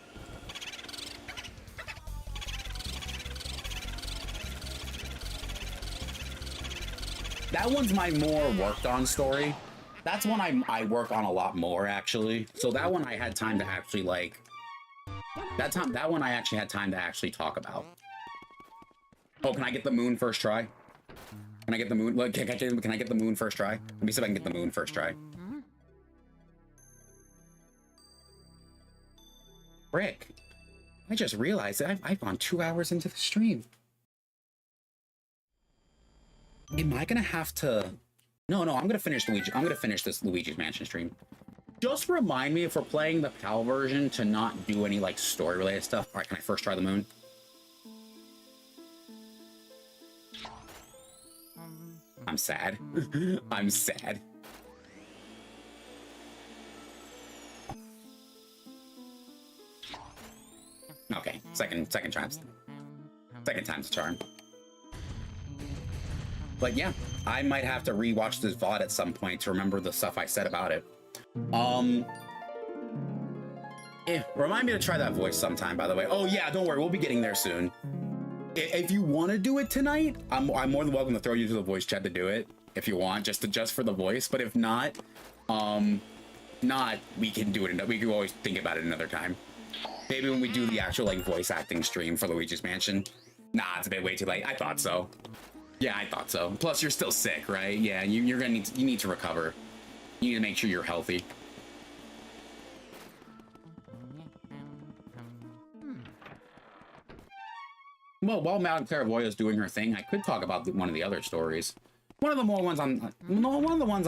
That one's my more worked on story. That's one I work on a lot more, actually. So that one I had time to actually, like... That one I actually had time to actually talk about. Oh, can I get the moon first try? Can I get the moon? Look, can I get the moon first try? Let me see if I can get the moon first try. Frick. I just realized that I've gone 2 hours into the stream. Am I gonna have to... No, I'm gonna finish Luigi. I'm gonna finish this Luigi's Mansion stream. Just remind me if we're playing the PAL version to not do any like story-related stuff. All right, can I first try the moon? I'm sad. I'm sad. Okay, second time's the charm. But yeah, I might have to rewatch this VOD at some point to remember the stuff I said about it. Remind me to try that voice sometime, by the way. Oh yeah, don't worry, we'll be getting there soon. If you want to do it tonight, I'm more than welcome to throw you to the voice chat to do it if you want, just for the voice. But if not, we can do it. We can always think about it another time. Maybe when we do the actual like voice acting stream for Luigi's Mansion. Nah, it's a bit way too late. I thought so. Yeah, I thought so. Plus, you're still sick, right? Yeah, you're gonna you need to recover. You need to make sure you're healthy. Well, while Madame Clairvoyant is doing her thing, I could talk about one of the other stories. One of the ones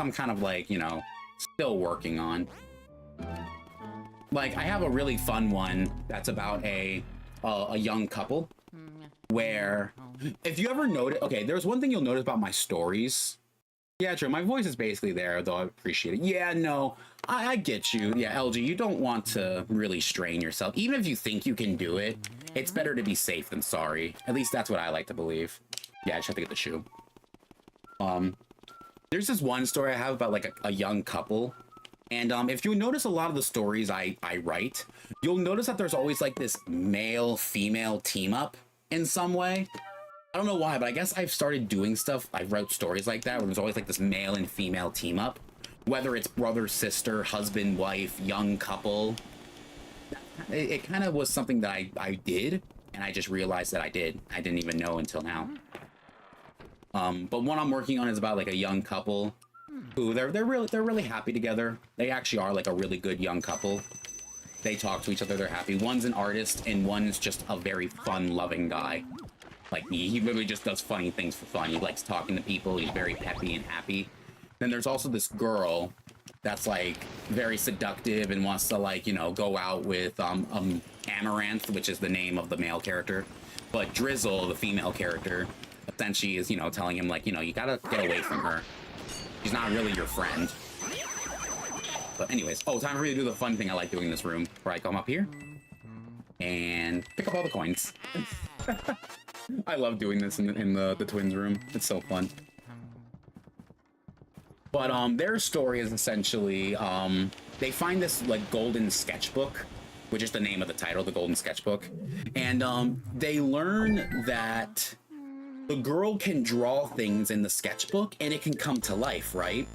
I'm kind of like, you know, still working on. Like, I have a really fun one that's about a young couple where, if you ever notice, okay, there's one thing you'll notice about my stories. Yeah, true. My voice is basically there, though I appreciate it. Yeah, no, I get you. Yeah, LG, you don't want to really strain yourself. Even if you think you can do it, it's better to be safe than sorry. At least that's what I like to believe. Yeah, I just have to get the shoe. There's this one story I have about like a young couple. And if you notice a lot of the stories I write, you'll notice that there's always like this male-female team up in some way. I don't know why, but I guess I've started doing stuff. I wrote stories like that where there's always like this male and female team up, whether it's brother, sister, husband, wife, young couple. It kind of was something that I did, and I just realized that I did. I didn't even know until now. But one I'm working on is about like a young couple who they're really happy together. They actually are like a really good young couple. They talk to each other. They're happy. One's an artist, and one's just a very fun, loving guy. Like, he really just does funny things for fun. He likes talking to people. He's very peppy and happy. Then there's also this girl that's, like, very seductive and wants to, like, you know, go out with Amaranth, which is the name of the male character. But Drizzle, the female character, essentially is, you know, telling him, like, you know, you gotta get away from her. She's not really your friend. But anyways, oh, time for me to do the fun thing I like doing in this room, where I come up here and pick up all the coins. I love doing this in the twins room. It's so fun. But their story is essentially they find this like golden sketchbook, which is the name of the title, the golden sketchbook, and they learn that the girl can draw things in the sketchbook and it can come to life, right?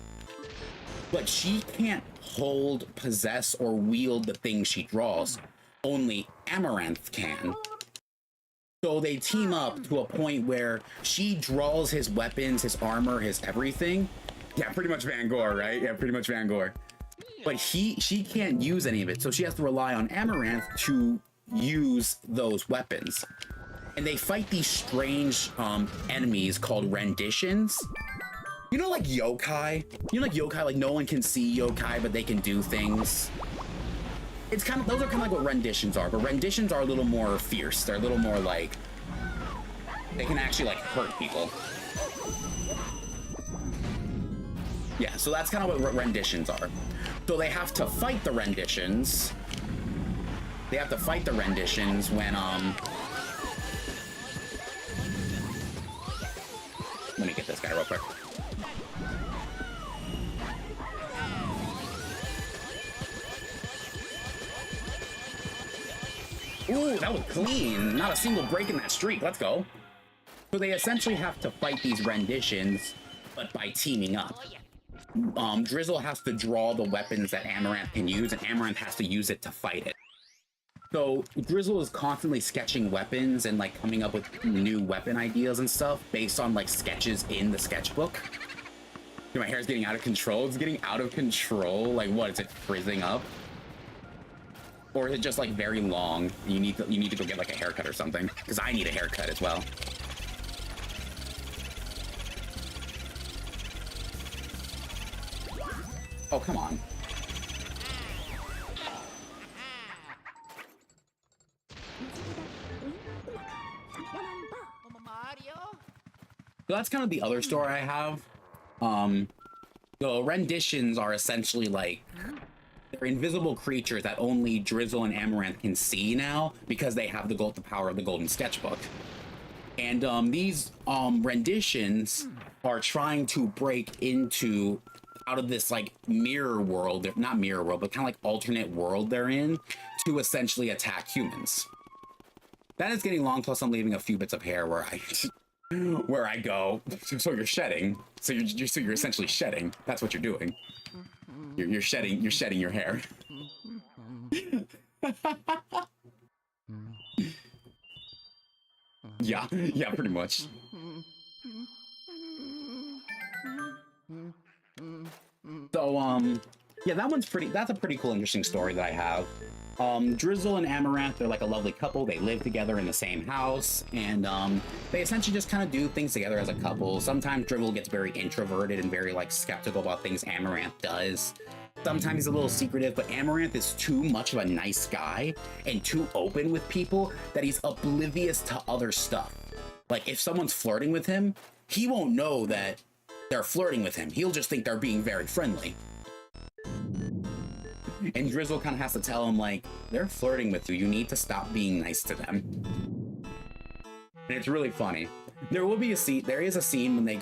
But she can't hold, possess, or wield the things she draws. Only Amaranth can. So they team up to a point where she draws his weapons, his armor, his everything. Yeah, pretty much Van Gogh, right? Yeah, pretty much Van Gogh. But she can't use any of it, so she has to rely on Amaranth to use those weapons. And they fight these strange enemies called renditions. You know, like yokai? You know, like yokai, like no one can see yokai, but they can do things. It's kind of, those are kind of like what renditions are, but renditions are a little more fierce. They're a little more like, they can actually like hurt people. Yeah, so that's kind of what renditions are. So they have to fight the renditions. They have to fight the renditions when, let me get this guy real quick. Ooh, that was clean. Not a single break in that streak. Let's go. So they essentially have to fight these renditions, but by teaming up. Drizzle has to draw the weapons that Amaranth can use, and Amaranth has to use it to fight it. So Drizzle is constantly sketching weapons and like coming up with new weapon ideas and stuff based on like sketches in the sketchbook. My hair's getting out of control. It's getting out of control. Like what? Is it frizzing up? Or is it just like very long? You need to go get like a haircut or something, because I need a haircut as well. Oh, come on. So that's kind of the other story I have. The renditions are essentially like, they're invisible creatures that only Drizzle and Amaranth can see now because they have the power of the golden sketchbook. And these renditions are trying to break out of this like mirror world, not mirror world, but kind of like alternate world they're in, to essentially attack humans. That is getting long, plus I'm leaving a few bits of hair where I where I go. So you're shedding. So you're essentially shedding. That's what you're doing. You're shedding your hair. Yeah, pretty much. So, yeah, that's a pretty cool, interesting story that I have. Drizzle and Amaranth, they're like a lovely couple. They live together in the same house, and they essentially just kind of do things together as a couple. Sometimes Drizzle gets very introverted and very like skeptical about things Amaranth does. Sometimes he's a little secretive, but Amaranth is too much of a nice guy and too open with people that he's oblivious to other stuff. Like if someone's flirting with him, he won't know that they're flirting with him. He'll just think they're being very friendly. And Drizzle kind of has to tell him, like, they're flirting with you. You need to stop being nice to them. And it's really funny. There is a scene when they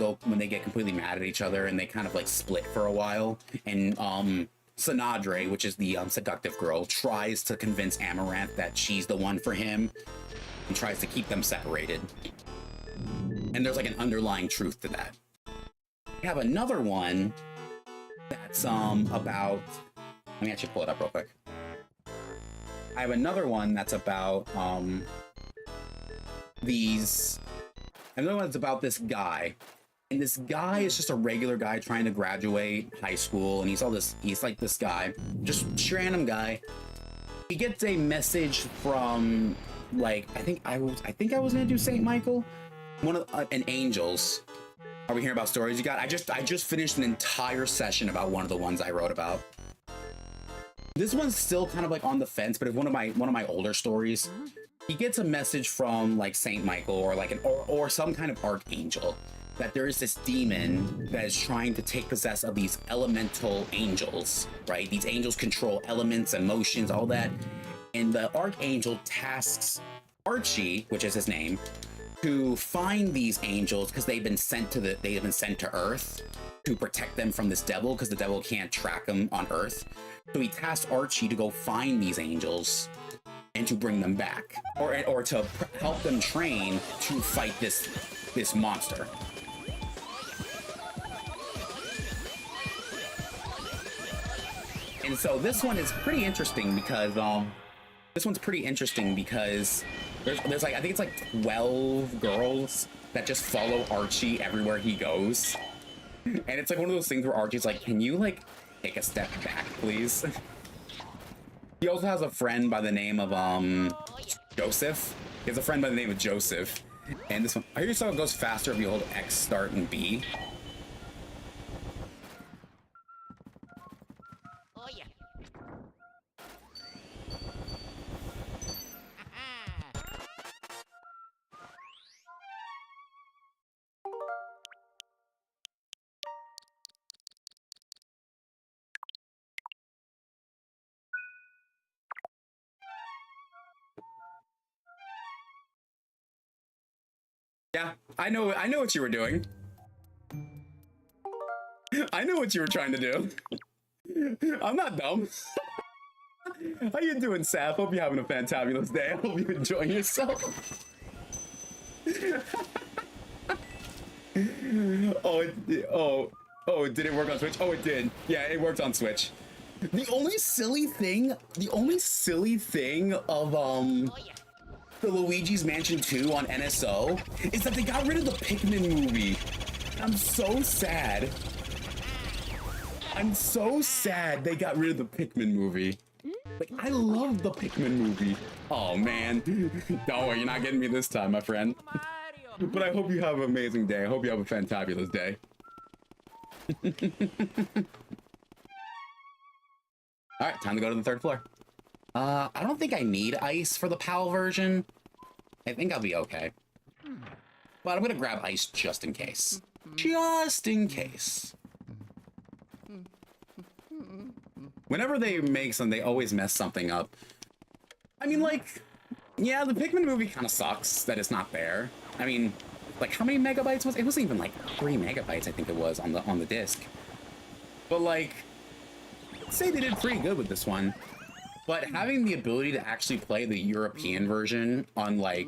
get completely mad at each other and they kind of like split for a while. And Sinadre, which is the seductive girl, tries to convince Amaranth that she's the one for him and tries to keep them separated. And there's like an underlying truth to that. We have another one that's about, let me actually pull it up real quick. I have another one that's about another one's about this guy. And this guy is just a regular guy trying to graduate high school, and he's like this guy, just random guy. He gets a message from, like, I think I was gonna do Saint Michael, one of an angels. Are we hearing about stories you got? I just finished an entire session about one of the ones I wrote about. This one's still kind of like on the fence, but it's one of my older stories. He gets a message from like Saint Michael or like or some kind of archangel that there is this demon that is trying to take possession of these elemental angels, right? These angels control elements, emotions, all that. And the archangel tasks Archie, which is his name, to find these angels because they've been sent to Earth to protect them from this devil, because the devil can't track them on Earth. So he tasks Archie to go find these angels and to bring them back, or to help them train to fight this monster. And so this one is pretty interesting because there's like, I think it's like 12 girls that just follow Archie everywhere he goes. And it's like one of those things where Archie's like, can you like take a step back, please? He also has a friend by the name of Joseph. He has a friend by the name of Joseph. And this one, I hear you saw it goes faster if you hold X, start, and B. Oh yeah. Yeah, I know what you were doing. I know what you were trying to do. I'm not dumb. How you doing, Saf? Hope you're having a fantabulous day. I hope you're enjoying yourself. Oh, did it work on Switch? Oh, it did. Yeah, it worked on Switch. The only silly thing of the Luigi's Mansion 2 on NSO is that they got rid of the Pikmin movie. I'm so sad. I'm so sad they got rid of the Pikmin movie. Like, I love the Pikmin movie. Oh, man. Don't worry, you're not getting me this time, my friend. But I hope you have an amazing day. I hope you have a fantabulous day. Alright, time to go to the third floor. I don't think I need ice for the PAL version. I think I'll be okay. But I'm gonna grab ice just in case. Just in case. Whenever they make something, they always mess something up. I mean, like, yeah, the Pikmin movie kind of sucks that it's not there. I mean, like, how many megabytes was it? It wasn't even like 3 megabytes, I think it was on the disc. But like, I'd say they did pretty good with this one. But having the ability to actually play the European version on like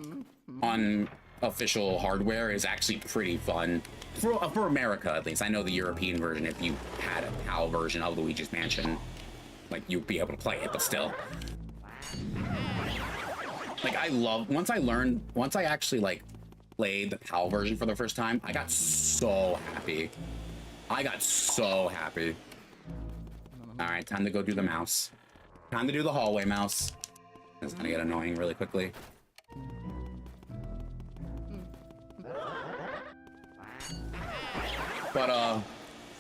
on official hardware is actually pretty fun for America, at least. I know the European version, if you had a PAL version of Luigi's Mansion, like you'd be able to play it, but still. Like once I actually like played the PAL version for the first time, I got so happy. I got so happy. All right, time to go do the mouse. Time to do the hallway mouse. It's gonna get annoying really quickly. But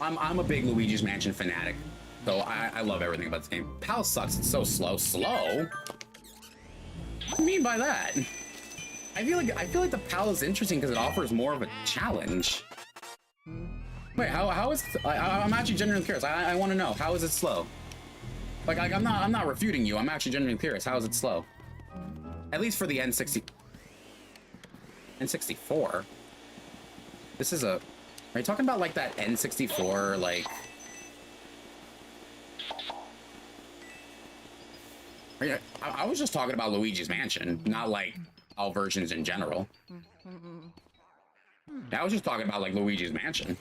I'm a big Luigi's Mansion fanatic, so I love everything about this game. PAL sucks. It's so slow. Slow? What do you mean by that? I feel like the PAL is interesting because it offers more of a challenge. Wait, how is I'm actually genuinely curious. I want to know, how is it slow? Like I'm not refuting you. I'm actually genuinely curious. How is it slow? At least for the N64. This is a. Are you talking about like that N64 like? I was just talking about Luigi's Mansion, not like all versions in general. I was just talking about like Luigi's Mansion.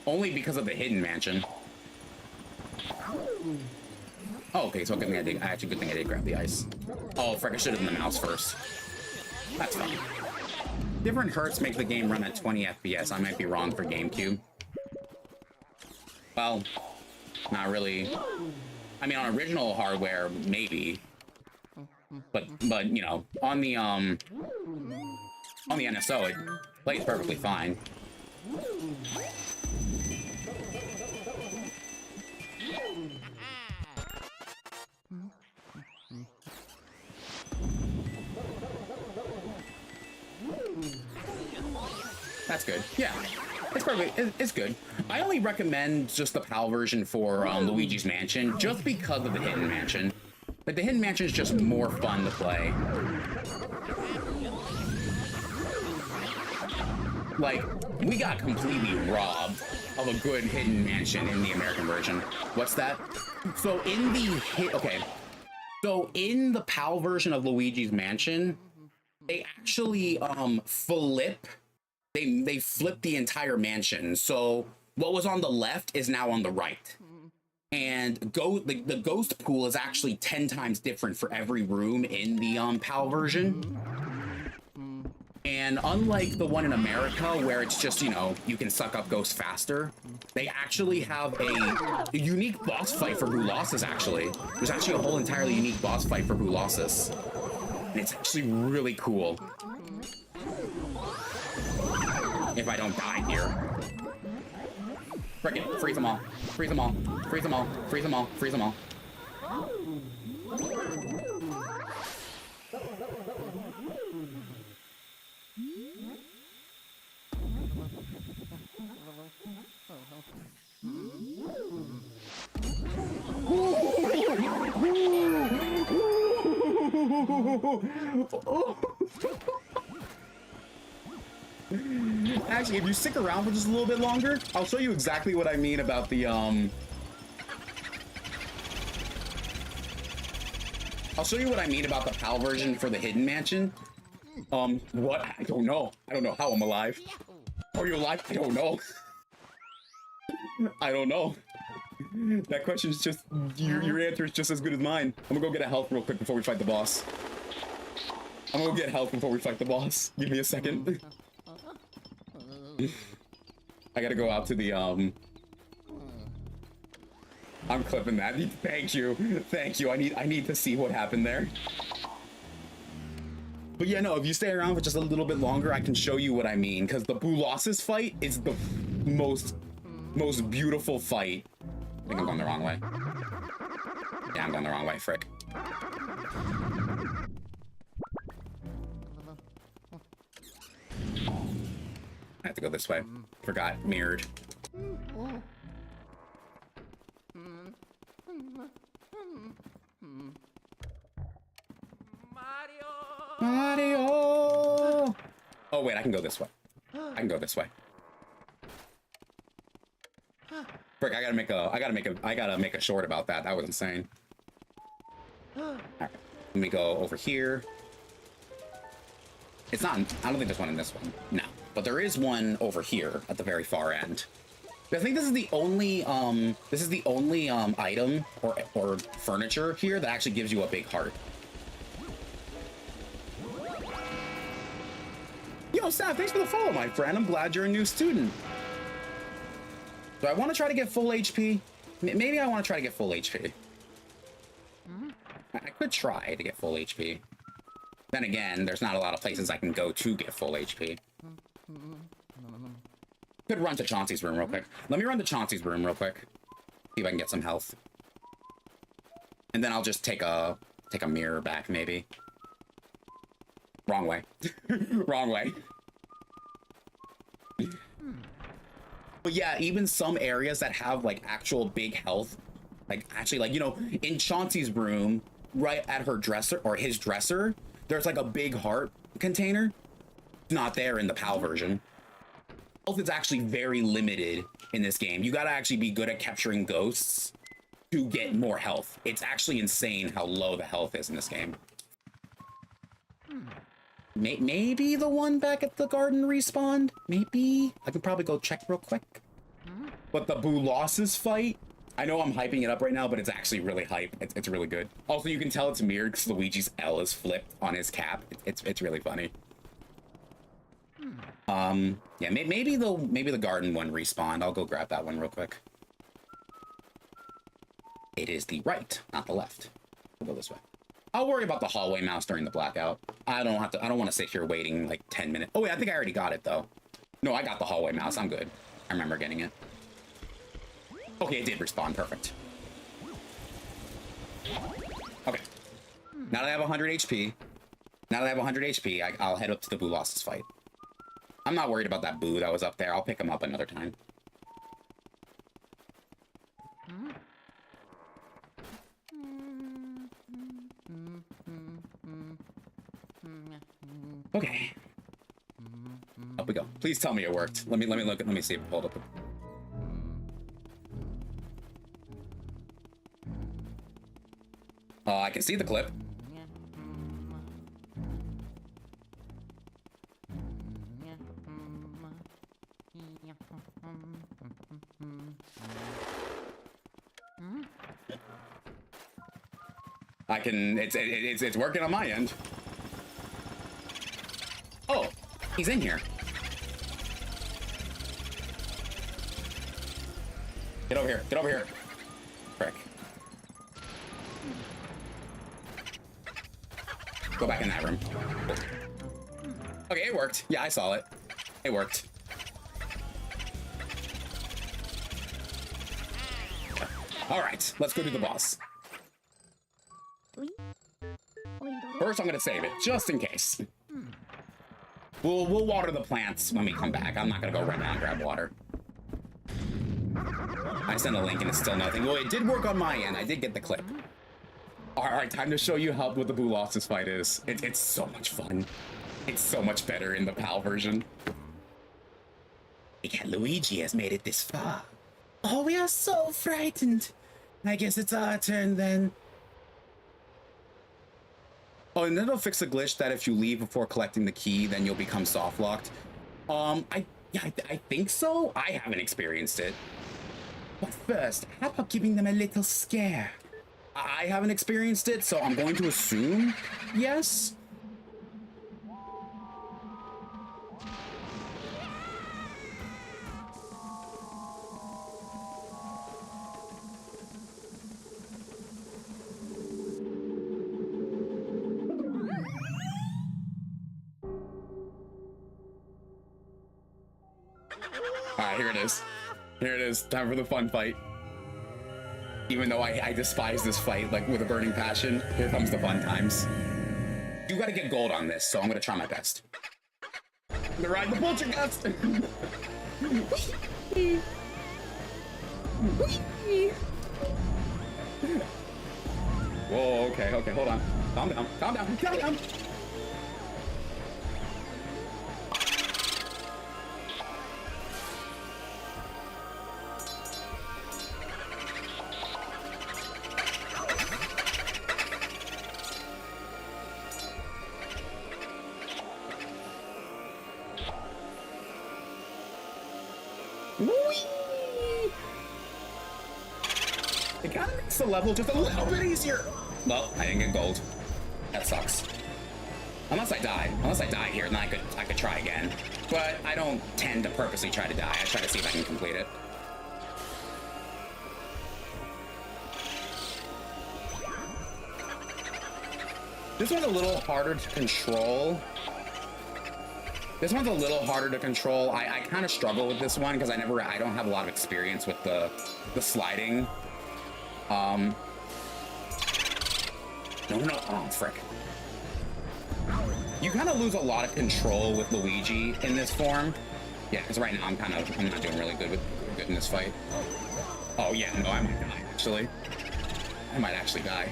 Only because of the hidden mansion. Oh, okay, so good thing I did. Actually, good thing I did grab the ice. Oh, frick, I should have done the mouse first. That's fine. Different hertz make the game run at 20 FPS. I might be wrong for GameCube. Well, not really. I mean, on original hardware, maybe. But you know, on the NSO, it plays perfectly fine. That's good. Yeah, it's perfect. It's good. I only recommend just the PAL version for Luigi's Mansion, just because of the hidden mansion. Like the hidden mansion is just more fun to play. Like we got completely robbed of a good hidden mansion in the American version. What's that? So in the So in the PAL version of Luigi's Mansion, they actually flip. They flip the entire mansion. So what was on the left is now on the right. And the ghost pool is actually 10 times different for every room in the PAL version. And unlike the one in America where it's just, you know, you can suck up ghosts faster, they actually have a unique boss fight for Boolossus, actually. There's actually a whole entirely unique boss fight for Boolossus. And it's actually really cool. If I don't die here. Frick it, freeze them all. Freeze them all. Freeze them all. Freeze them all. Freeze them all. Actually, if you stick around for just a little bit longer, I'll show you exactly what I mean about the I'll show you what I mean about the PAL version for the hidden mansion. What? I don't know. I don't know how I'm alive. Are you alive? I don't know. I don't know. That question is just your answer is just as good as mine. I'm gonna go get a health real quick before we fight the boss. I'm gonna go get health before we fight the boss. Give me a second. I gotta go out to the I'm clipping that. Thank you. Thank you. I need to see what happened there. But yeah, no, if you stay around for just a little bit longer, I can show you what I mean, because the Boolossus fight is the most beautiful fight. I think I'm going the wrong way. Yeah, I'm going the wrong way, frick. I have to go this way. Forgot, mirrored. Mario! Oh wait, I can go this way. I can go this way. Frick, I gotta make a short about that. That was insane. All right, let me go over here. It's not, I don't think there's one in this one. No, but there is one over here at the very far end. I think this is the only item or furniture here that actually gives you a big heart. Yo, Staff, thanks for the follow, my friend. I'm glad you're a new student. Do I want to try to get full HP? Maybe I want to try to get full HP. I could try to get full HP. Then again, there's not a lot of places I can go to get full HP. Could run to Chauncey's room real quick. Let me run to Chauncey's room real quick. See if I can get some health. And then I'll just take a mirror back, maybe. Wrong way. Wrong way. But yeah, even some areas that have like actual big health, like actually like, you know, in Chauncey's room, right at her dresser or his dresser, there's like a big heart container. Not there in the PAL version. Health is actually very limited in this game. You gotta actually be good at capturing ghosts to get more health. It's actually insane how low the health is in this game. Maybe the one back at the garden respawned? Maybe? I can probably go check real quick. But the Boo Losses fight, I know I'm hyping it up right now, but it's actually really hype. It's really good. Also, you can tell it's mirrored because Luigi's L is flipped on his cap. It's really funny. Yeah, maybe the garden one respawned. I'll go grab that one real quick. It is the right, not the left. We'll go this way. I'll worry about the hallway mouse during the blackout. I don't want to sit here waiting like 10 minutes. Oh wait, I think I already got it though. No, I got the hallway mouse. I'm good. I remember getting it. Okay, it did respawn. Perfect. Okay. Now that I have 100 HP, I'll head up to the Boo Losses fight. I'm not worried about that Boo that was up there. I'll pick him up another time. Okay. Up we go. Please tell me it worked. Let me look. Let me see. Hold up. I can see the clip. I can. It's working on my end. Oh, he's in here. Get over here. Get over here. Frick. Go back in that room. Okay, it worked. Yeah, I saw it. It worked. All right, let's go do the boss. First, I'm gonna save it, just in case. We'll water the plants when we come back. I'm not gonna go right now and grab water. I sent a link and it's still nothing. Well, it did work on my end. I did get the clip. All right, time to show you how what the Boo Losses fight is. It's so much fun. It's so much better in the PAL version. Luigi has made it this far. Oh, we are so frightened. I guess it's our turn then. Oh, and then it'll fix a glitch that if you leave before collecting the key, then you'll become soft locked. I think so. I haven't experienced it. But first, how about giving them a little scare? I haven't experienced it, so I'm going to assume yes. Alright, here it is. Here it is. Time for the fun fight. Even though I despise this fight, like, with a burning passion, here comes the fun times. You gotta get gold on this, so I'm gonna try my best. The ride the poltergeist! Whoa, okay, hold on. Calm down, calm down, calm down! Whee! It kind of makes the level just a little bit easier. Well, I didn't get gold. That sucks. Unless I die. Unless I die here, then I could try again. But I don't tend to purposely try to die. I try to see if I can complete it. This one's a little harder to control. This one's a little harder to control. I kind of struggle with this one because I don't have a lot of experience with the sliding. No, oh, frick. You kind of lose a lot of control with Luigi in this form. Yeah, because right now I'm not doing really good in this fight. Oh yeah, no, I might die, actually. I might actually die.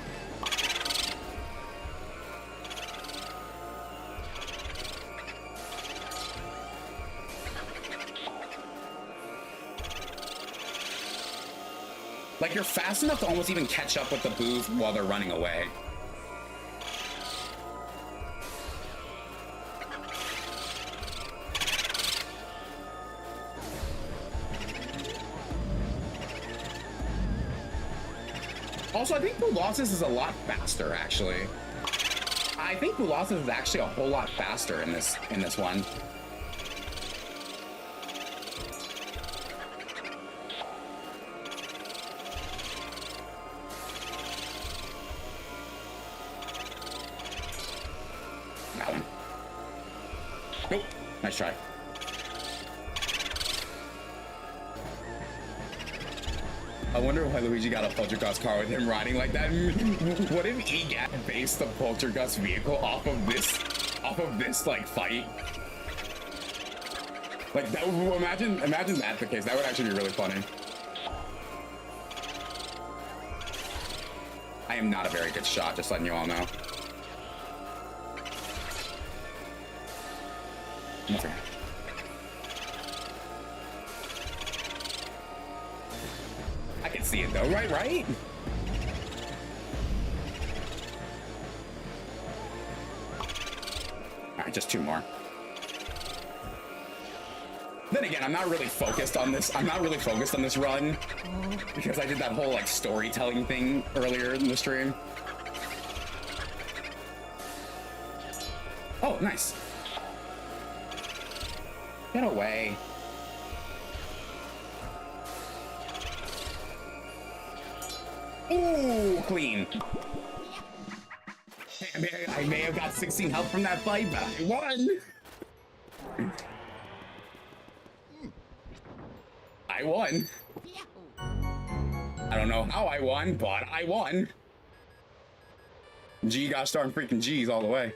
Like, you're fast enough to almost even catch up with the boos while they're running away. Also, I think Colossus is a lot faster, actually. I think Colossus is actually a whole lot faster in this one. That one. Nope. Nice try. I wonder why Luigi got a Poltergust car with him riding like that. What if EGAT based the Poltergust vehicle off of this like fight? Like that would, imagine that's the case. That would actually be really funny. I am not a very good shot, just letting you all know. Okay. I can see it though, right? All right, just two more. Then again, I'm not really focused on this. I'm not really focused on this run because I did that whole like storytelling thing earlier in the stream. Oh, nice. Get away. Ooh, clean. I may have got 16 health from that fight, but I won. I won. I don't know how I won, but I won. G, gosh darn freaking G's all the way.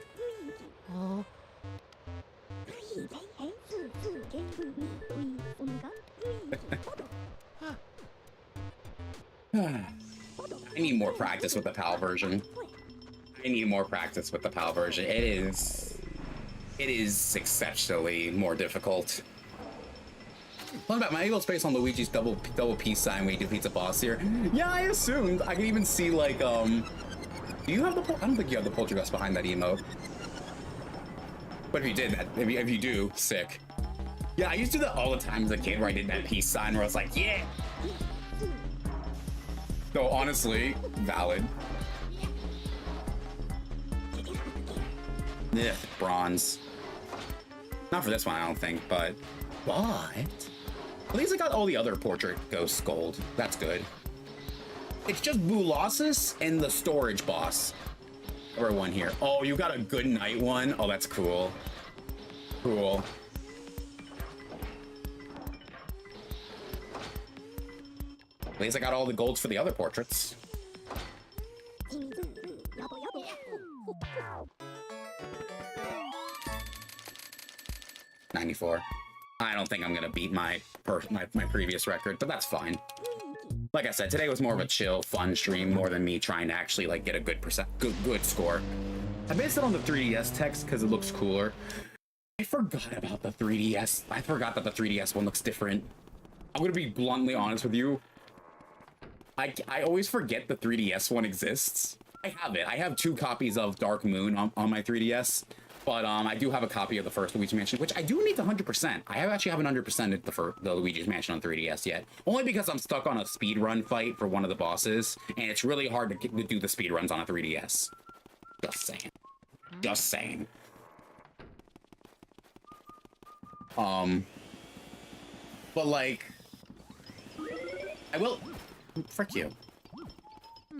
I need more practice with the PAL version. It is exceptionally more difficult. What about my able space on Luigi's double peace sign when he defeats a boss here? Yeah, I assumed. I can even see like do you have the I don't think you have the Poltergust behind that emote. But if you did that, if you do, sick. Yeah, I used to do that all the time as a kid where I did that peace sign where I was like, yeah. So honestly, valid. Yeah, bronze. Not for this one, I don't think, but at least I got all the other portrait ghosts gold. That's good. It's just Boolossus and the storage boss. Or one here. Oh, you got a good night one? Oh, that's cool. Cool. At least I got all the golds for the other portraits. 94. I don't think I'm gonna beat my previous record, but that's fine. Like I said, today was more of a chill, fun stream more than me trying to actually like get a good score. I based it on the 3DS text because it looks cooler. I forgot about the 3DS. I forgot that the 3DS one looks different. I'm gonna be bluntly honest with you. I always forget the 3DS one exists. I have it. I have 2 copies of Dark Moon on my 3DS. But I do have a copy of the first Luigi's Mansion, which I do need to 100%. I actually haven't 100%ed the Luigi's Mansion on 3DS yet, only because I'm stuck on a speed run fight for one of the bosses, and it's really hard to do the speed runs on a 3DS. Just saying. Just saying. But like, I will. Frick you.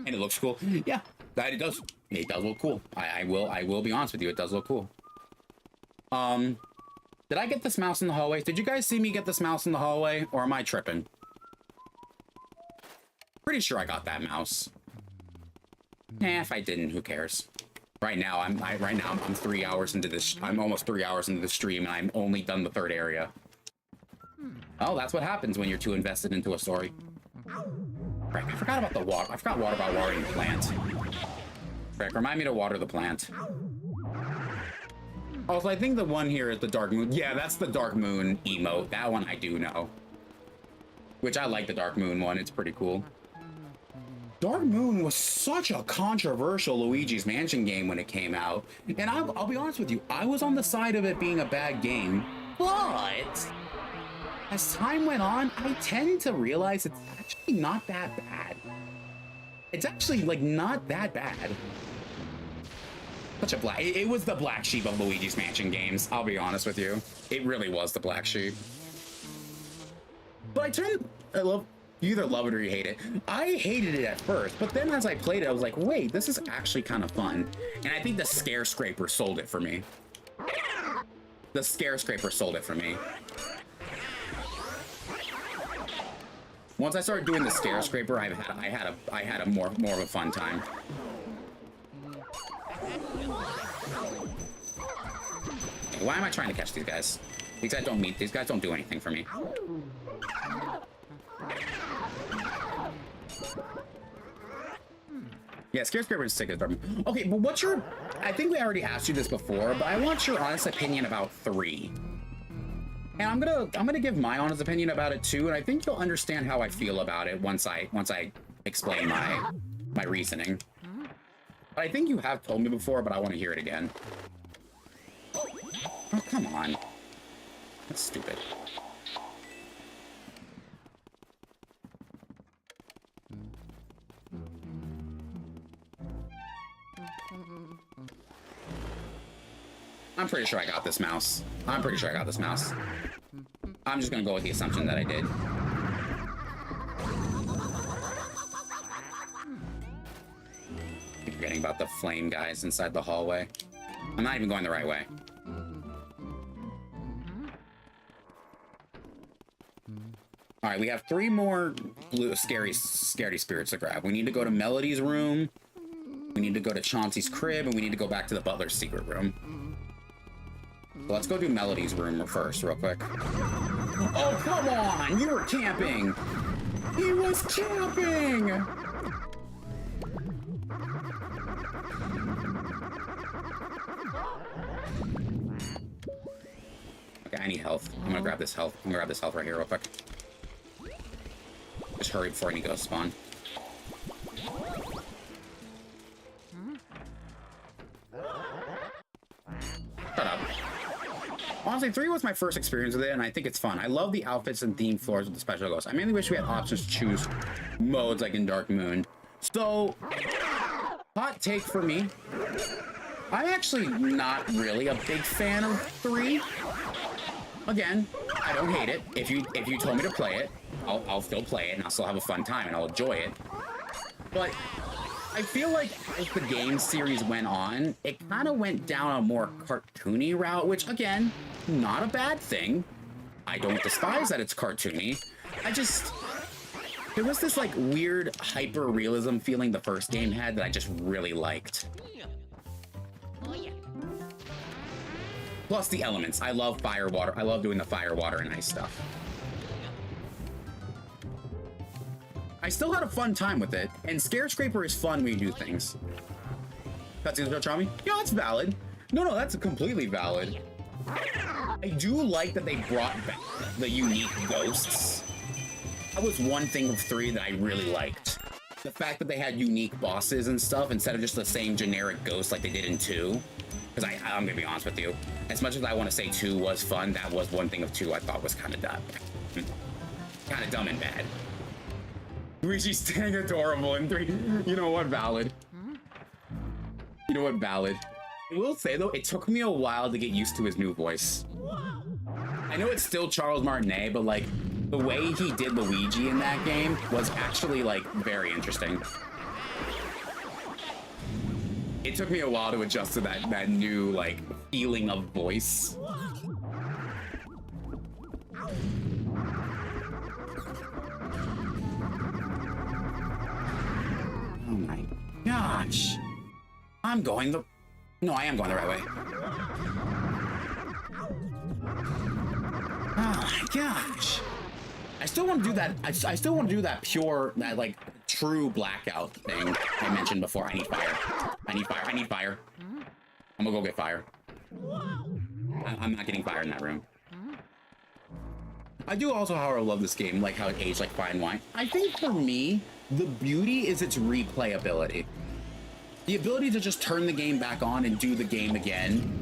And it looks cool. Yeah, that it does. It does look cool. I will be honest with you. It does look cool. Did I get this mouse in the hallway? Did you guys see me get this mouse in the hallway, or am I tripping? Pretty sure I got that mouse. If I didn't, who cares? Right now, I'm 3 hours into this. I'm almost 3 hours into the stream, and I'm only done the third area. Oh, that's what happens when you're too invested into a story. Frick, I forgot about the water. I forgot about watering the plant. Frick, remind me to water the plant. Also, I think the one here is the Dark Moon. Yeah, that's the Dark Moon emote. That one I do know. Which I like the Dark Moon one. It's pretty cool. Dark Moon was such a controversial Luigi's Mansion game when it came out. And I'll be honest with you, I was on the side of it being a bad game. But as time went on, I tend to realize it's actually not that bad. It's actually, like, not that bad. Such a it was the black sheep of Luigi's Mansion games, I'll be honest with you. It really was the black sheep. But you either love it or you hate it. I hated it at first, but then as I played it, I was like, wait, this is actually kind of fun. And I think the Scare Scraper sold it for me. The Scare Scraper sold it for me. Once I started doing the Scare Scraper, I had a more of a fun time. Why am I trying to catch these guys? These guys don't do anything for me. Yeah, Scare Scraper is sick as Dark Moon. Okay, but what's your... I think we already asked you this before, but I want your honest opinion about 3. And I'm gonna give my honest opinion about it too, and I think you'll understand how I feel about it once I explain my reasoning. But I think you have told me before, but I want to hear it again. Oh, come on. That's stupid. I'm pretty sure I got this mouse. I'm just gonna go with the assumption that I did. Keep forgetting about the flame guys inside the hallway. I'm not even going the right way. All right, we have 3 more scary spirits to grab. We need to go to Melody's room. We need to go to Chauncey's crib, and we need to go back to the butler's secret room. So let's go do Melody's room first, real quick. Oh, come on! You were camping! He was camping! Okay, I need health. I'm gonna grab this health. I'm gonna grab this health right here, real quick. Just hurry before any ghosts spawn. Shut up. Honestly, 3 was my first experience with it, and I think it's fun. I love the outfits and themed floors with the special ghosts. I mainly wish we had options to choose modes like in Dark Moon. So, hot take for me. I'm actually not really a big fan of 3. Again, I don't hate it. If you told me to play it, I'll still play it, and I'll still have a fun time, and I'll enjoy it. But I feel like as the game series went on, it kind of went down a more cartoony route, which, again, not a bad thing. I don't despise that it's cartoony. There was this, like, weird hyper-realism feeling the first game had that I just really liked. Plus the elements. I love fire, water. I love doing the fire, water, and ice stuff. I still had a fun time with it, and Scare Scraper is fun when you do things. Cutscenes don't charm me? Yeah, that's valid. No, that's completely valid. I do like that they brought back the unique ghosts. That was one thing of 3 that I really liked. The fact that they had unique bosses and stuff instead of just the same generic ghosts like they did in 2. Because Because I'm gonna be honest with you, as much as I want to say 2 was fun, that was one thing of 2 I thought was kind of dumb. Kind of dumb and bad. Luigi's staying adorable in 3. You know what, valid. You know what, valid. I will say though, it took me a while to get used to his new voice. I know it's still Charles Martinet, but like the way he did Luigi in that game was actually like very interesting. It took me a while to adjust to that new like feeling of voice. Oh my gosh. No, I am going the right way. Oh my gosh. I still want to do that. I still want to do that pure, that like true blackout thing I mentioned before. I need fire. I need fire. I need fire. I'm gonna go get fire. I'm not getting fire in that room. I do also, however, love this game, like how it aged like fine wine. I think for me, the beauty is its replayability. The ability to just turn the game back on and do the game again.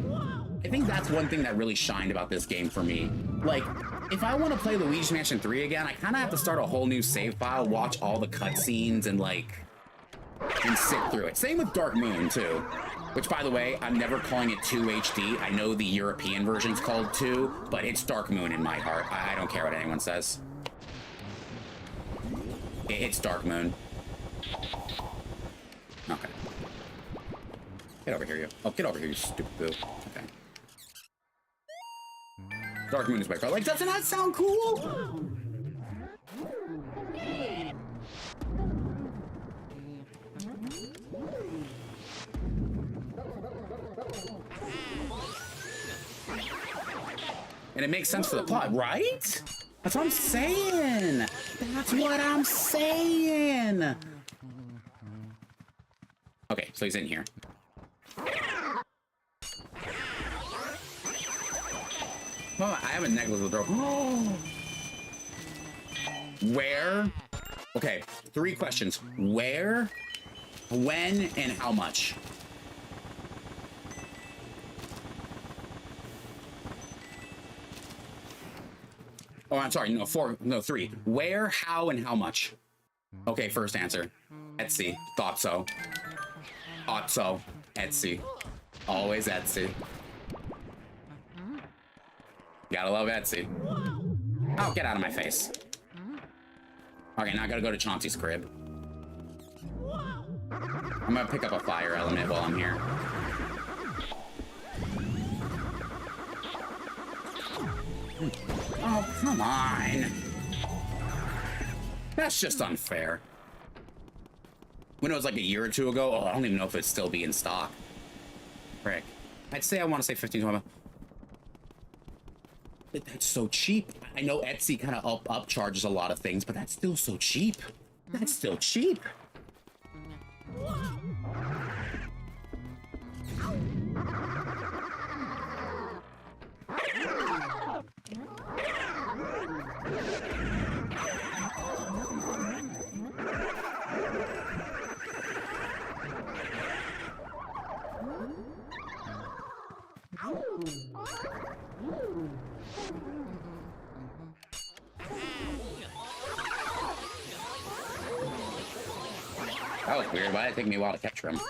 I think that's one thing that really shined about this game for me. Like, if I want to play Luigi's Mansion 3 again, I kind of have to start a whole new save file, watch all the cutscenes, and like, and sit through it. Same with Dark Moon, too. Which, by the way, I'm never calling it 2 HD. I know the European version's called 2, but it's Dark Moon in my heart. I don't care what anyone says. It's Dark Moon. Okay. Get over here, you. Oh, get over here, you stupid boo. Okay. Dark Moon is my car. Like, doesn't that sound cool? And it makes sense for the plot, right? That's what I'm saying. That's what I'm saying. Okay, so he's in here. Well, I have a necklace with a throw. Where? Okay, 3 questions. Where, when, and how much? Oh, I'm sorry. No, 4. No, 3. Where, how, and how much? Okay, first answer. Etsy. Thought so. Thought so. Etsy. Always Etsy. Gotta love Etsy. Oh, get out of my face. Okay, now I gotta go to Chauncey's crib. I'm gonna pick up a fire element while I'm here. Oh, come on. That's just unfair. When it was like a year or 2 ago, oh, I don't even know if it'd still be in stock. Frick. I'd say I want to say 15, 20. That's so cheap. I know Etsy kind of upcharges a lot of things, but that's still so cheap. That's still cheap. That was weird. Why did it take me a while to capture him?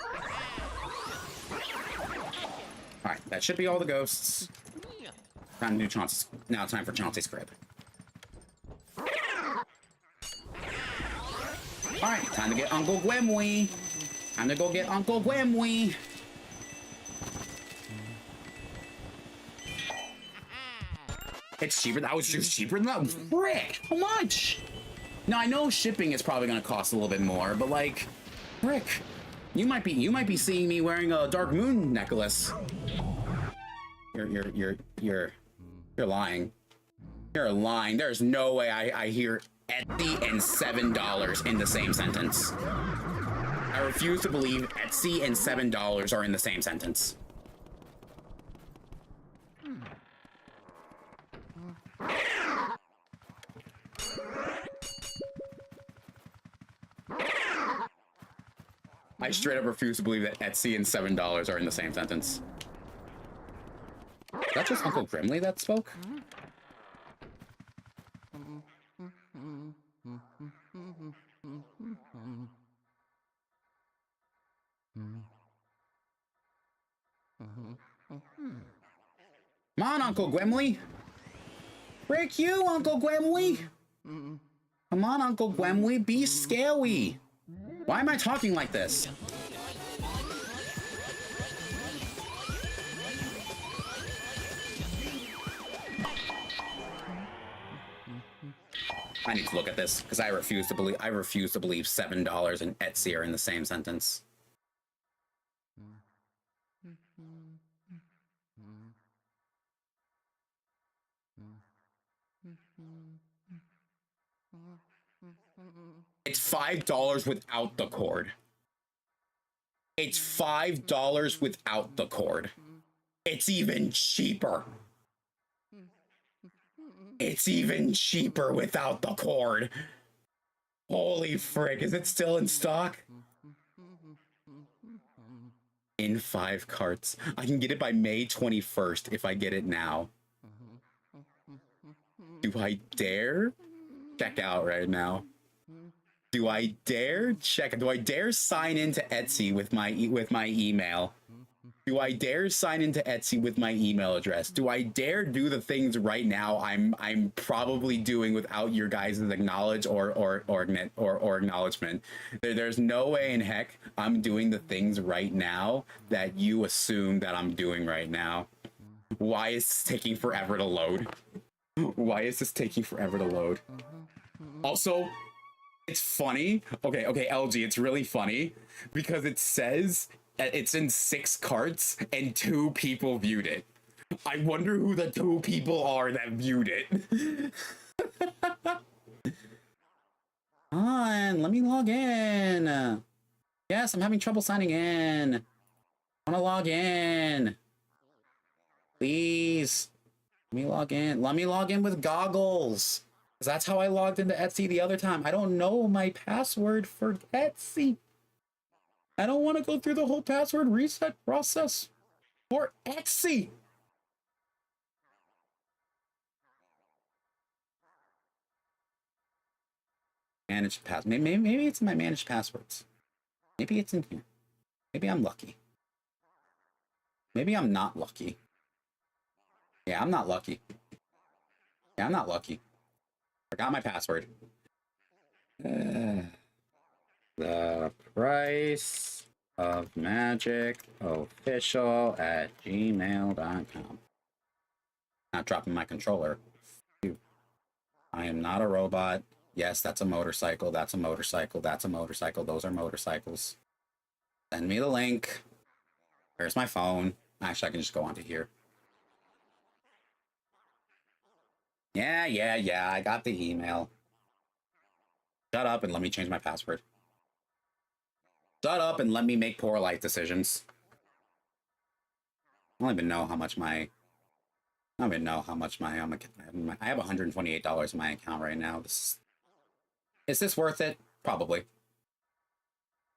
Alright, that should be all the ghosts. Time to do Chauncey's. Now time for Chauncey's crib. Alright, time to get Uncle Gwemwe. Time to go get Uncle Gwemwe. It's cheaper. That was just cheaper than that. Frick! How much? Now I know shipping is probably going to cost a little bit more, but like, frick, you might be seeing me wearing a Dark Moon necklace. You're lying. You're lying. There's no way I hear Etsy and $7 in the same sentence. I refuse to believe Etsy and $7 are in the same sentence. I straight up refuse to believe that Etsy and $7 are in the same sentence. Is that just Uncle Grimly that spoke? Come on, Uncle Gwemly. Frick you, Uncle Gwemly. Come on, Uncle Gwemly, be scary. Why am I talking like this? I need to look at this because I refuse to believe $7 and Etsy are in the same sentence. It's $5 without the cord. It's $5 without the cord. It's even cheaper. It's even cheaper without the cord. Holy frick, is it still in stock? In 5 carts. I can get it by May 21st if I get it now. Do I dare check out right now? Do I dare check? Do I dare sign into Etsy with my email? Do I dare sign into Etsy with my email address? Do I dare do the things right now I'm probably doing without your guys' acknowledgement? There's no way in heck I'm doing the things right now that you assume that I'm doing right now. Why is this taking forever to load? Why is this taking forever to load? Also, it's funny. Okay, LG, it's really funny because it says it's in 6 carts and 2 people viewed it. I wonder who the 2 people are that viewed it. On, let me log in. Yes, I'm having trouble signing in. I want to log in. Please. Let me log in. Let me log in with goggles. Because that's how I logged into Etsy the other time. I don't know my password for Etsy. I don't want to go through the whole password reset process for Etsy. Managed pass. Maybe it's in my managed passwords. Maybe it's in here. Maybe I'm lucky. Maybe I'm not lucky. Yeah, I'm not lucky. Yeah, I'm not lucky. Forgot my password. The price of magic official at gmail.com. Not dropping my controller. I am not a robot. Yes, that's a motorcycle. That's a motorcycle. That's a motorcycle. Those are motorcycles. Send me the link. Where's my phone? Actually, I can just go onto here. Yeah. I got the email. Shut up and let me change my password. Shut up and let me make poor life decisions. I don't even know how much my... I don't even know how much my... I have $128 in my account right now. Is this worth it? Probably.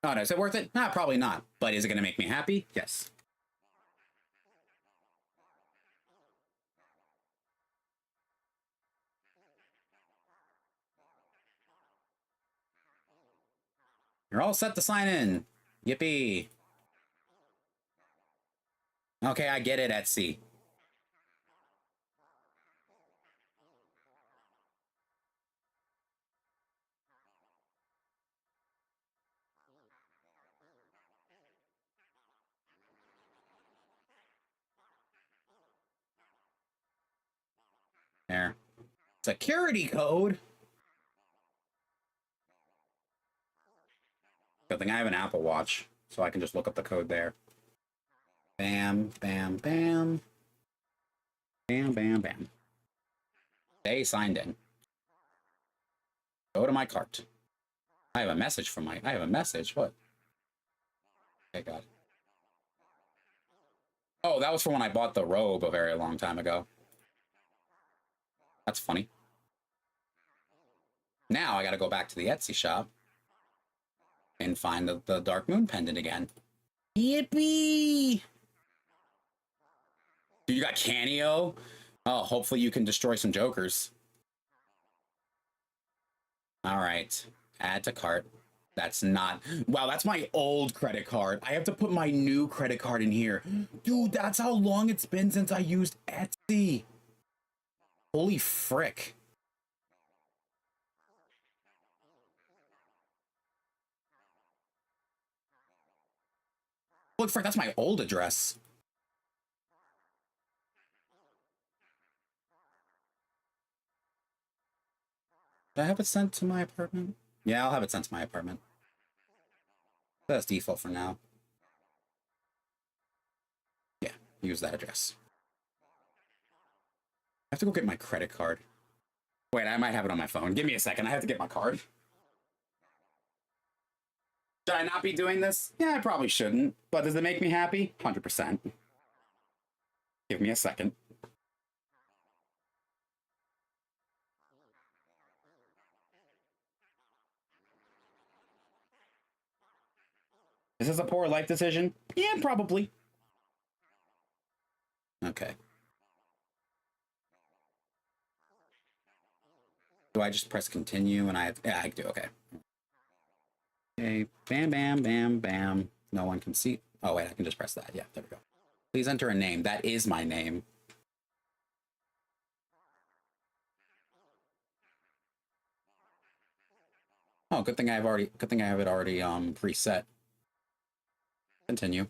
Oh, no, is it worth it? Nah, probably not. But is it going to make me happy? Yes. You're all set to sign in. Yippee. Okay, I get it, Etsy. There. Security code? Good thing I have an Apple Watch, so I can just look up the code there. Bam, bam, bam. Bam, bam, bam. They signed in. Go to my cart. I have a message from my... I have a message? What? Okay, got it. Oh, that was for when I bought the robe a very long time ago. That's funny. Now I gotta go back to the Etsy shop and find the Dark Moon pendant again. Yippee! Do got Canio? Oh, hopefully you can destroy some jokers. All right. Add to cart. That's not... Wow, that's my old credit card. I have to put my new credit card in here. Dude, that's how long it's been since I used Etsy. Holy frick. Look, frick, that's my old address. Did I have it sent to my apartment? Yeah, I'll have it sent to my apartment. That's default for now. Yeah, use that address. I have to go get my credit card. Wait, I might have it on my phone. Give me a second. I have to get my card. Should I not be doing this? Yeah, I probably shouldn't. But does it make me happy? 100%. Give me a second. Is this a poor life decision? Yeah, probably. Okay. Do I just press continue and I have... Yeah, I do. Okay. Okay. Bam, bam, bam, bam. No one can see. Oh, wait. I can just press that. Yeah, there we go. Please enter a name. That is my name. Oh, good thing I have it already preset. Continue.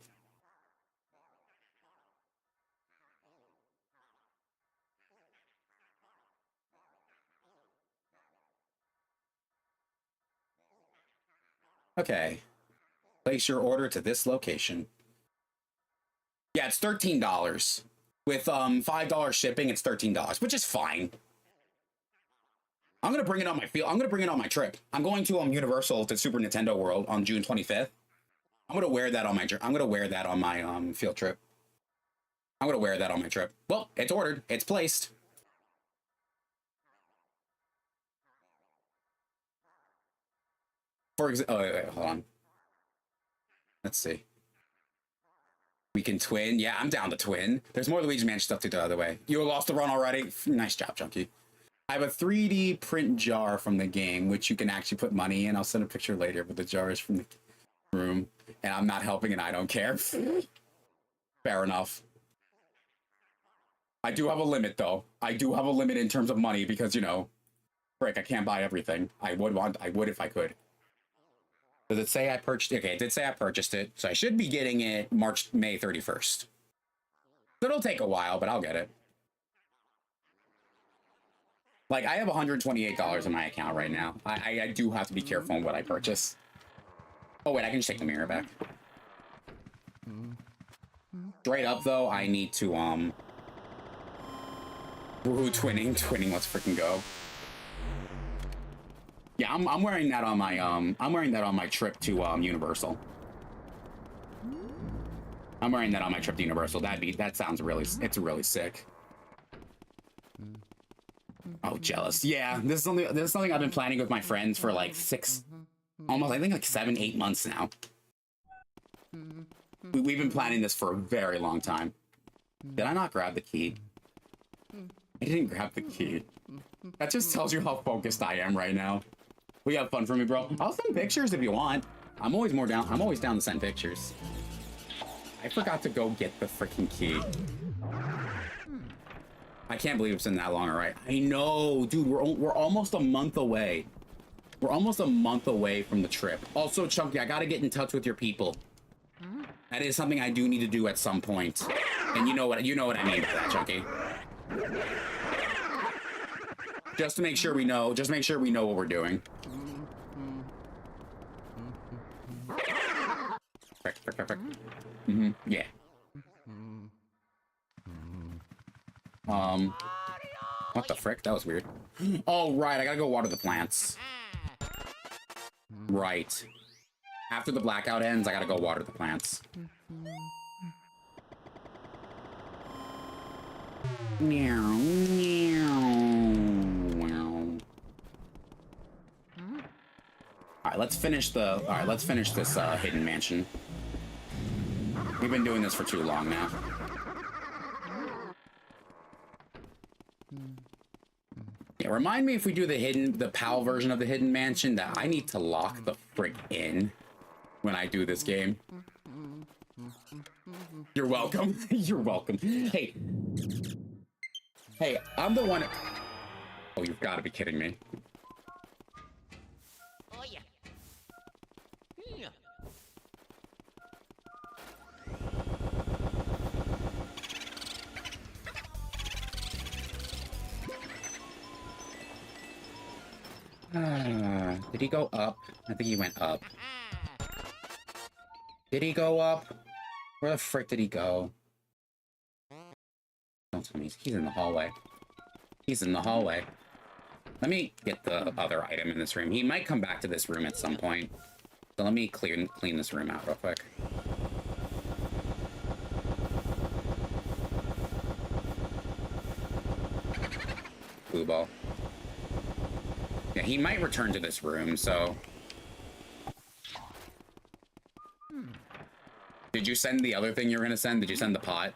Okay. Place your order to this location. Yeah, it's $13. With $5 shipping, it's $13, which is fine. I'm gonna bring it on my field. I'm gonna bring it on my trip. I'm going to Universal to Super Nintendo World on June 25th. I'm gonna wear that on my field trip. I'm gonna wear that on my trip. Well, it's ordered. It's placed. For example, oh, wait, hold on. Let's see. We can twin. Yeah, I'm down to twin. There's more Luigi Mansion stuff to do the other way. You lost the run already? Nice job, Chunky. I have a 3D print jar from the game, which you can actually put money in. I'll send a picture later, but the jar is from the room. And I'm not helping and I don't care. Fair enough. I do have a limit, though. I do have a limit in terms of money because, you know, frick, I can't buy everything. I would if I could. Does it say I purchased it? Okay, it did say I purchased it. So I should be getting it May 31st. It'll take a while, but I'll get it. Like, I have $128 in my account right now. I do have to be careful on what I purchase. Oh, wait, I can just take the mirror back. Straight up, though, I need to, woohoo, twinning, let's freaking go. Yeah, I'm wearing that on my trip to Universal. I'm wearing that on my trip to Universal. That sounds really, it's really sick. Oh, jealous. Yeah, this is something I've been planning with my friends for like I think like 7, 8 months now. We've been planning this for a very long time. Did I not grab the key? I didn't grab the key. That just tells you how focused I am right now. We have fun for me, bro. I'll send pictures if you want. I'm always down to send pictures. I forgot to go get the freaking key. I can't believe it's been that long, all right? I know, dude, we're almost a month away. We're almost a month away from the trip. Also, Chunky, I gotta get in touch with your people. That is something I do need to do at some point. And you know what I mean by that, Chunky. Just to make sure we know, what we're doing. Perfect. Yeah. What the frick? That was weird. Oh, right, I gotta go water the plants. Right. After the blackout ends, I gotta go water the plants. Meow, meow. Alright, let's finish this hidden mansion. We've been doing this for too long now. Yeah, remind me if we do the PAL version of the Hidden Mansion that I need to lock the frick in when I do this game. You're welcome. You're welcome. Hey. Hey, I'm the one... Oh, you've got to be kidding me. Oh, yeah. Yeah. Did he go up? I think he went up. Did he go up? Where the frick did he go? Don't tell me he's in the hallway. He's in the hallway. Let me get the other item in this room. He might come back to this room at some point. So let me clean this room out real quick. Blue ball. Yeah, he might return to this room, so... Did you send the other thing you were gonna send? Did you send the pot?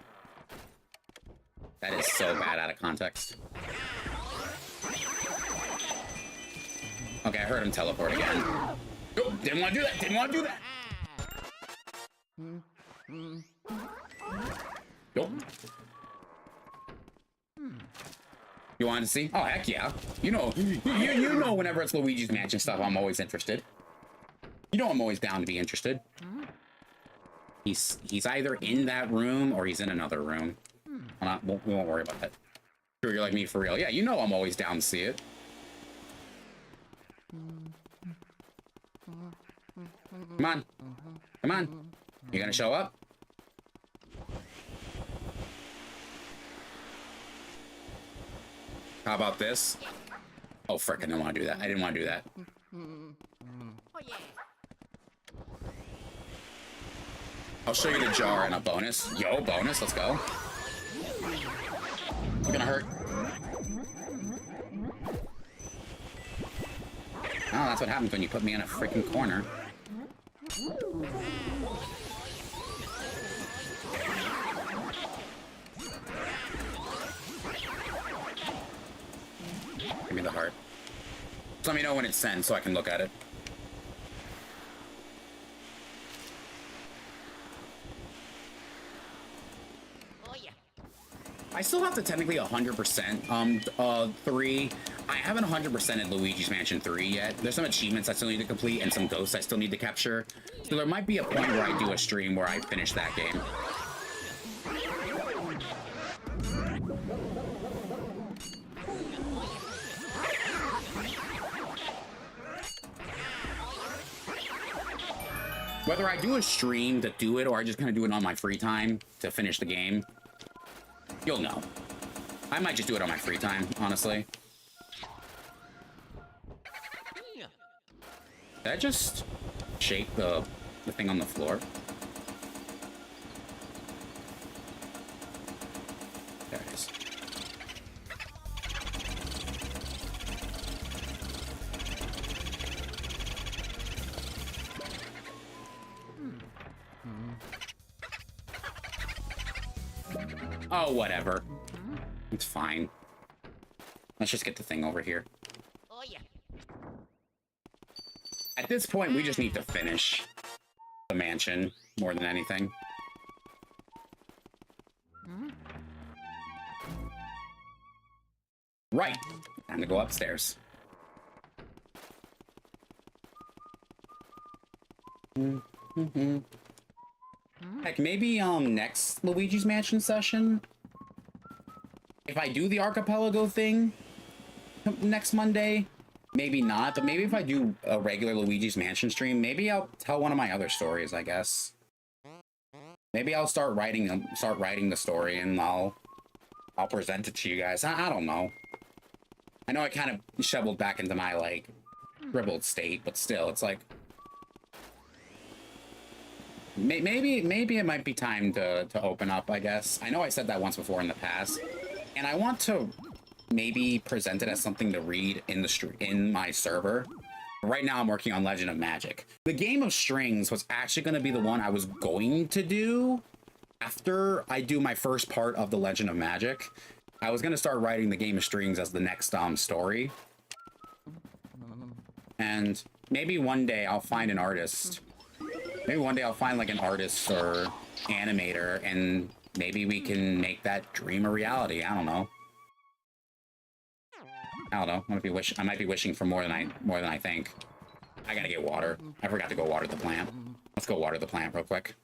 That is so bad out of context. Okay, I heard him teleport again. Oh, didn't want to do that. Didn't want to do that. Nope. You wanted to see? Oh, heck yeah. You know whenever it's Luigi's Mansion stuff, I'm always interested. You know I'm always down to be interested. He's either in that room or he's in another room. We won't worry about that. Sure, you're like me for real. Yeah, you know I'm always down to see it. Come on. Come on. You gonna show up? How about this? Oh, frick, I didn't want to do that. I didn't want to do that. Oh, yeah. I'll show you the jar and a bonus. Yo, bonus, let's go. You're gonna hurt. Oh, that's what happens when you put me in a freaking corner. Give me the heart. Just let me know when it's sent so I can look at it. I still have to technically 100% 3. I haven't 100%ed Luigi's Mansion 3 yet. There's some achievements I still need to complete and some ghosts I still need to capture. So there might be a point where I do a stream where I finish that game. Whether I do a stream to do it or I just kind of do it on my free time to finish the game, you'll know. I might just do it on my free time, honestly. Did I just shake the thing on the floor? There it is. Oh, whatever. It's fine. Let's just get the thing over here. Oh, yeah. At this point, we just need to finish the mansion more than anything. Right. Time to go upstairs. Heck, maybe next Luigi's Mansion session, if I do the archipelago thing next Monday, maybe not, but maybe if I do a regular Luigi's Mansion stream, maybe I'll tell one of my other stories, I guess. Maybe I'll start writing the story and I'll present it to you guys. I don't know. I know I kind of shoveled back into my like dribbled state, but still, it's like maybe it might be time to open up, I guess. I know I said that once before in the past, and I want to maybe present it as something to read in my server. Right now I'm working on Legend of Magic. The game of strings was actually going to be the one I was going to do after I do my first part of the Legend of Magic. I was gonna start writing the Game of Strings as the next story, and maybe one day I'll find an artist. Maybe one day I'll find like an artist or animator, and maybe we can make that dream a reality. I don't know. I don't know. I might be wishing for more than I think. I gotta get water. I forgot to go water the plant. Let's go water the plant real quick.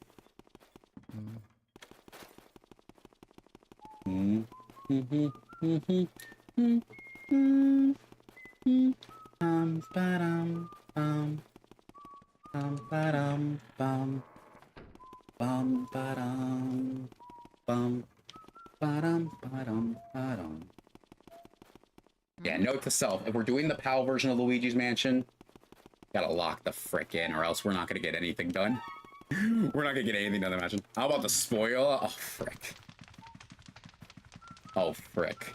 Yeah, note to self, if we're doing the PAL version of Luigi's Mansion, gotta lock the frick in, or else we're not gonna get anything done. We're not gonna get anything done in the mansion. How about the spoil? Oh, frick. Oh, frick.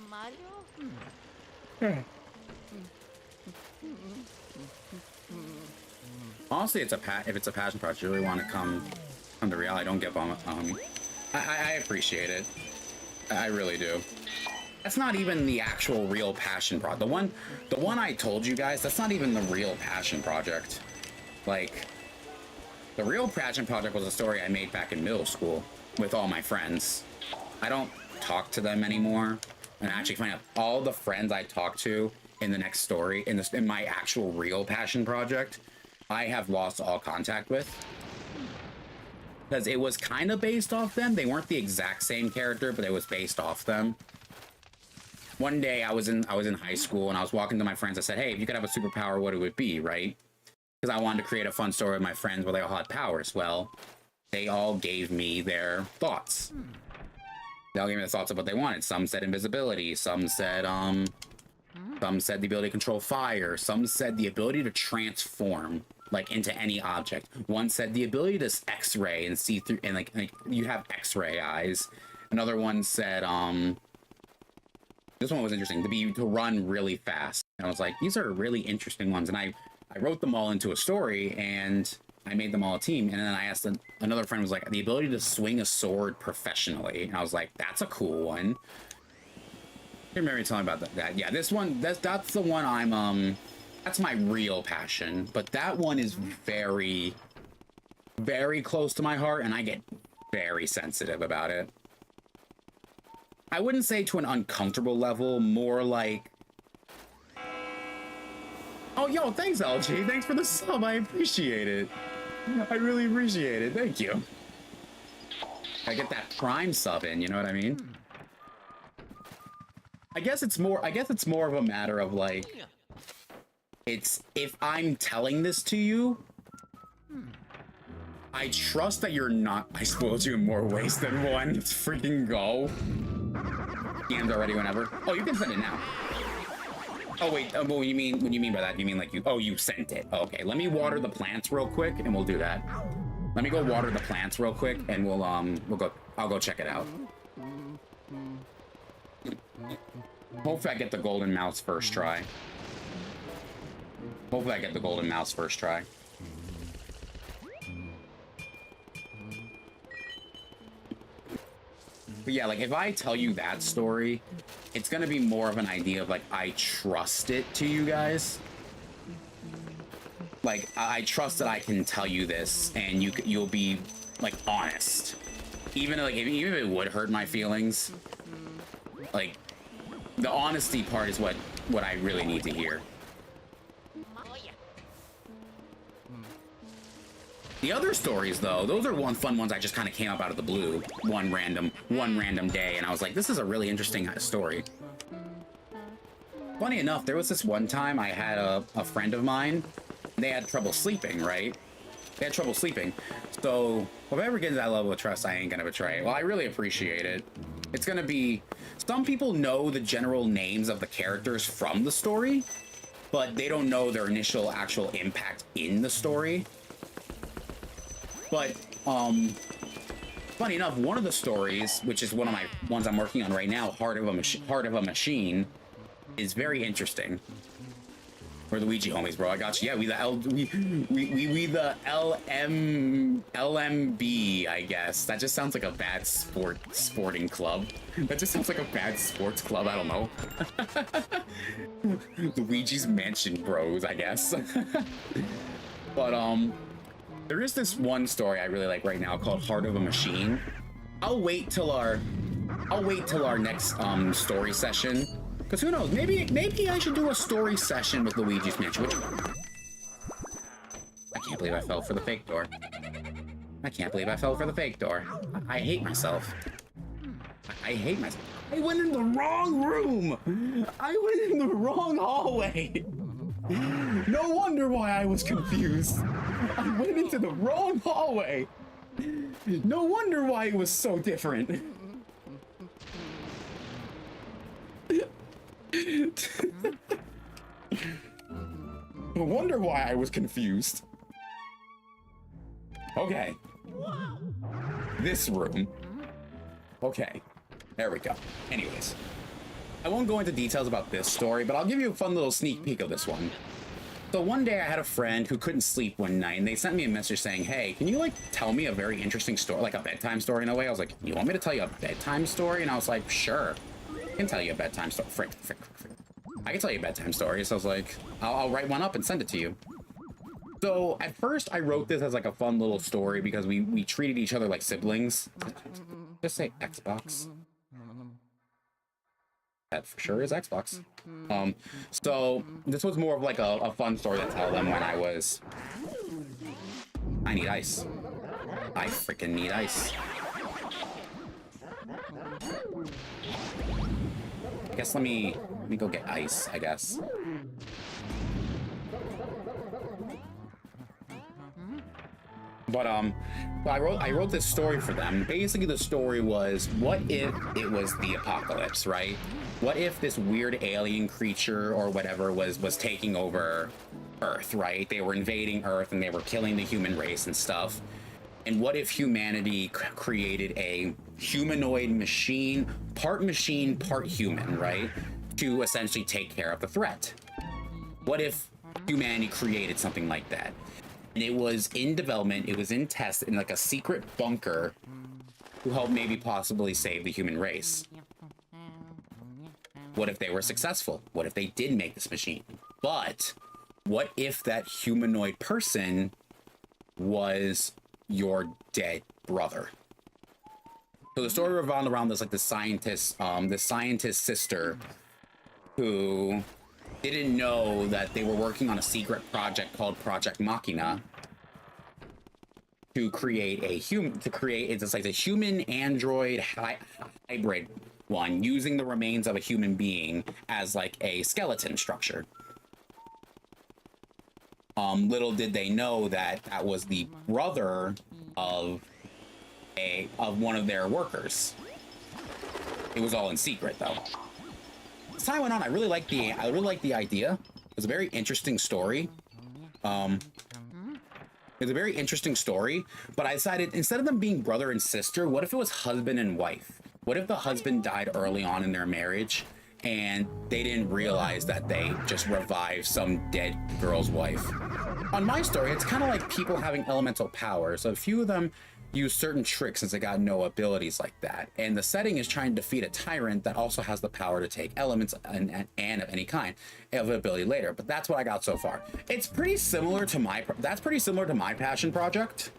Mario? Honestly, if it's a passion project, you really want to come to reality, don't get bummed on me. I appreciate it. I really do. That's not even the actual real passion project. The one I told you guys, that's not even the real passion project. Like, the real passion project was a story I made back in middle school with all my friends. I don't talk to them anymore. And actually find out all the friends I talk to in the next story, in my actual real passion project, I have lost all contact with. Because it was kind of based off them. They weren't the exact same character, but it was based off them. One day I was in high school and I was walking to my friends. I said, hey, if you could have a superpower, what it would be, right? Because I wanted to create a fun story with my friends where they all had powers. Well, they all gave me their thoughts. They all gave me the thoughts of what they wanted. Some said invisibility. Some said the ability to control fire. Some said the ability to transform, like, into any object. One said the ability to X-ray and see through, and like you have X-ray eyes. Another one said, this one was interesting, to run really fast. And I was like, these are really interesting ones. And I wrote them all into a story, and I made them all a team. And then I asked another friend, was like, the ability to swing a sword professionally. And I was like, that's a cool one. You remember me telling about that? Yeah, this one, that's the one I'm, that's my real passion. But that one is very, very close to my heart, and I get very sensitive about it. I wouldn't say to an uncomfortable level, more like... Oh, yo, thanks, LG. Thanks for the sub. I appreciate it. I really appreciate it. Thank you. I get that Prime sub in, you know what I mean? I guess it's more of a matter of, like... It's, if I'm telling this to you, I trust that you're not... I spoiled you in more ways than one. Let's freaking go. DMs already whenever. Oh, you can send it now. Oh, wait. What do you mean by that? You mean like you... Oh, you sent it. Okay, let me water the plants real quick, and we'll do that. Let me go water the plants real quick, and we'll go... I'll go check it out. Hopefully I get the golden mouse first try. Hopefully I get the golden mouse first try. But yeah, like, if I tell you that story, it's gonna be more of an idea of, like, I trust it to you guys. Like, I trust that I can tell you this, and you'll be, like, honest. Even if it would hurt my feelings, like, the honesty part is what I really need to hear. The other stories, though, those are fun ones I just kind of came up out of the blue one random day, and I was like, this is a really interesting story. Funny enough, there was this one time I had a friend of mine, they had trouble sleeping, right? They had trouble sleeping. So, if I ever get to that level of trust, I ain't gonna betray. Well, I really appreciate it. It's gonna be... Some people know the general names of the characters from the story, but they don't know their initial actual impact in the story. But, funny enough, one of the stories, which is one of my ones I'm working on right now, Heart of a Machine, is very interesting. We're Luigi homies, bro. I got you. Yeah, we the the LMB, I guess. That just sounds like a bad sporting club. That just sounds like a bad sports club. I don't know. Luigi's Mansion Bros, I guess. But there is this one story I really like right now called Heart of a Machine. I'll wait till our next story session. Because who knows, maybe I should do a story session with Luigi's Mansion. I can't believe I fell for the fake door. I can't believe I fell for the fake door. I hate myself. I hate myself. I went in the wrong room. I went in the wrong hallway. No wonder why I was confused. I went into the wrong hallway. No wonder why it was so different. No wonder why I was confused. Okay. This room. Okay. There we go. Anyways. I won't go into details about this story, but I'll give you a fun little sneak peek of this one. So one day I had a friend who couldn't sleep one night, and they sent me a message saying, hey, can you, like, tell me a very interesting story, like a bedtime story in a way? I was like, you want me to tell you a bedtime story? And I was like, sure. I can tell you a bedtime story. Frick. I can tell you a bedtime story. So I was like, I'll write one up and send it to you. So at first I wrote this as like a fun little story because we treated each other like siblings. Just say Xbox. That for sure is Xbox. So this was more of like a fun story to tell them when I need ice. I freaking need ice. I guess let me go get ice, I guess. But I wrote this story for them. Basically the story was, what if it was the apocalypse, right? What if this weird alien creature or whatever was taking over Earth, right? They were invading Earth and they were killing the human race and stuff. And what if humanity created a humanoid machine, part human, right? To essentially take care of the threat. What if humanity created something like that? And it was in development, it was in test in like a secret bunker to help maybe possibly save the human race. What if they were successful? What if they did make this machine? But what if that humanoid person was your dead brother? So the story revolved around this, like the scientist's sister who didn't know that they were working on a secret project called Project Machina to create it's like a human android hybrid one using the remains of a human being as like a skeleton structure. Little did they know that that was the brother of one of their workers. It was all in secret though. As time went on, I really liked the idea. It was a very interesting story. It's a very interesting story, but I decided instead of them being brother and sister, what if it was husband and wife? What if the husband died early on in their marriage and they didn't realize that they just revived some dead girl's wife? On my story, it's kind of like people having elemental powers. So a few of them use certain tricks since they got no abilities like that. And the setting is trying to defeat a tyrant that also has the power to take elements and of any kind of ability later. But that's what I got so far. It's pretty similar to that's pretty similar to my passion project.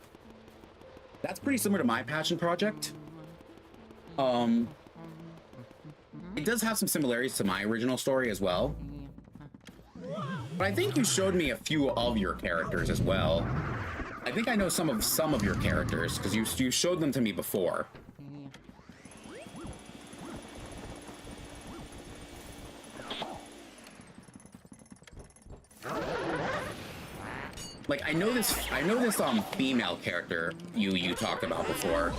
It does have some similarities to my original story as well. But I think you showed me a few of your characters as well. I think I know some of your characters because you showed them to me before. Like I know this female character you talked about before.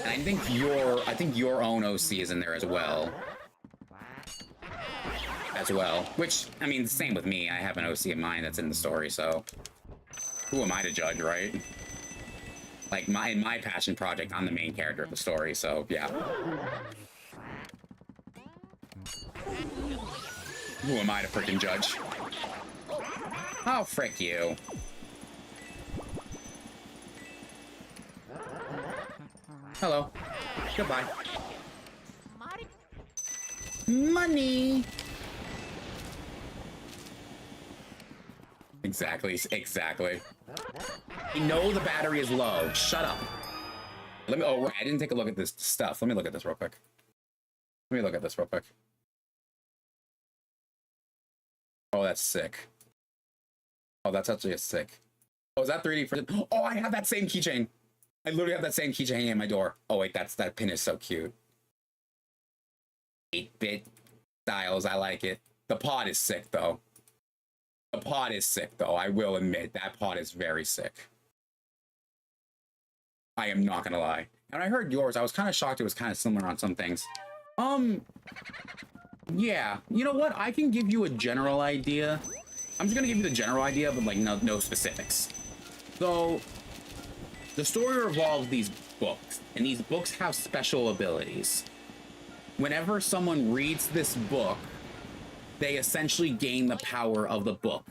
And I think your own OC is in there as well. Which, I mean, same with me. I have an OC of mine that's in the story, so who am I to judge, right? Like in my passion project, I'm the main character of the story, so yeah. Who am I to freaking judge? Oh, frick you. Hello. Goodbye. Money. Exactly. I know the battery is low. Shut up. Let me. Oh, right. I didn't take a look at this stuff. Let me look at this real quick. Oh, that's sick. Oh, that's actually a sick. Oh, is that 3D printed? Oh, I have that same keychain. I literally have that same keychain hanging at my door. Oh, wait, that pin is so cute. 8-bit styles, I like it. The pod is sick, though. I will admit, that pod is very sick. I am not gonna lie. And I heard yours, I was kind of shocked it was kind of similar on some things. Yeah, you know what? I can give you a general idea. I'm just gonna give you the general idea, but like no specifics. So, the story revolves these books, and these books have special abilities. Whenever someone reads this book, they essentially gain the power of the book.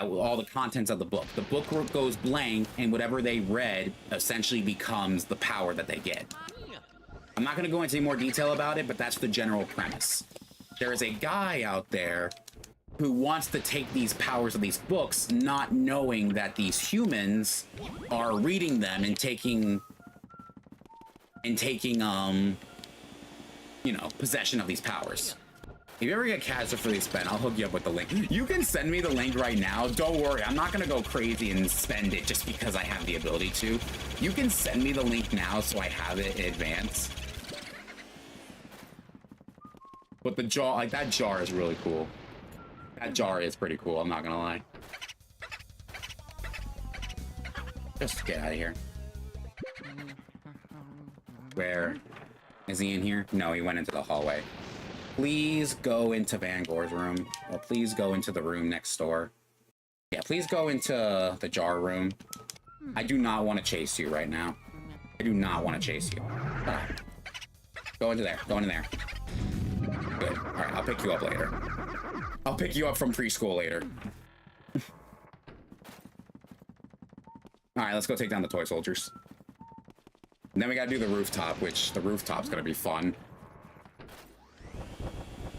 All the contents of the book. The book goes blank, and whatever they read essentially becomes the power that they get. I'm not going to go into any more detail about it, but that's the general premise. There is a guy out there who wants to take these powers of these books, not knowing that these humans are reading them and taking you know, possession of these powers. If you ever get Kazza for these spend, I'll hook you up with the link. You can send me the link right now. Don't worry, I'm not gonna go crazy and spend it just because I have the ability to. You can send me the link now so I have it in advance. But the jar, like that jar is really cool. That jar is pretty cool, I'm not gonna lie. Just get out of here. Where? Is he in here? No, he went into the hallway. Please go into Van Gore's room. Or please go into the room next door. Yeah, please go into the jar room. I do not want to chase you right now. I do not want to chase you. Go into there. Go into there. Good. Alright, I'll pick you up later. I'll pick you up from preschool later. Alright, let's go take down the toy soldiers. And then we gotta do the rooftop, which the rooftop's gonna be fun.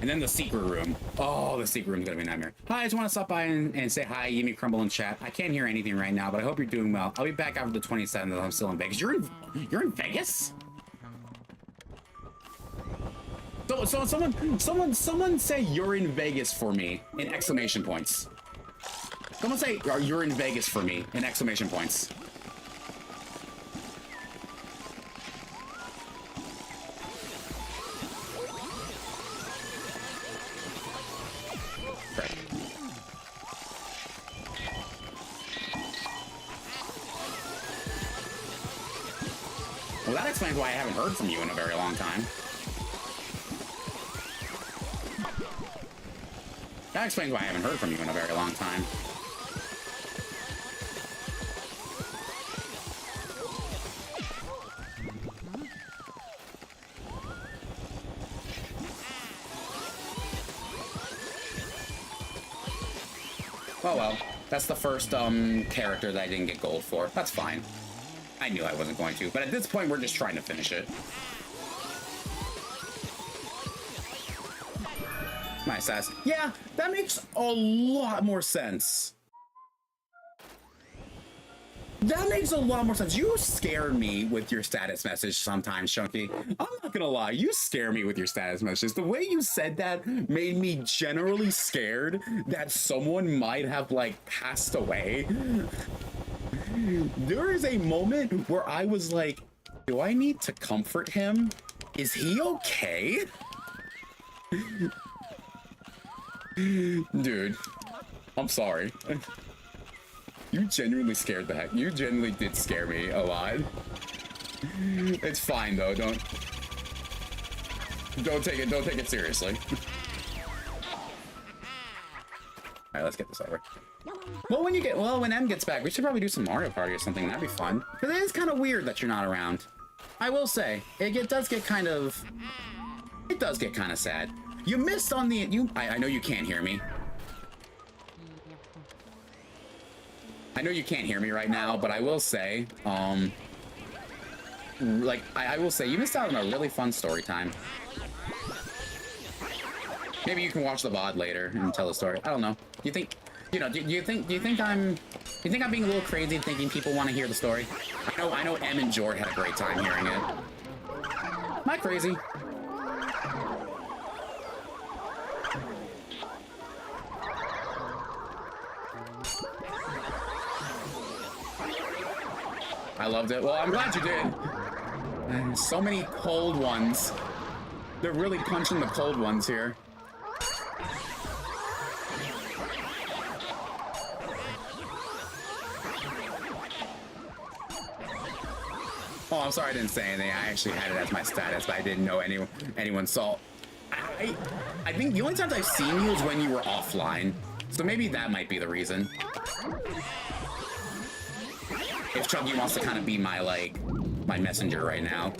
And then the secret room. Oh, the secret room's gonna be a nightmare. Hi, I just want to stop by and say hi, give me crumble in chat. I can't hear anything right now, but I hope you're doing well. I'll be back after the 27th. I'm still in Vegas. You're in Vegas? So someone say you're in Vegas for me in exclamation points. Someone say you're in Vegas for me in exclamation points. Well, that explains why I haven't heard from you in a very long time. That explains why I haven't heard from you in a very long time. Oh well, that's the first character that I didn't get gold for. That's fine. I knew I wasn't going to, but at this point we're just trying to finish it. Nice ass. Yeah, that makes a lot more sense. That makes a lot more sense. You scare me with your status message sometimes, Chunky. I'm not gonna lie, you scare me with your status messages. The way you said that made me generally scared that someone might have, like, passed away. There is a moment where I was like, do I need to comfort him? Is he okay? Dude, I'm sorry. You genuinely scared the heck. You genuinely did scare me a lot. It's fine though. Don't take it seriously. Alright, let's get this over. Well, when M gets back, we should probably do some Mario Party or something. That'd be fun. Because it is kind of weird that you're not around. I will say, it does get kind of sad. You missed on the, I know you can't hear me. I know you can't hear me right now, but I will say, like, I will say, you missed out on a really fun story time. Maybe you can watch the VOD later and tell the story. I don't know. You think, you know, do you think I'm being a little crazy thinking people want to hear the story? I know Em and Jord had a great time hearing it. Am I crazy? I loved it. Well, I'm glad you did. So many cold ones. They're really punching the cold ones here. Oh, I'm sorry I didn't say anything. I actually had it as my status, but I didn't know anyone saw. I think the only times I've seen you is when you were offline. So maybe that might be the reason. If Chuggy wants to kind of be my, like, my messenger right now.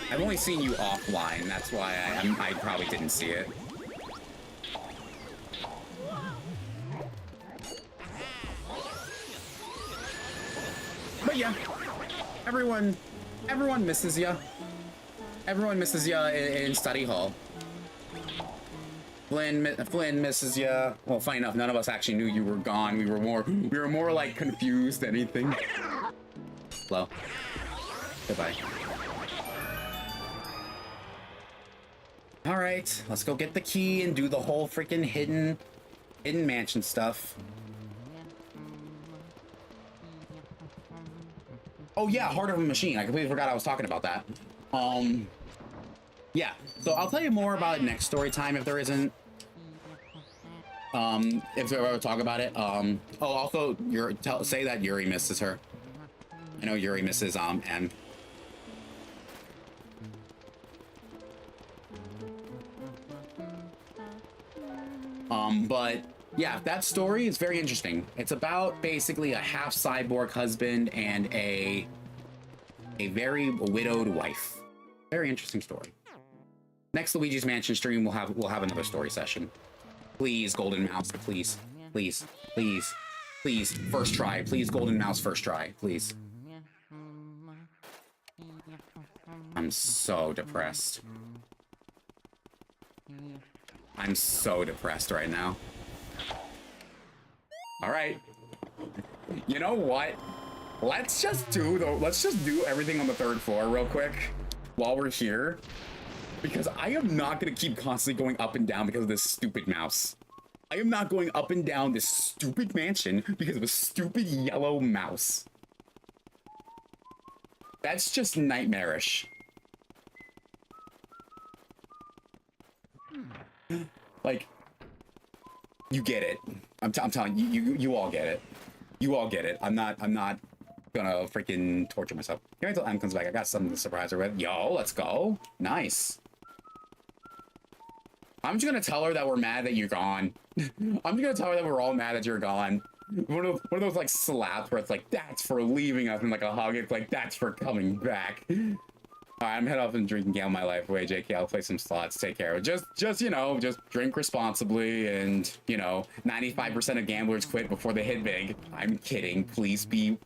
I've only seen you offline. That's why I probably didn't see it. But yeah, everyone misses ya. Everyone misses ya in study hall. Flynn misses ya. Well, funny enough, none of us actually knew you were gone. We were more like confused than anything. Hello. Goodbye. All right, let's go get the key and do the whole freaking hidden mansion stuff. Oh yeah, Heart of a Machine. I completely forgot I was talking about that. Yeah, so I'll tell you more about it next story time if there isn't. If we ever talk about it. Oh, also, say that Yuri misses her. I know Yuri misses M. But yeah, that story is very interesting. It's about basically a half cyborg husband and a very widowed wife. Very interesting story. Next Luigi's Mansion stream, we'll have another story session. Please, Golden Mouse, please, please, please, please, first try. Please, Golden Mouse, first try, please. I'm so depressed. I'm so depressed right now. All right. You know what? Let's just do everything on the 3rd floor real quick while we're here. Because I am not going to keep constantly going up and down because of this stupid mouse. I am not going up and down this stupid mansion because of a stupid yellow mouse. That's just nightmarish. Like, you get it. I'm telling you, you all get it. You all get it. I'm not gonna freaking torture myself. Can't wait till M comes back. I got something to surprise her with. Yo, let's go. Nice. I'm just gonna tell her that we're mad that you're gone. I'm just gonna tell her that we're all mad that you're gone. One of those like slaps where it's like, that's for leaving us, and like a hug, it's like, that's for coming back. Alright, I'm head off and drinking gamble my life away, JK. I'll play some slots. Take care. Just you know, just drink responsibly, and you know, 95% of gamblers quit before they hit big. I'm kidding. Please be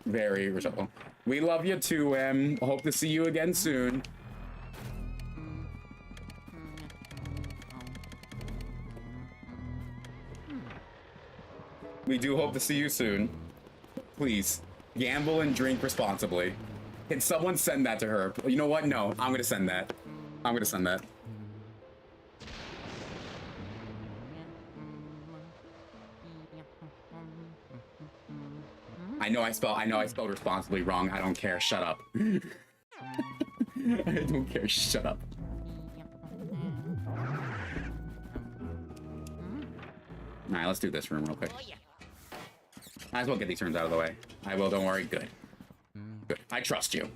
very respectful. We love you too, Em. Hope to see you again soon. We do hope to see you soon. Please. Gamble and drink responsibly. Can someone send that to her? You know what? No, I'm gonna send that. I'm gonna send that. I know I spelled responsibly wrong. I don't care. Shut up. I don't care. Shut up. All right, let's do this room real quick. Might as well get these turns out of the way. I will, don't worry. Good. Good. I trust you.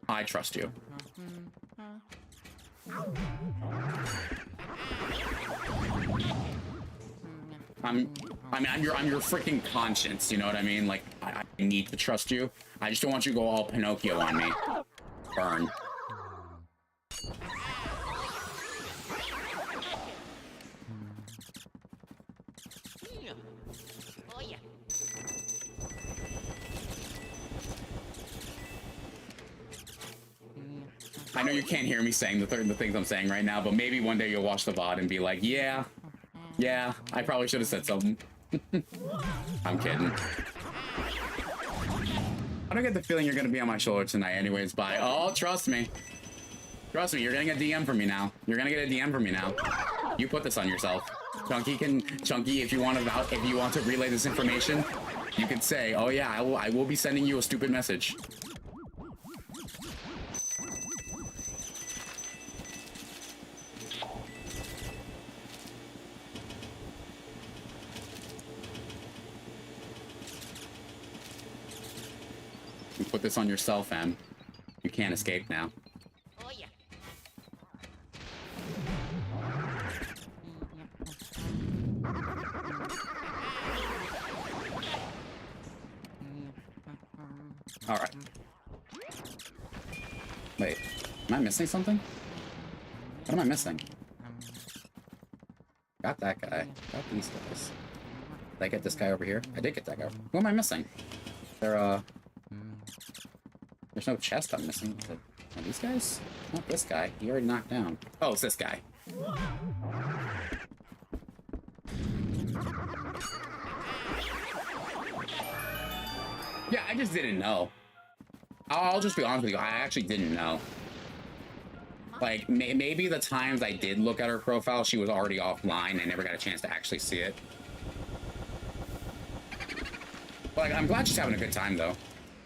I trust you. I'm your freaking conscience, you know what I mean? Like, I need to trust you. I just don't want you to go all Pinocchio on me. Burn. I know you can't hear me saying the things I'm saying right now, but maybe one day you'll watch the VOD and be like, yeah, I probably should have said something. I'm kidding. I don't get the feeling you're gonna be on my shoulder tonight anyways, bye. Oh, trust me. Trust me, you're getting a DM from me now. You're gonna get a DM from me now. You put this on yourself. Chunky, if you want to relay this information, you could say, oh yeah, I will be sending you a stupid message. You put this on yourself, Em. You can't escape now. Oh yeah. All right. Wait, am I missing something? What am I missing? Got that guy. Got these guys. Did I get this guy over here? I did get that guy. Who am I missing? There's no chest I'm missing. Are these guys? Not this guy. He already knocked down. Oh, it's this guy. Yeah, I just didn't know. I'll just be honest with you. I actually didn't know. Like, maybe the times I did look at her profile, she was already offline. I never got a chance to actually see it. But, like, I'm glad she's having a good time, though.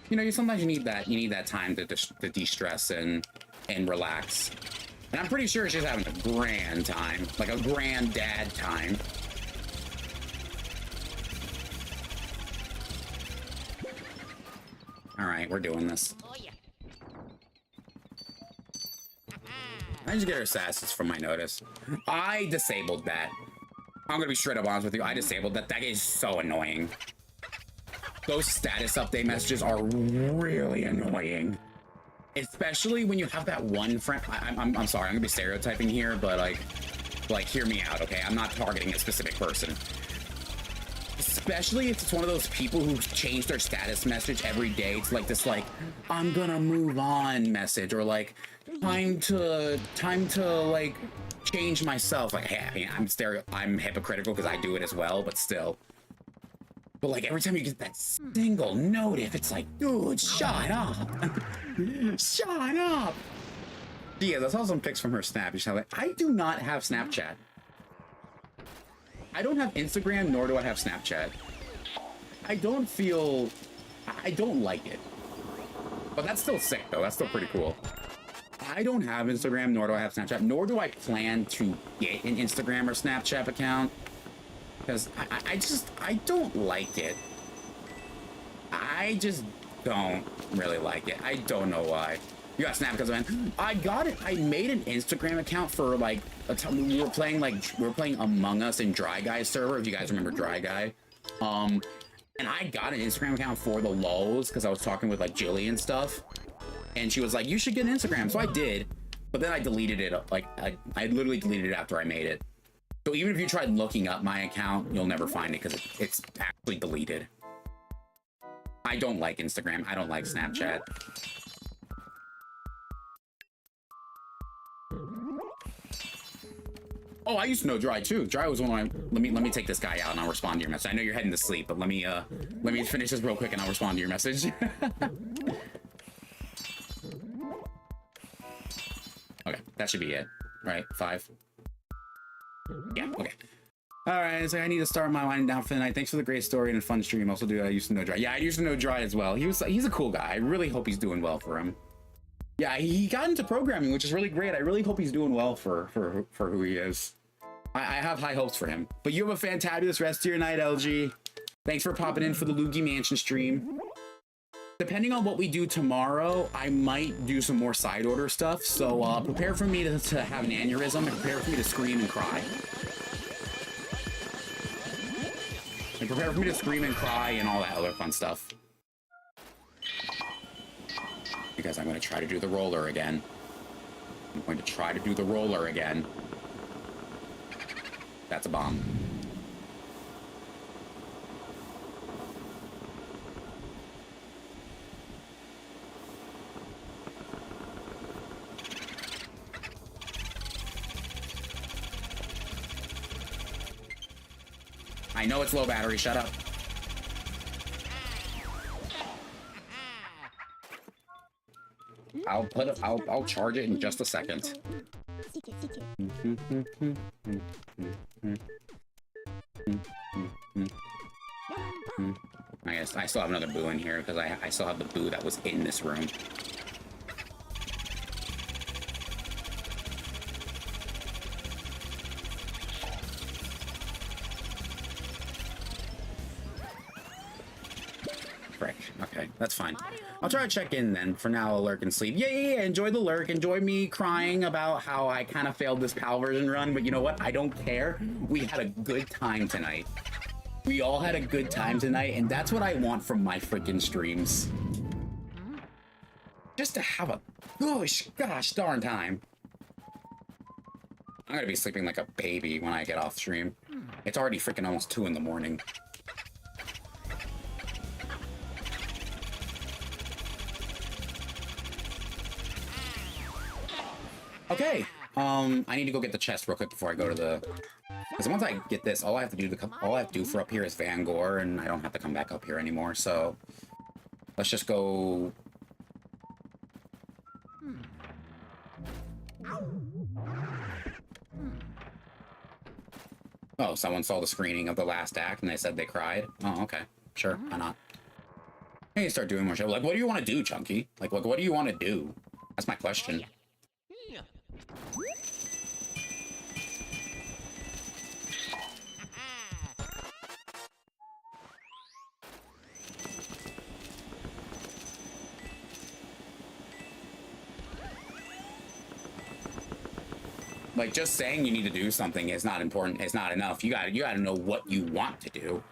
You know, sometimes you need that time to de-stress and relax. And I'm pretty sure she's having a grand time, like a granddad time. All right, we're doing this. Oh yeah. I just get her assassins from my notice. I disabled that. I'm gonna be straight up honest with you. I disabled that. That is so annoying. Those status update messages are really annoying. Especially when you have that one friend. I'm sorry, I'm gonna be stereotyping here, but like hear me out, okay? I'm not targeting a specific person. Especially if it's one of those people who change their status message every day. It's like this, like, I'm gonna move on message, or like, time to like change myself. Like, hey, I mean, I'm hypocritical because I do it as well, but still. But like every time you get that single notif, it's like, dude, shut up. Shut up. Yeah, I saw some pics from her Snap. She's like, I do not have Snapchat. I don't have Instagram, nor do I have Snapchat. I don't like it. But that's still sick, though. That's still pretty cool. I don't have Instagram, nor do I have Snapchat, nor do I plan to get an Instagram or Snapchat account. Because I don't like it. I just don't really like it. I don't know why. You got Snap because man, I got it. I made an Instagram account for like we were playing Among Us in Dry Guy's server, if you guys remember Dry Guy. And I got an Instagram account for the lulz because I was talking with like Jilly and stuff. And she was like, you should get an Instagram. So I did, but then I deleted it. Like I literally deleted it after I made it. So even if you tried looking up my account, you'll never find it because it's actually deleted. I don't like Instagram. I don't like Snapchat. Oh, I used to know Dry too. Dry was one of my. Let me take this guy out and I'll respond to your message. I know you're heading to sleep, but let me finish this real quick and I'll respond to your message. Okay, that should be it, right? 5. Yeah, okay. All right, so I need to start my winding down for the night. Thanks for the great story and a fun stream. Also, I used to know Dry. Yeah, I used to know Dry as well. He's a cool guy. I really hope he's doing well for him. Yeah, he got into programming, which is really great. I really hope he's doing well for who he is. I have high hopes for him. But you have a fantabulous rest of your night, LG. Thanks for popping in for the Luigi Mansion stream. Depending on what we do tomorrow, I might do some more side order stuff. So prepare for me to have an aneurysm and prepare for me to scream and cry. And prepare for me to scream and cry and all that other fun stuff. Because I'm going to try to do the roller again. I'm going to try to do the roller again. That's a bomb. I know it's low battery. Shut up. I'll charge it in just a second. I guess I still have another boo in here because I still have the boo that was in this room. Okay, that's fine. I'll try to check in then. For now, I'll lurk and sleep. Yeah. Enjoy the lurk. Enjoy me crying about how I kind of failed this PAL version run. But you know what? I don't care. We had a good time tonight. We all had a good time tonight. And that's what I want from my freaking streams. Just to have a gosh darn time. I'm gonna be sleeping like a baby when I get off stream. It's already freaking almost 2 in the morning. Okay, I need to go get the chest real quick before I go to the... Because once I get this, all I have to do for up here is Van Gore, and I don't have to come back up here anymore, so... Let's just go... Oh, someone saw the screening of the last act, and they said they cried? Oh, okay. Sure, why not? I need to start doing more shit. Like, what do you want to do, Chunky? Like, what do you want to do? That's my question. Like, just saying you need to do something is not important. It's not enough. You gotta know what you want to do.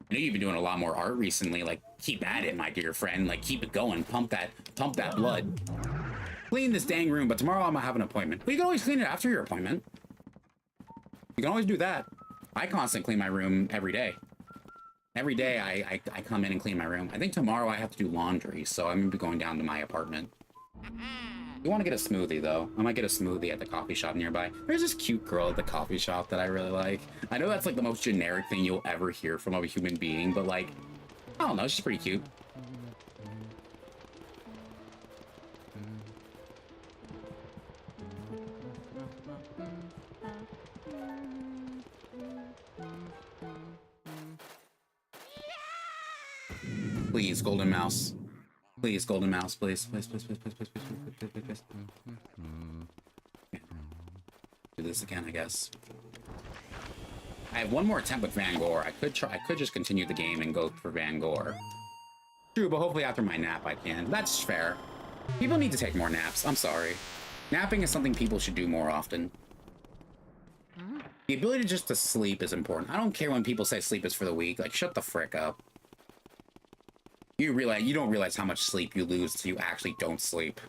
I know you've been doing a lot more art recently. Like, keep at it, my dear friend. Like, keep it going. Pump that blood. Clean this dang room, but tomorrow I'm gonna have an appointment. But you can always clean it after your appointment. You can always do that. I constantly clean my room every day. Every day I come in and clean my room. I think tomorrow I have to do laundry, so I'm gonna be going down to my apartment. You want to get a smoothie, though. I might get a smoothie at the coffee shop nearby. There's this cute girl at the coffee shop that I really like. I know that's like the most generic thing you'll ever hear from a human being, but like, I don't know, she's pretty cute. Please, golden mouse. Please, golden mouse, please. Please. Do this again, I guess. I have one more attempt with Van Gore. I could just continue the game and go for Van Gore. True, but hopefully after my nap I can. That's fair. People need to take more naps. I'm sorry. Napping is something people should do more often. The ability just to sleep is important. I don't care when people say sleep is for the weak. Like, shut the frick up. You don't realize how much sleep you lose till you actually don't sleep.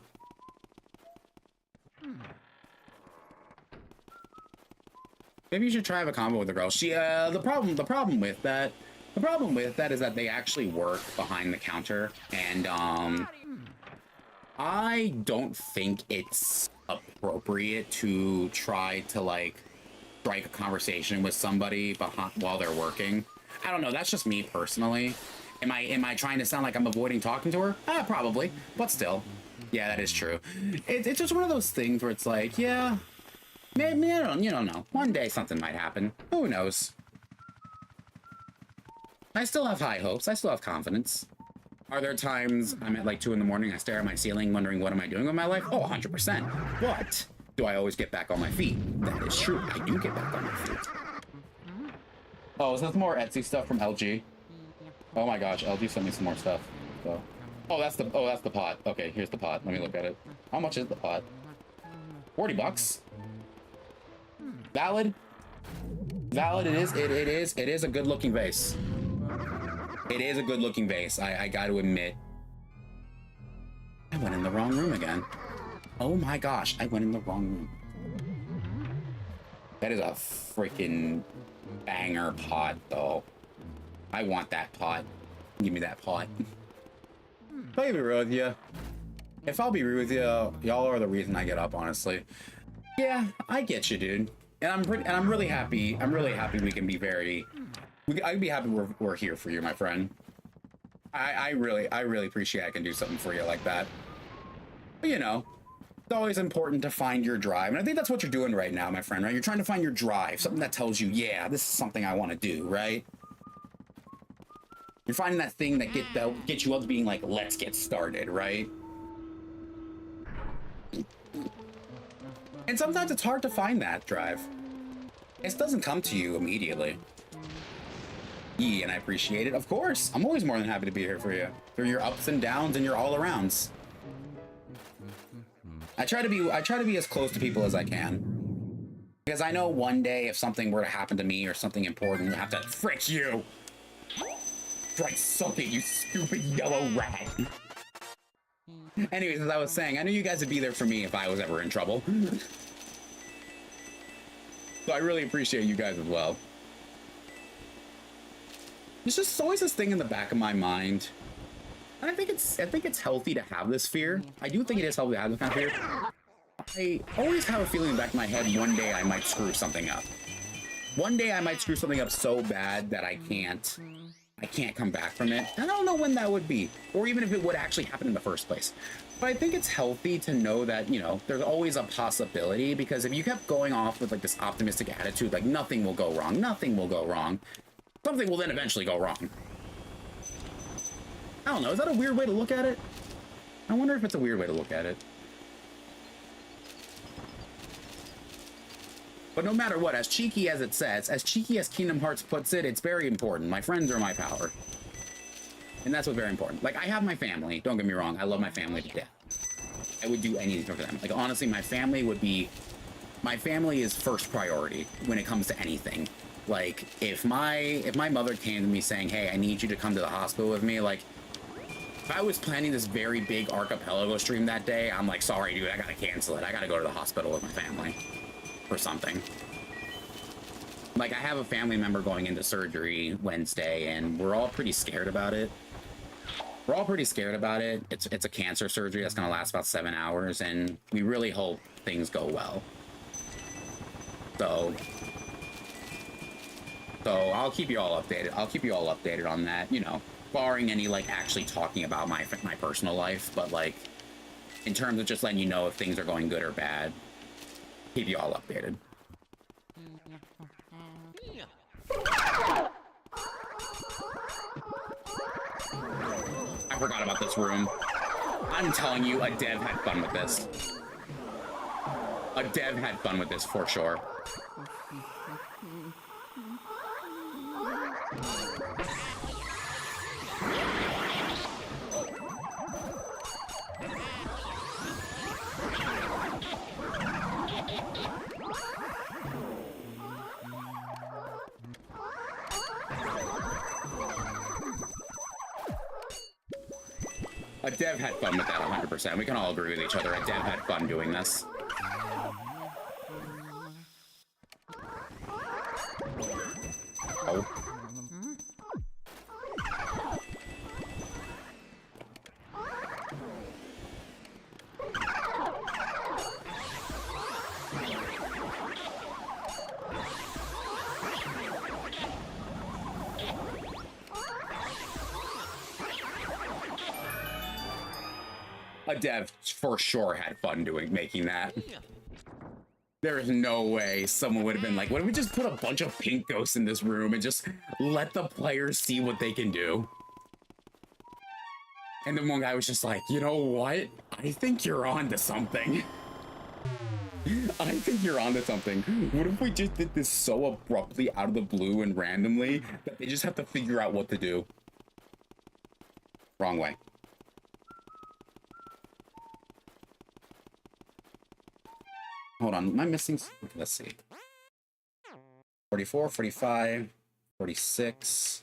Maybe you should try have a combo with a girl. The problem with that is that they actually work behind the counter, and I don't think it's appropriate to try to like strike a conversation with somebody while they're working. I don't know. That's just me personally. Am I trying to sound like I'm avoiding talking to her? Probably, but still. Yeah, that is true. It's just one of those things where it's like, yeah, maybe you don't know. One day something might happen. Who knows? I still have high hopes. I still have confidence. Are there times I'm at like 2 in the morning, I stare at my ceiling wondering what am I doing with my life? Oh, 100%. But do I always get back on my feet? That is true. I do get back on my feet. Oh, is this more Etsy stuff from LG? Oh my gosh, LG sent me some more stuff. So. Oh, that's the pot. Okay, here's the pot. Let me look at it. How much is the pot? 40 bucks. Valid. Valid. It is a good looking vase. It is a good looking vase. I got to admit. I went in the wrong room again. Oh my gosh, I went in the wrong room. That is a freaking banger pot, though. I want that pot. Give me that pot. If I'll be real with you. If I'll be real with you, y'all are the reason I get up, honestly. Yeah, I get you, dude. And I'm really happy. I'm really happy we can be very I'd be happy we're here for you, my friend. I really appreciate I can do something for you like that. But you know, it's always important to find your drive. And I think that's what you're doing right now, my friend, right? You're trying to find your drive, something that tells you, yeah, this is something I want to do, right? You're finding that thing that get you up being like, let's get started, right? And sometimes it's hard to find that drive. It doesn't come to you immediately. Yeah, and I appreciate it. Of course, I'm always more than happy to be here for you. Through your ups and downs and your all-arounds. I try to be as close to people as I can. Because I know one day if something were to happen to me or something important, I have to frick you. Try suck it, you stupid yellow rat. Anyways, as I was saying, I knew you guys would be there for me if I was ever in trouble. So I really appreciate you guys as well. There's just always this thing in the back of my mind. And I think it's healthy to have this fear. I do think it is healthy to have this kind of fear. I always have a feeling in the back of my head one day I might screw something up. One day I might screw something up so bad that I can't come back from it. I don't know when that would be, or even if it would actually happen in the first place. But I think it's healthy to know that, you know, there's always a possibility, because if you kept going off with like this optimistic attitude, like nothing will go wrong, nothing will go wrong, something will then eventually go wrong. I don't know, is that a weird way to look at it? I wonder if it's a weird way to look at it. But no matter what, as cheeky as it says, as cheeky as Kingdom Hearts puts it, it's very important. My friends are my power. And that's what's very important. Like, I have my family. Don't get me wrong. I love my family to death. I would do anything for them. Like, honestly, my family is first priority when it comes to anything. Like, if my mother came to me saying, hey, I need you to come to the hospital with me, like, if I was planning this very big archipelago stream that day, I'm like, sorry, dude, I gotta cancel it. I gotta go to the hospital with my family. For something. Like, I have a family member going into surgery Wednesday, and we're all pretty scared about it. We're all pretty scared about it. It's a cancer surgery that's gonna last about 7 hours, and we really hope things go well. So I'll keep you all updated. I'll keep you all updated on that, you know, barring any, like, actually talking about my personal life, but, like, in terms of just letting you know if things are going good or bad. Keep you all updated. I forgot about this room. I'm telling you, a dev had fun with this. A dev had fun with this for sure. A dev had fun with that 100%. We can all agree with each other. A dev had fun doing this. Oh. A dev for sure had fun making that. There is no way someone would have been like, what if we just put a bunch of pink ghosts in this room and just let the players see what they can do? And then one guy was just like, you know what? I think you're on to something. I think you're on to something. What if we just did this so abruptly out of the blue and randomly that they just have to figure out what to do? Wrong way. Hold on, am I missing? Let's see. 44, 45, 46,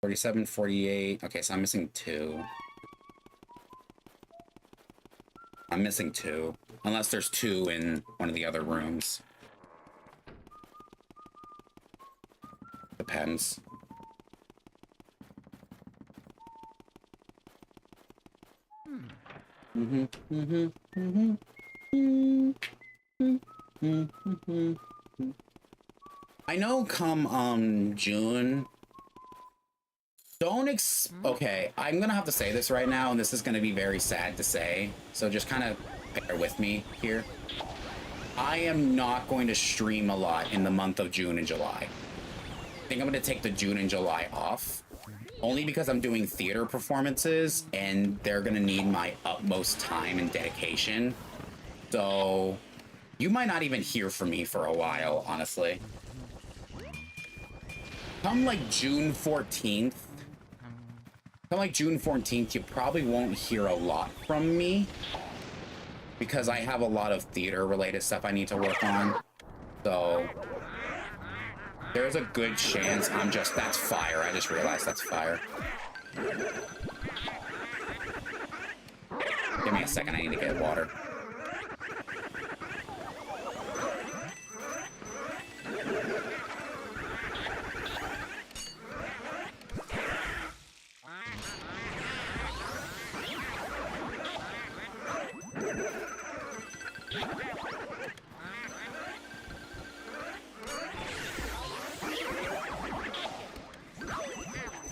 47, 48. Okay, so I'm missing 2. I'm missing 2. Unless there's 2 in one of the other rooms. Depends. I know come June. Okay, I'm gonna have to say this right now, and this is gonna be very sad to say, so just kind of bear with me here. I am not going to stream a lot in the month of June and July. I think I'm gonna take the June and July off, only because I'm doing theater performances, and they're gonna need my utmost time and dedication. So you might not even hear from me for a while, honestly. Come like June 14th, you probably won't hear a lot from me because I have a lot of theater related stuff I need to work on. So there's a good chance that's fire. I just realized that's fire. Give me a second, I need to get water.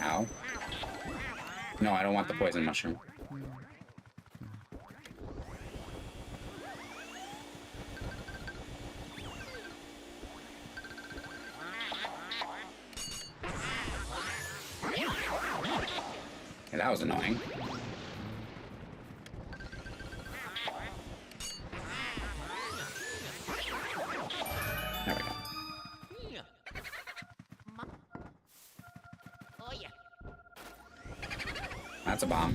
Ow. No, I don't want the poison mushroom. Yeah, that was annoying. There we go. That's a bomb.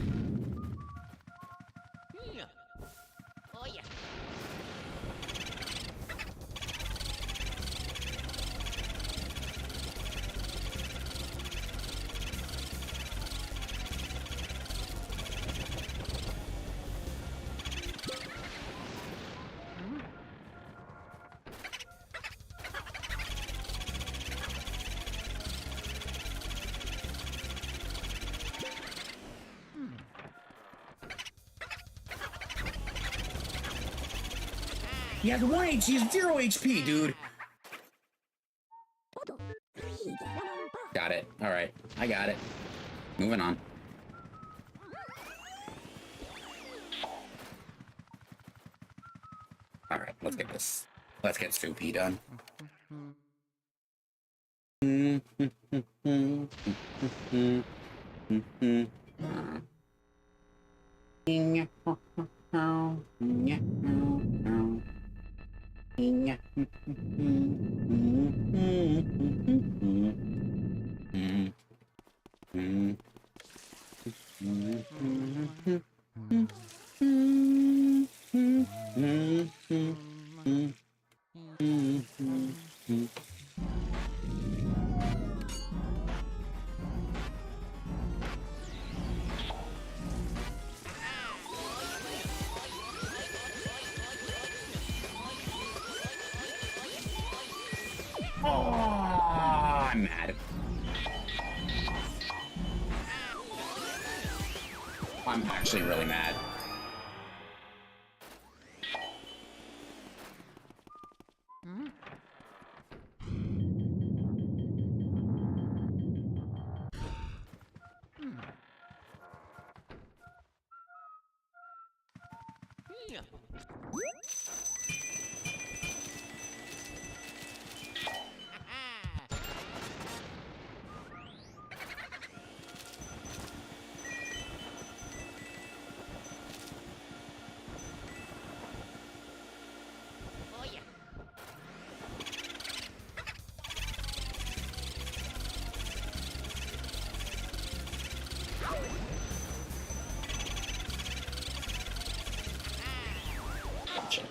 He has 1 HP, he's 0 HP, dude. Got it. All right, I got it. Moving on. All right, let's get this. Let's get Soupy done. Oh, I'm mad. I'm actually really mad.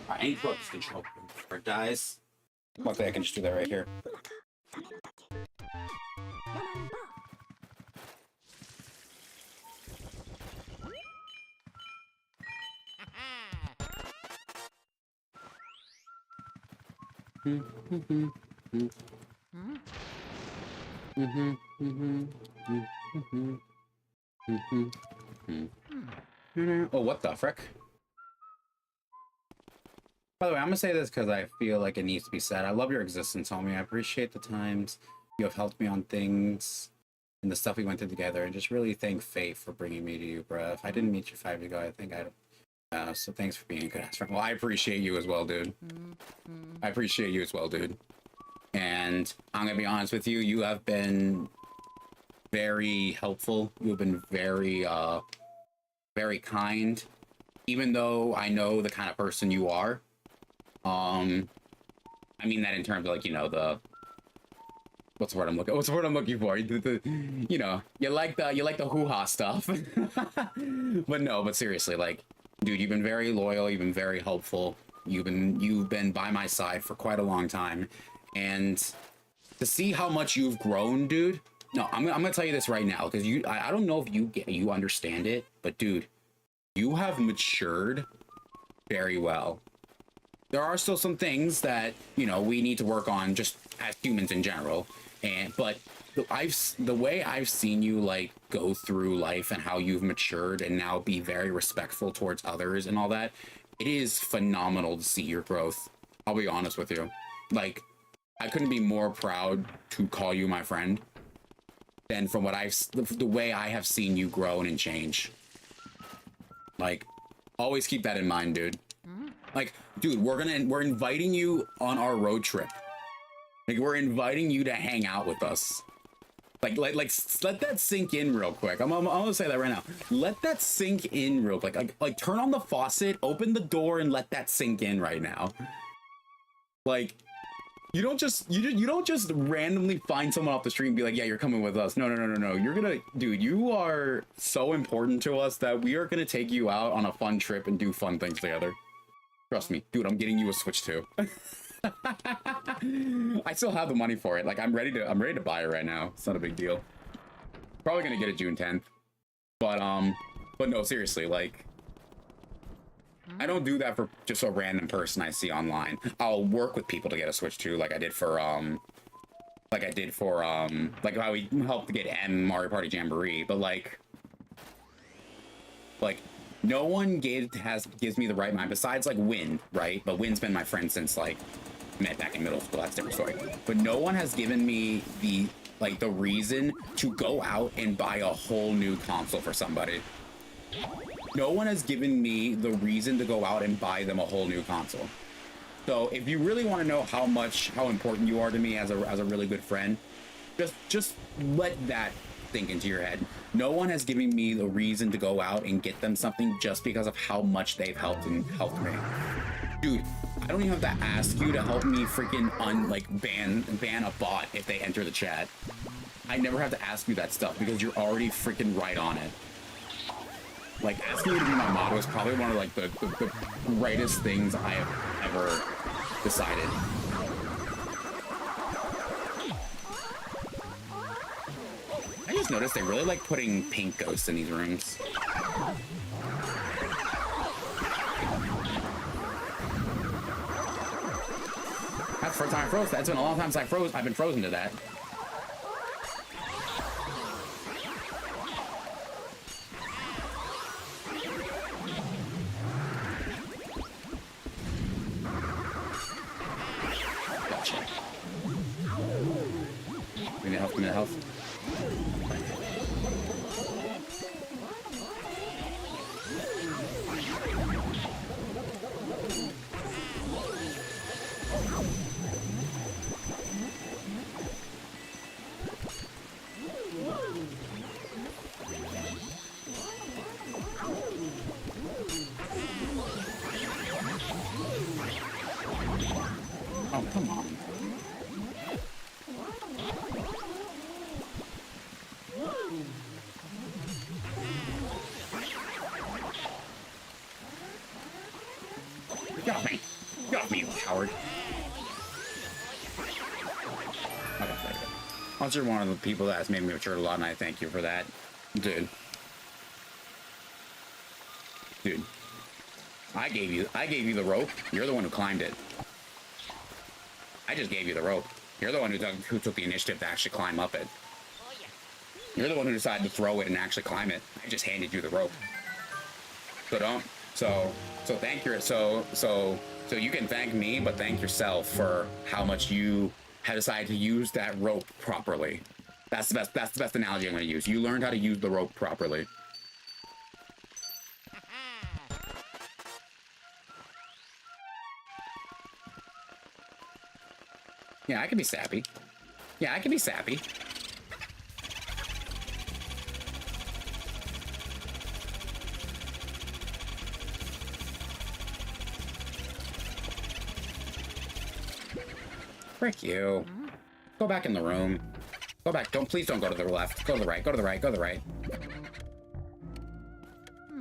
I need to focus control before it dies. Luckily, I can just do that right here. Oh, what the frick? By the way, I'm gonna say this because I feel like it needs to be said. I love your existence, homie. I appreciate the times you have helped me on things and the stuff we went through together, and just really thank fate for bringing me to you, bro. If I didn't meet you 5 years ago, I think I'd. So thanks for being a good ass friend. Well, I appreciate you as well, dude. I appreciate you as well, dude. And I'm gonna be honest with you. You have been very helpful. You've been very, very kind. Even though I know the kind of person you are. I mean that in terms of, like, you know, the what's the word I'm looking for? You know, you like the hoo-ha stuff. But seriously, like, dude, you've been very loyal, you've been very helpful, you've been by my side for quite a long time, and to see how much you've grown, dude. No, I'm gonna tell you this right now, because I don't know if you understand it, but dude, you have matured very well. There are still some things that, you know, we need to work on just as humans in general. But the way I've seen you, like, go through life and how you've matured and now be very respectful towards others and all that, it is phenomenal to see your growth. I'll be honest with you. Like, I couldn't be more proud to call you my friend than from the way I have seen you grow and change. Like, always keep that in mind, dude. Like, dude, we're inviting you on our road trip. Like, we're inviting you to hang out with us. Like, let that sink in real quick. I'm gonna say that right now. Let that sink in real quick. Like, turn on the faucet, open the door, and let that sink in right now. Like, you don't just randomly find someone off the street and be like, yeah, you're coming with us. No. You're gonna, dude, you are so important to us that we are gonna take you out on a fun trip and do fun things together. Trust me, dude, I'm getting you a Switch too. I still have the money for it. Like, I'm ready to buy it right now. It's not a big deal. Probably gonna get it June 10th. But no, seriously, like, I don't do that for just a random person I see online. I'll work with people to get a Switch too, like I did for like how we helped to get M Mario Party Jamboree, but like no one gives me the right mind besides like Win, right? But Win's been my friend since like met back in middle school. That's a different story. But no one has given me the reason to go out and buy a whole new console for somebody. No one has given me the reason to go out and buy them a whole new console. So if you really want to know how important you are to me as a really good friend, just let that sink into your head. No one has given me the reason to go out and get them something just because of how much they've helped me. Dude, I don't even have to ask you to help me freaking ban a bot if they enter the chat. I never have to ask you that stuff because you're already freaking right on it. Like, asking you to be my model is probably one of like the greatest things I have ever decided. I just noticed they really like putting pink ghosts in these rooms. That's the first time I froze. That's been a long time since I've been frozen to that. Gotcha. Give me health. Oh, come on. Get off me! Get off me, you coward! Okay, there you go. Once you're one of the people that has made me mature a lot, and I thank you for that. Dude. I gave you the rope. You're the one who climbed it. I just gave you the rope. You're the one who took the initiative to actually climb up it. You're the one who decided to throw it and actually climb it. I just handed you the rope. So thank you. So So you can thank me, but thank yourself for how much you have decided to use that rope properly. That's the best analogy I'm going to use. You learned how to use the rope properly. Yeah, I can be sappy. Yeah, I can be sappy. Frick you. Go back in the room. Go back. Please don't go to the left. Go to the right. Go to the right. Go to the right.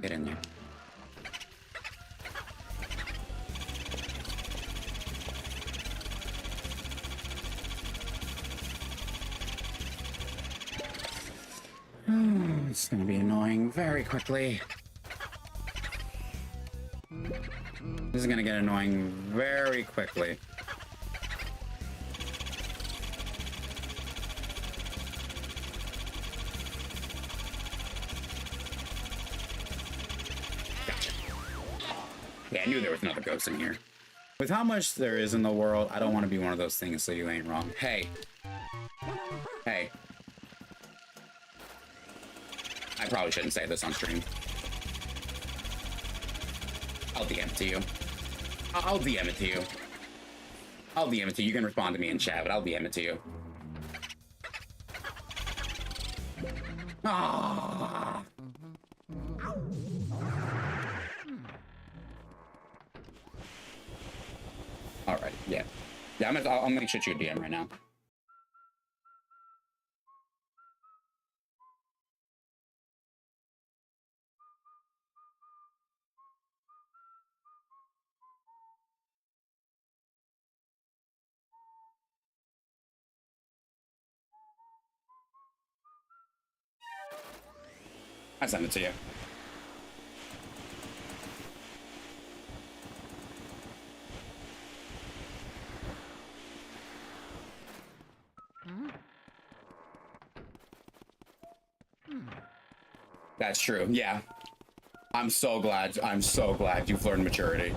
Get in there. Oh, it's gonna be annoying very quickly. This is gonna get annoying very quickly. Gotcha. Yeah, I knew there was another ghost in here. With how much there is in the world, I don't want to be one of those things, so you ain't wrong. Hey. Hey. I probably shouldn't say this on stream. I'll DM it to you. I'll DM it to you. I'll DM it to you. You can respond to me in chat, but I'll DM it to you. Ah. All right. Yeah. Yeah. I'm gonna shoot you a DM right now. I sent it to you. That's true. Yeah. I'm so glad you've learned maturity.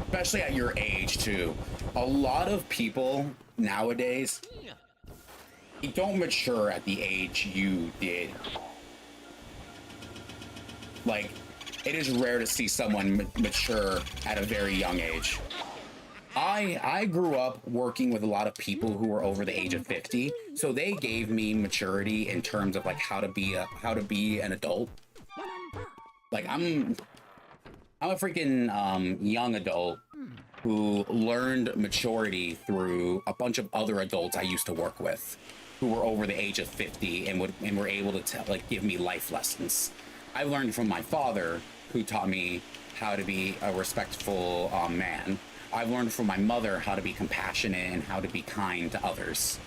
Especially at your age, too. A lot of people nowadays, you don't mature at the age you did. Like, it is rare to see someone mature at a very young age. I grew up working with a lot of people who were over the age of 50, so they gave me maturity in terms of like how to be an adult. Like I'm a freaking young adult who learned maturity through a bunch of other adults I used to work with who were over the age of 50 and were able to give me life lessons. I learned from my father, who taught me how to be a respectful man. I've learned from my mother how to be compassionate and how to be kind to others.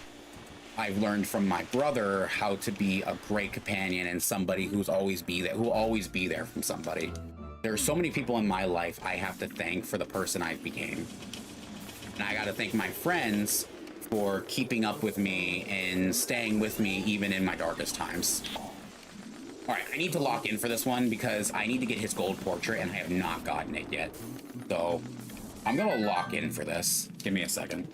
I've learned from my brother how to be a great companion and somebody who will always be there from somebody. There are so many people in my life I have to thank for the person I became. And I got to thank my friends for keeping up with me and staying with me even in my darkest times. All right, I need to lock in for this one because I need to get his gold portrait and I have not gotten it yet. So I'm gonna lock in for this. Give me a second.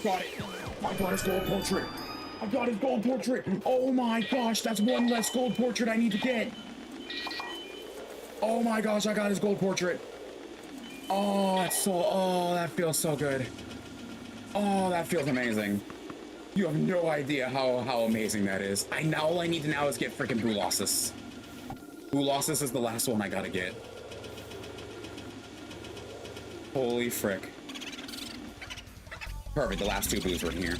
Got it. I got his gold portrait. I got his gold portrait. Oh my gosh, that's one less gold portrait I need to get. Oh my gosh, I got his gold portrait. Oh, that feels so good. Oh, that feels amazing. You have no idea how amazing that is. All I need to now is get freaking Bulossus. Bulossus is the last one I gotta get. Holy frick. Perfect, the last two boos were in here.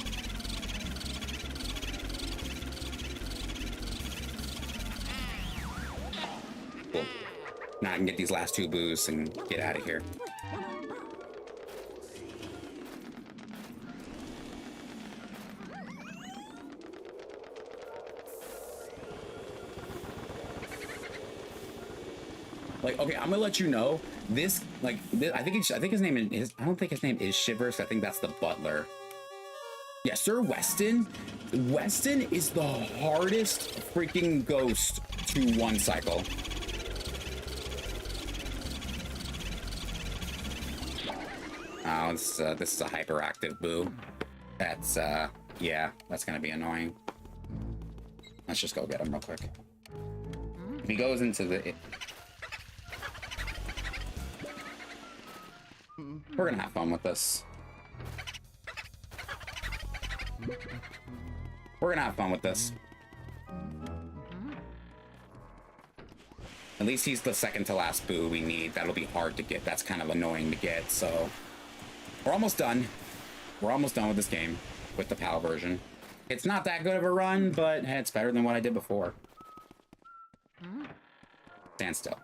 Cool. Now I can get these last two boos and get out of here. Like, okay, I'm gonna let you know this. Like, this, I think his name is. I don't think his name is Shivers. I think that's the butler. Yeah, Sir Weston. Weston is the hardest freaking ghost to one cycle. Oh, this is a hyperactive boo. That's yeah, that's gonna be annoying. Let's just go get him real quick. If he goes into the, we're gonna have fun with this. We're gonna have fun with this. At least he's the second to last boo we need. That'll be hard to get. That's kind of annoying to get, so. We're almost done. We're almost done with this game, with the PAL version. It's not that good of a run, but hey, it's better than what I did before. Stand still.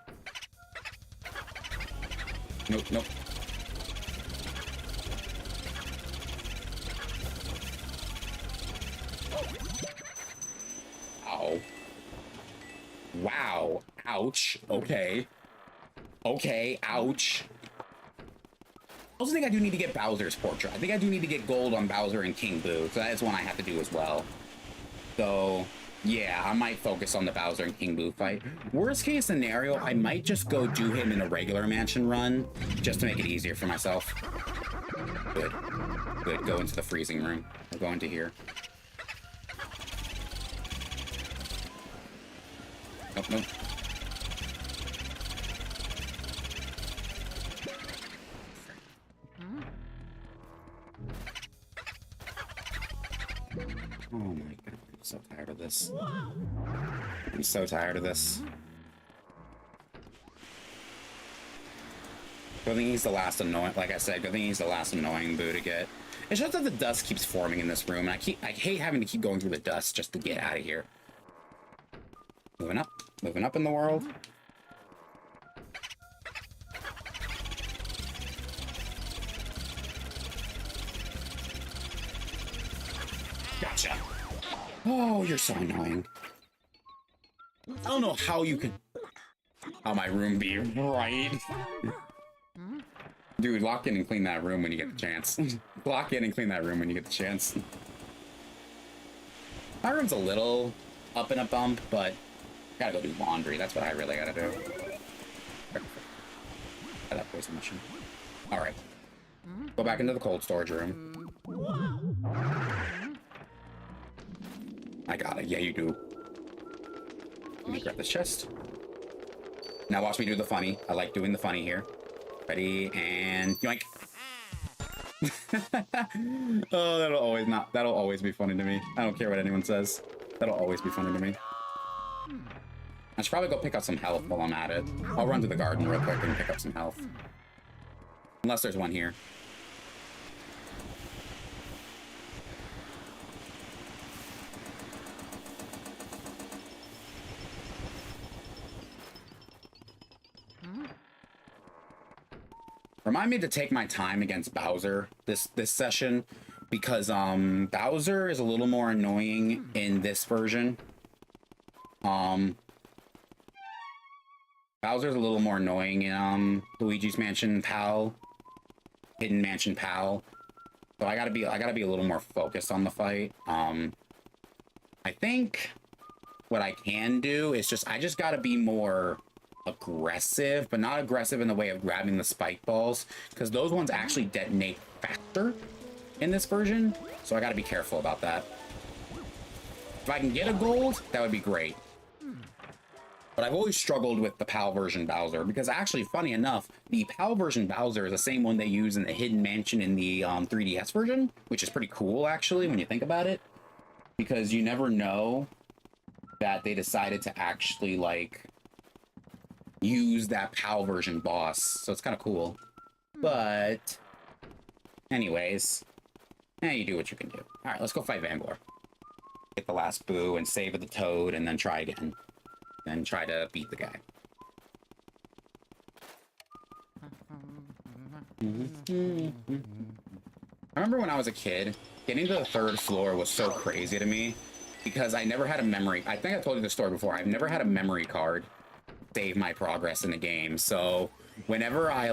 Nope, nope. Ow. Wow. Ouch. Okay. Okay, ouch. I also think I do need to get Bowser's portrait. I think I do need to get gold on Bowser and King Boo, so that is one I have to do as well. So, yeah, I might focus on the Bowser and King Boo fight. Worst case scenario, I might just go do him in a regular mansion run, just to make it easier for myself. Good. Good, go into the freezing room. We'll go into here. Nope, nope. Oh my god, I'm so tired of this. I'm so tired of this. I think he's the last annoying, like I said, I think he's the last annoying boo to get. It's just that the dust keeps forming in this room, and I hate having to keep going through the dust just to get out of here. Moving up in the world. Gotcha. Oh, you're so annoying. I don't know how you can... How my room be right. Dude, lock in and clean that room when you get the chance. Lock in and clean that room when you get the chance. My room's a little up in a bump, but gotta go do laundry. That's what I really gotta do. That poison mission. All right. Go back into the cold storage room. I got it. Yeah, you do. Let me grab this chest. Now watch me do the funny. I like doing the funny here. Ready, and yoink. Oh, that'll always be funny to me. I don't care what anyone says. That'll always be funny to me. I should probably go pick up some health while I'm at it. I'll run to the garden real quick and pick up some health. Unless there's one here. Remind me to take my time against Bowser this session, because Bowser is a little more annoying in this version. Bowser's a little more annoying in Luigi's Mansion PAL, Hidden Mansion PAL. So I gotta be a little more focused on the fight. I think what I can do is I just gotta be more aggressive, but not aggressive in the way of grabbing the spike balls, because those ones actually detonate faster in this version, so I got to be careful about that. If I can get a gold, that would be great. But I've always struggled with the PAL version Bowser, because actually, funny enough, the PAL version Bowser is the same one they use in the Hidden Mansion in the 3DS version, which is pretty cool, actually, when you think about it, because you never know that they decided to actually, like, use that PAL version boss, so it's kind of cool. But anyways, you do what you can do. All right, let's go fight Vangor. Get the last boo and save the toad, and then try again. Then try to beat the guy. I remember when I was a kid, getting to the 3rd floor was so crazy to me, because I never had a memory. I think I told you the story before. I've never had a memory card save my progress in the game. So whenever I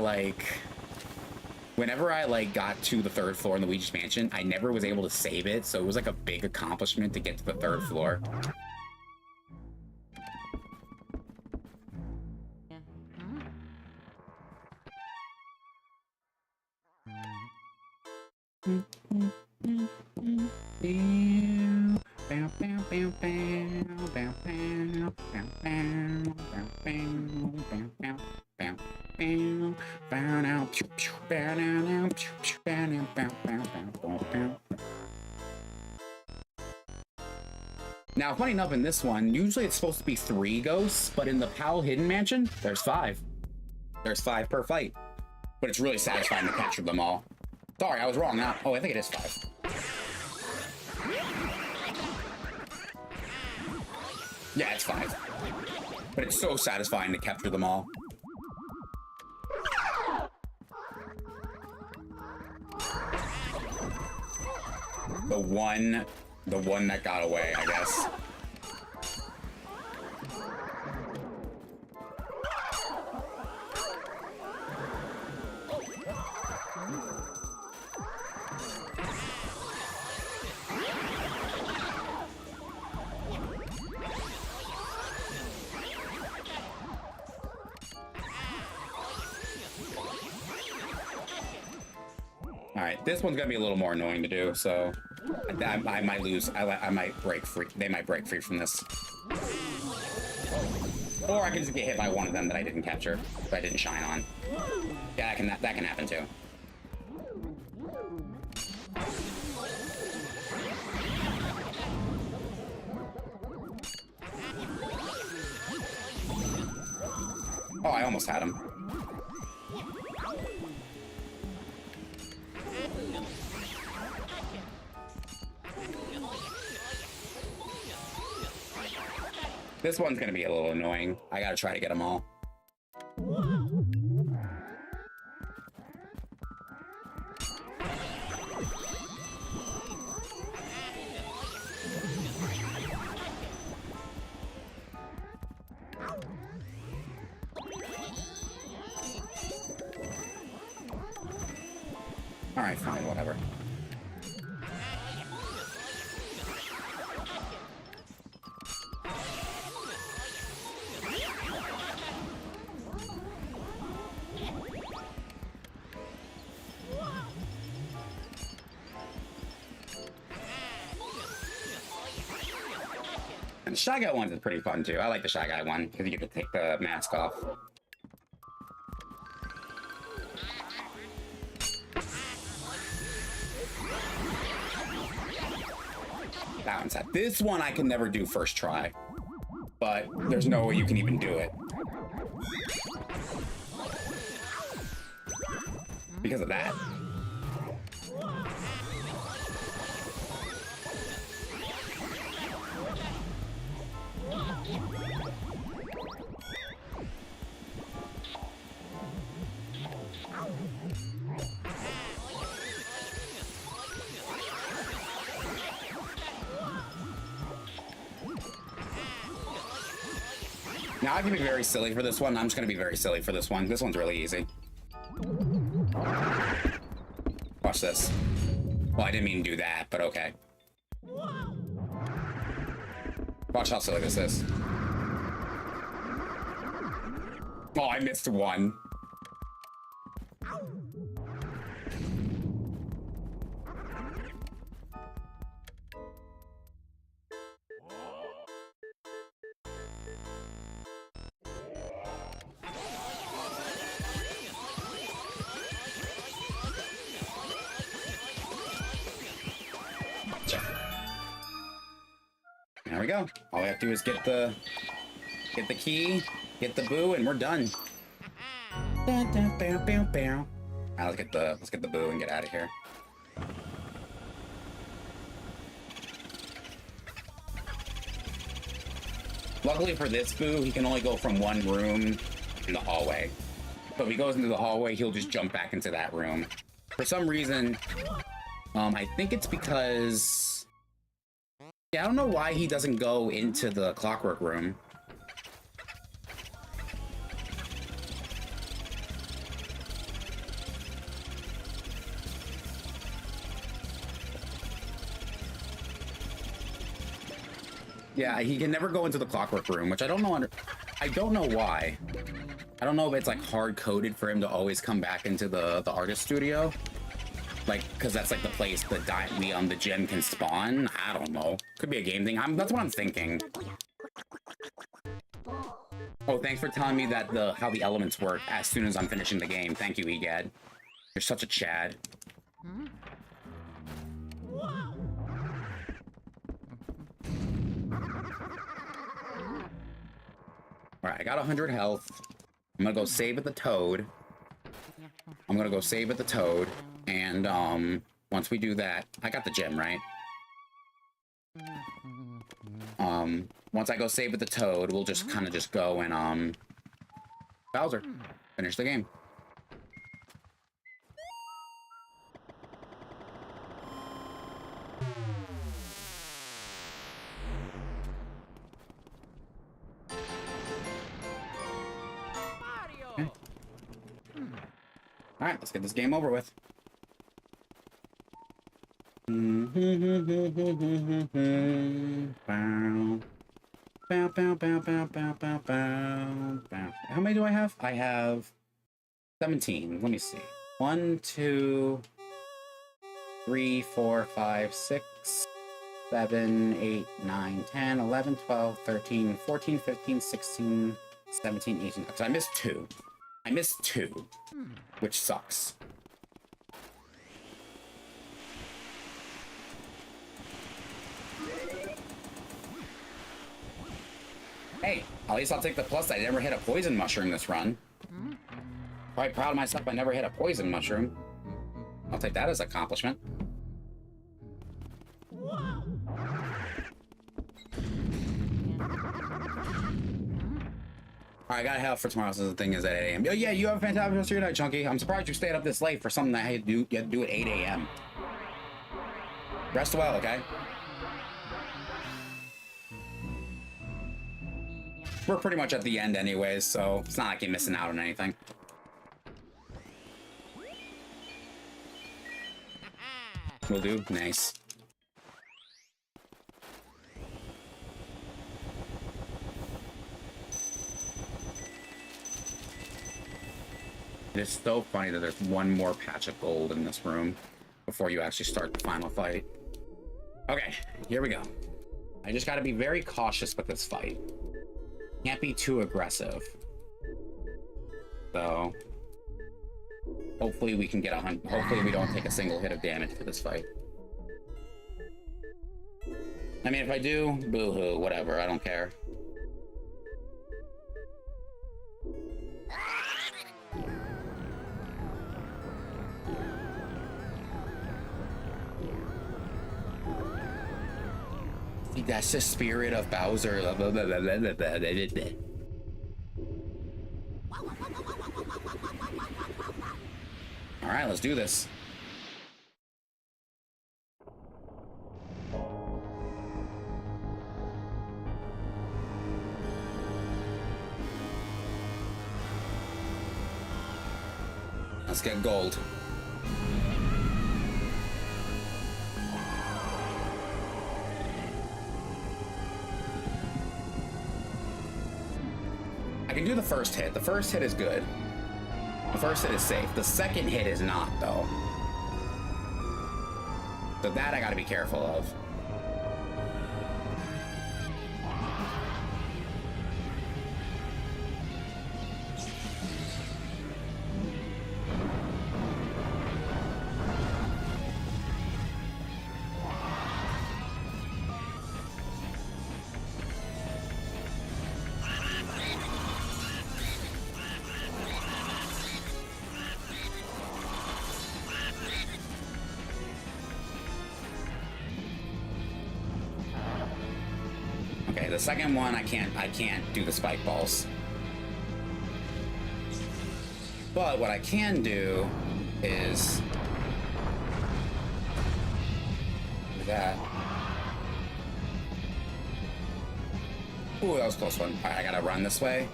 got to the 3rd floor in the Luigi's Mansion, I never was able to save it. So it was like a big accomplishment to get to the 3rd floor. Now, funny enough, in this one, usually it's supposed to be 3 ghosts, but in the PAL Hidden Mansion, there's 5. There's 5 per fight. But it's really satisfying to capture them all. Sorry, I was wrong. Oh, I think it is 5. Yeah, it's 5. But it's so satisfying to capture them all. The one that got away, I guess. Alright, this one's gonna be a little more annoying to do, so I might lose. I might break free. They might break free from this. Or I can just get hit by one of them that I didn't capture, that I didn't shine on. Yeah, that can happen too. Oh, I almost had him. This one's gonna be a little annoying. I gotta try to get them all. Alright, fine, whatever. And the Shy Guy one is pretty fun too. I like the Shy Guy one because you get to take the mask off. That one's set. This one I can never do first try, but there's no way you can even do it because of that. Now I can be very silly for this one. I'm just gonna be very silly for this one. This one's really easy. Watch this. Well, I didn't mean to do that, but okay. Watch how silly this is. Oh, I missed one. There we go. All we have to do is get the key, get the boo, and we're done. Alright, let's get the boo and get out of here. Luckily for this boo, he can only go from one room in the hallway. So if he goes into the hallway, he'll just jump back into that room. For some reason, I think it's because... Yeah, I don't know why he doesn't go into the clockwork room. Yeah, he can never go into the clockwork room, which I don't know. I don't know why. I don't know if it's like hard coded for him to always come back into the artist studio, like because that's like the place the gem can spawn. I don't know. Could be a game thing. That's what I'm thinking. Oh, thanks for telling me that how the elements work as soon as I'm finishing the game. Thank you, Egad. You're such a Chad. All right, I got 100 health. I'm gonna go save at the Toad. And once we do that, I got the gem, right? Once I go save at the Toad, we'll just kind of just go and Bowser, finish the game. Okay. All right, let's get this game over with. Bow, bow, bow, bow, bow, bow, bow, bow. How many do I have? I have 17. Let me see. 1, 2, 3, 4, 5, 6, 7, 8, 9, 10, 11, 12, 13, 14, 15, 16, 17, 18. Because I missed 2. I missed 2, which sucks. Hey, at least I'll take the plus. I never hit a poison mushroom this run. Quite proud of myself. I never hit a poison mushroom. I'll take that as an accomplishment. Alright, I gotta head out for tomorrow, so the thing is at 8 a.m. Oh, yeah, you have a fantastic rest of your night, Chunky. I'm surprised you stayed up this late for something that I had to do at 8 a.m. Rest well, okay? We're pretty much at the end anyways, so it's not like you're missing out on anything. Will do. Nice. It is so funny that there's one more patch of gold in this room before you actually start the final fight. Okay, here we go. I just gotta be very cautious with this fight. Can't be too aggressive. So hopefully we can get hopefully we don't take a single hit of damage for this fight. I mean, if I do, boo-hoo, whatever, I don't care. That's the spirit of Bowser. All right, let's do this. Let's get gold. I can do the first hit. The first hit is good. The first hit is safe. The second hit is not, though. So that I gotta be careful of. Okay, the second one I can't do the spike balls. But what I can do is do that. Ooh, that was a close one. All right, I gotta run this way.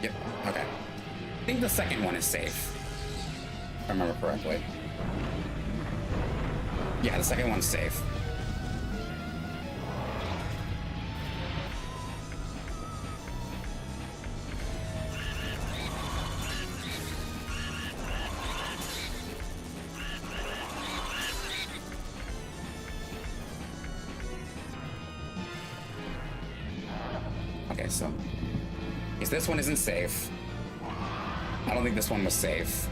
Yep, okay. I think the second one is safe, if I remember correctly. Yeah, the second one's safe. so yes, this one isn't safe. I don't think this one was safe.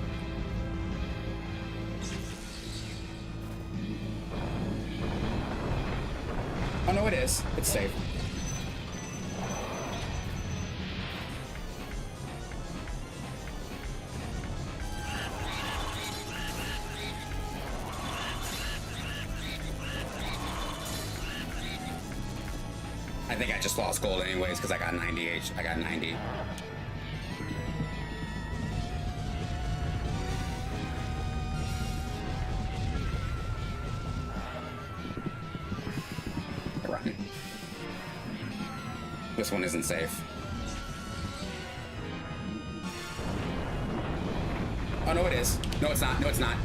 Oh no, it is. It's safe. I think I just lost gold anyways because I got 90 H. I got 90. Run. This one isn't safe. Oh no, it is. No, it's not. No, it's not.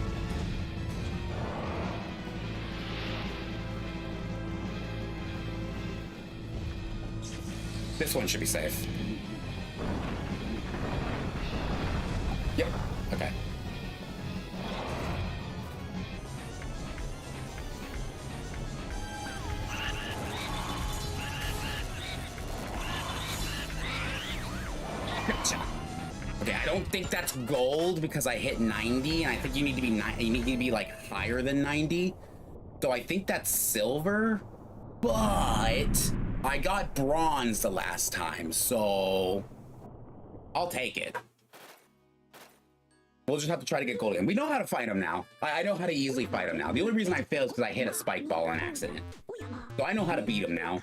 This one should be safe. Yep. Okay. Gotcha. Okay, I don't think that's gold because I hit 90, and I think you need to be you need to be like higher than 90. So I think that's silver, but I got bronze the last time, so I'll take it. We'll just have to try to get gold again. We know how to fight him now. I know how to easily fight him now. The only reason I failed is because I hit a spike ball on accident. So I know how to beat him now.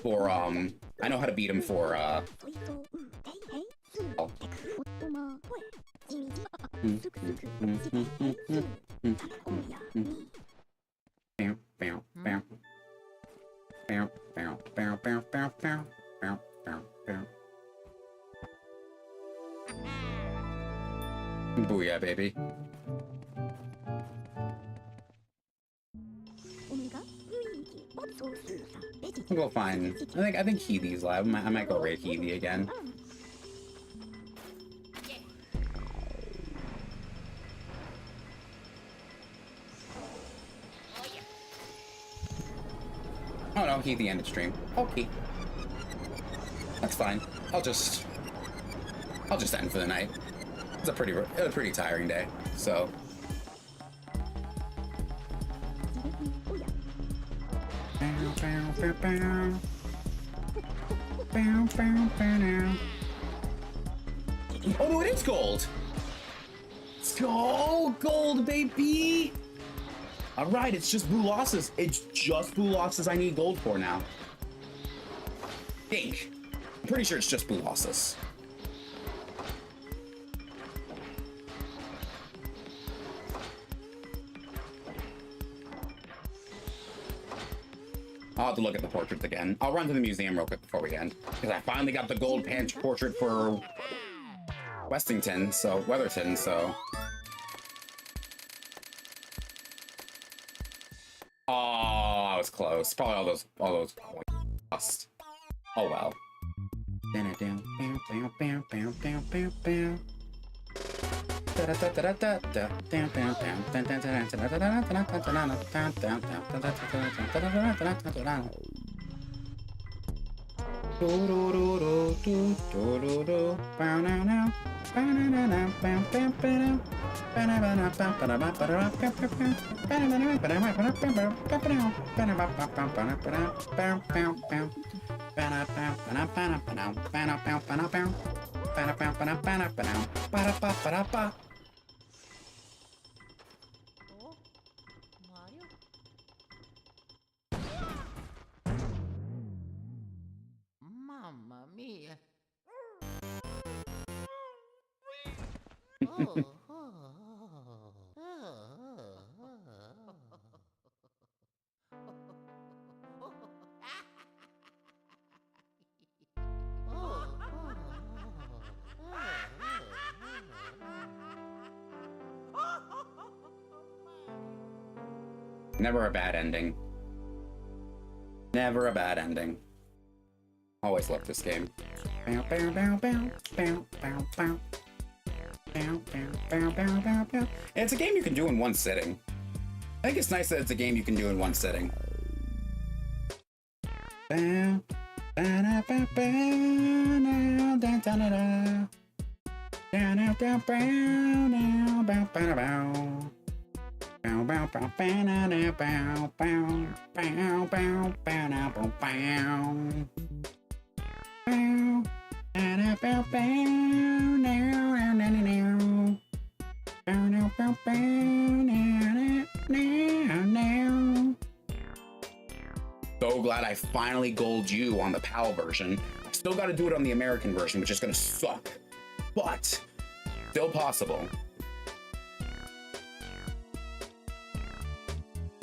For, I know how to beat him for, oh. Booyah, baby. I'll go find. I think Healy's live. I might go raid Healy again. Oh no, Healy ended stream. Okay. That's fine. I'll just end for the night. It's a pretty tiring day, so. Oh no, it is gold! So gold, baby! Alright, it's just blue losses. It's just blue losses I need gold for now. Think. I'm pretty sure it's just blue losses. I'll have to look at the portraits again. I'll run to the museum real quick before we end, because I finally got the gold pants portrait for Westington, so Weatherton, so. Oh, I was close. Probably all those lost. Oh well. Mamma mia. Never a bad ending. Never a bad ending. Always love this game. It's a game you can do in one sitting. I think it's nice that it's a game you can do in one sitting. So glad I finally gold you on the PAL version. I still got to do it on the American version, which is going to suck, but still possible.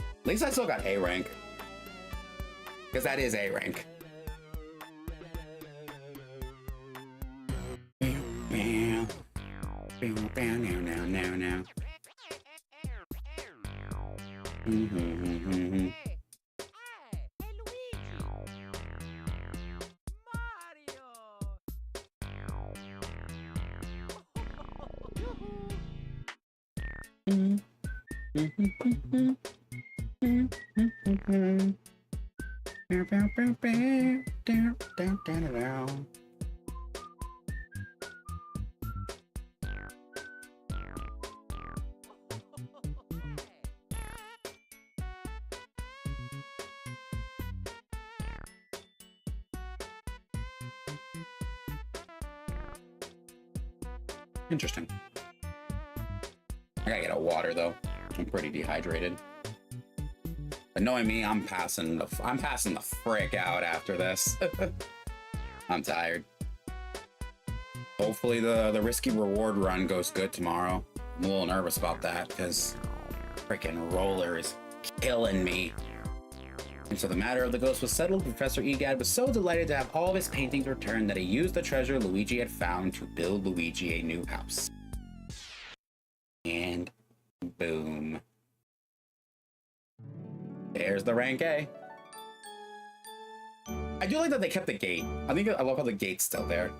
At least I still got A rank, because that is A rank. Interesting. I gotta get a water though. I'm pretty dehydrated. But knowing me, I'm passing the frick out after this. I'm tired. Hopefully the risky reward run goes good tomorrow. I'm a little nervous about that because freaking roller is killing me. And so the matter of the ghost was settled. Professor Egad was so delighted to have all of his paintings returned that he used the treasure Luigi had found to build Luigi a new house. And boom. There's the rank A. I do like that they kept the gate. I love how the gate's still there.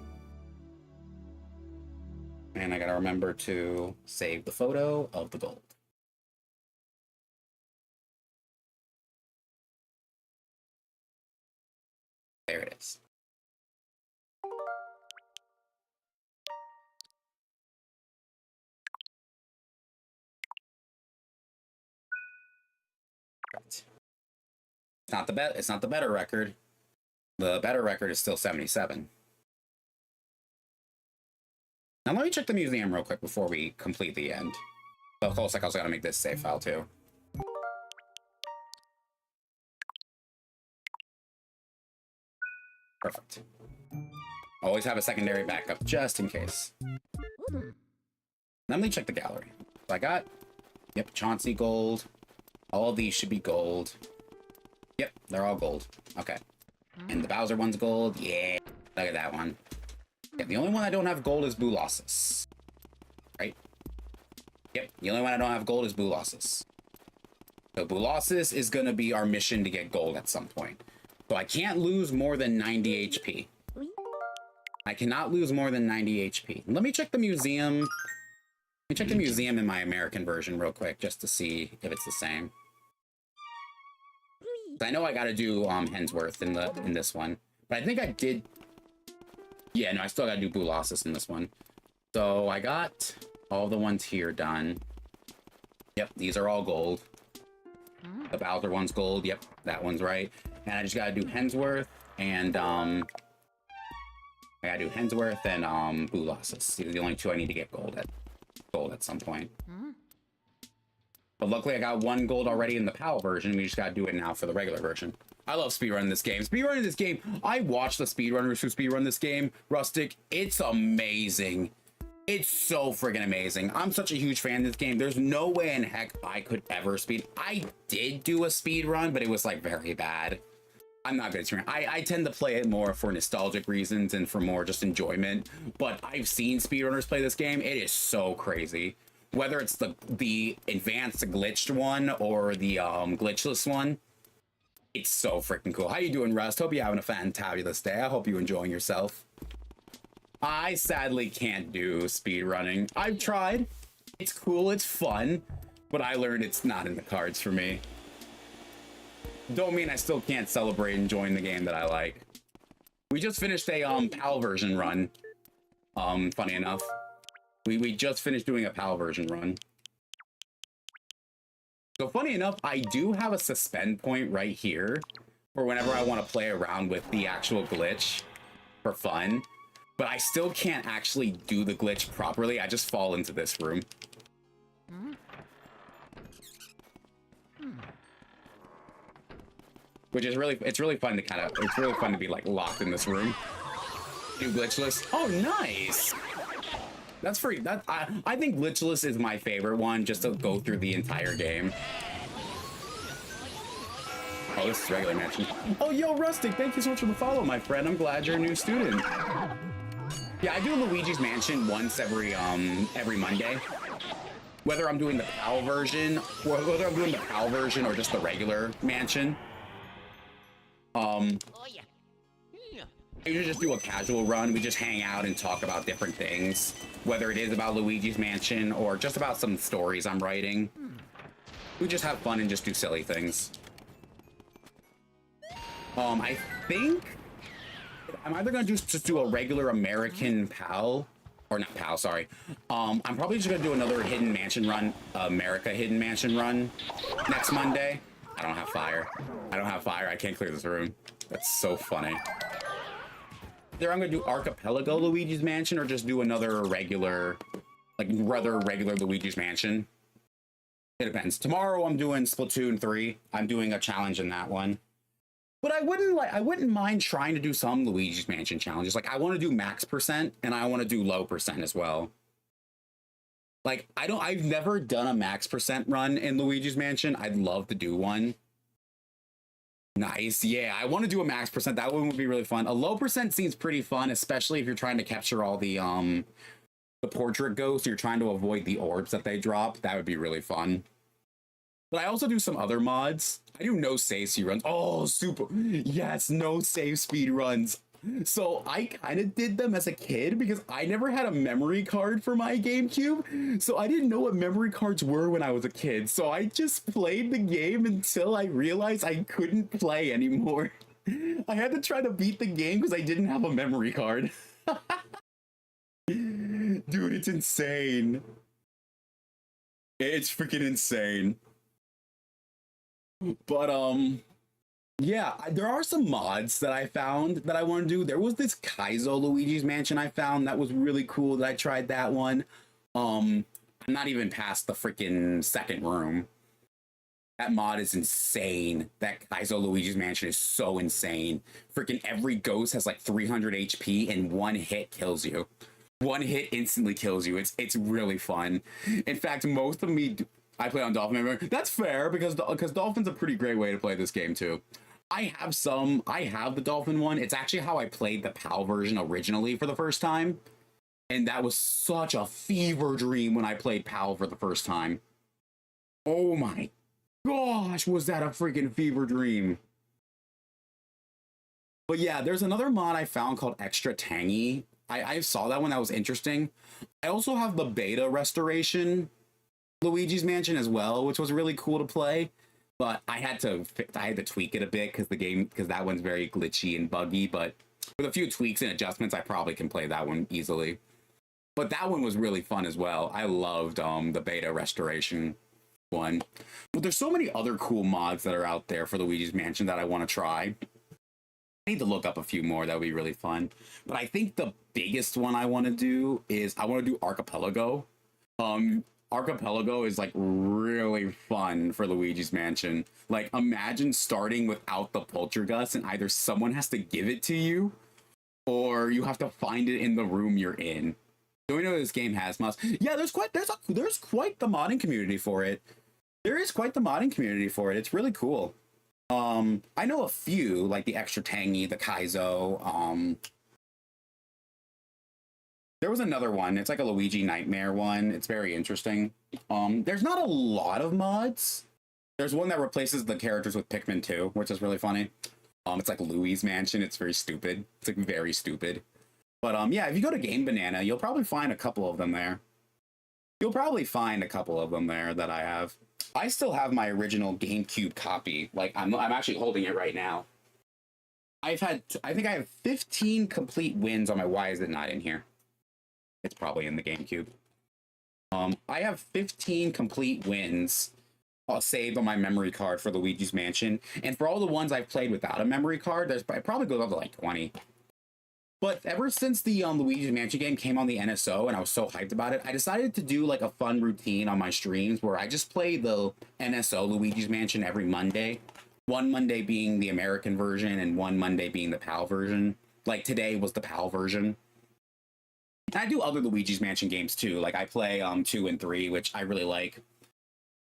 And I gotta remember to save the photo of the gold. There it is. Right. It's not the better record. The better record is still 77. Now let me check the museum real quick before we complete the end. Of course, I also gotta make this save file too. Perfect. Always have a secondary backup just in case. Let me check the gallery. So I got, yep, Chauncey gold. All of these should be gold. Yep, they're all gold. Okay. And the Bowser one's gold. Yeah, look at that one. Yeah, the only one I don't have gold is Boolossus. Right? Yep, the only one I don't have gold is Boolossus. So Boolossus is going to be our mission to get gold at some point. So I can't lose more than 90 HP. I cannot lose more than 90 HP. Let me check the museum. Let me check the museum in my American version real quick just to see if it's the same. I know I got to do Hensworth in this one, but I think I did. Yeah, no, I still got to do Boolossus in this one. So I got all the ones here done. Yep, these are all gold. The Bowser one's gold. Yep, that one's right. And I just got to do Hensworth and I got to do Hensworth and Boolossus. These are the only two I need to get gold at some point. But luckily I got 1 gold already in the PAL version. We just got to do it now for the regular version. I love speedrunning this game. Speedrunning this game, I watch the speedrunners who speedrun this game. Rustic, it's amazing. It's so friggin' amazing. I'm such a huge fan of this game. There's no way in heck I could ever speed. I did do a speed run, but it was like very bad. I'm not good at speedrun. I tend to play it more for nostalgic reasons and for more just enjoyment. But I've seen speedrunners play this game. It is so crazy. Whether it's the advanced glitched one or the glitchless one, it's so freaking cool. How you doing, Rust? Hope you're having a fantabulous day. I hope you're enjoying yourself. I sadly can't do speedrunning. I've tried. It's cool, it's fun, but I learned it's not in the cards for me. Don't mean I still can't celebrate enjoying the game that I like. We just finished a PAL version run. Funny enough. We just finished doing a PAL version run. So funny enough, I do have a suspend point right here for whenever I want to play around with the actual glitch for fun. But I still can't actually do the glitch properly. I just fall into this room. Which is really, it's really fun to kind of, it's really fun to be like locked in this room. Do glitchless. Oh, nice. That's free. I think glitchless is my favorite one, just to go through the entire game. Oh, this is regular mansion. Oh, yo, Rustic, thank you so much for the follow, my friend. I'm glad you're a new student. Yeah, I do Luigi's Mansion once every Monday. Whether I'm doing the PAL version, or whether I'm doing the PAL version or just the regular mansion. I usually just do a casual run. We just hang out and talk about different things, whether it is about Luigi's Mansion or just about some stories I'm writing. We just have fun and just do silly things. I think I'm either gonna just do a regular American PAL, or not PAL, sorry. I'm probably just gonna do another Hidden Mansion run, America Hidden Mansion run next Monday. I don't have fire. I don't have fire. I can't clear this room. That's so funny. Either I'm gonna do Archipelago Luigi's Mansion or just do another regular, like rather regular Luigi's Mansion. It depends. Tomorrow I'm doing Splatoon 3. I'm doing a challenge in that one. But I wouldn't mind trying to do some Luigi's Mansion challenges. Like I want to do max percent and I want to do low percent as well. Like I've never done a max percent run in Luigi's Mansion. I'd love to do one. Nice. Yeah, I want to do a max percent. That one would be really fun. A low percent seems pretty fun, especially if you're trying to capture all the portrait ghosts. You're trying to avoid the orbs that they drop. That would be really fun. But I also do some other mods. I do no save speed runs. Oh, super. Yes, no save speed runs. So I kind of did them as a kid because I never had a memory card for my GameCube. So I didn't know what memory cards were when I was a kid. So I just played the game until I realized I couldn't play anymore. I had to try to beat the game because I didn't have a memory card. Dude, it's insane. It's freaking insane. But yeah, there are some mods that I found that I want to do. There was this Kaizo Luigi's Mansion I found that was really cool that I tried that one. I'm not even past the freaking second room. That mod is insane. That Kaizo Luigi's Mansion is so insane. Freaking every ghost has like 300 HP and one hit kills you. One hit instantly kills you. It's really fun. In fact, most of me I play on Dolphin. That's fair because Dolphin's a pretty great way to play this game too. I have the Dolphin one. It's actually how I played the PAL version originally for the first time. And that was such a fever dream when I played PAL for the first time. Oh my gosh, was that a freaking fever dream. But yeah, there's another mod I found called Extra Tangy. I saw that one, that was interesting. I also have the beta restoration Luigi's Mansion as well, which was really cool to play, but I had to tweak it a bit because that one's very glitchy and buggy, but with a few tweaks and adjustments I probably can play that one easily. But that one was really fun as well. I loved the beta restoration one. But there's so many other cool mods that are out there for Luigi's Mansion that I want to try. I need to look up a few more. That would be really fun. But I think the biggest one I want to do is I want to do Archipelago. Archipelago is like really fun for Luigi's Mansion. Like imagine starting without the Poltergust and either someone has to give it to you or you have to find it in the room you're in. Do we know this game has mods? Yeah, there's quite the modding community for it. There is quite the modding community for it. It's really cool. I know a few like the Extra Tangy, the Kaizo, there was another one. It's like a Luigi Nightmare one. It's very interesting. There's not a lot of mods. There's one that replaces the characters with Pikmin 2, which is really funny. It's like Louie's Mansion. It's very stupid. It's like very stupid. But yeah, if you go to Game Banana, you'll probably find a couple of them there. You'll probably find a couple of them there that I have. I still have my original GameCube copy. Like I'm actually holding it right now. I think I have 15 complete wins on my Why Is It Not in here? It's probably in the GameCube. I have 15 complete wins saved on my memory card for Luigi's Mansion. And for all the ones I've played without a memory card, it probably goes up to like 20. But ever since the Luigi's Mansion game came on the NSO and I was so hyped about it, I decided to do like a fun routine on my streams where I just play the NSO Luigi's Mansion every Monday. One Monday being the American version and one Monday being the PAL version. Like today was the PAL version. And I do other Luigi's Mansion games too. Like I play 2 and 3, which I really like.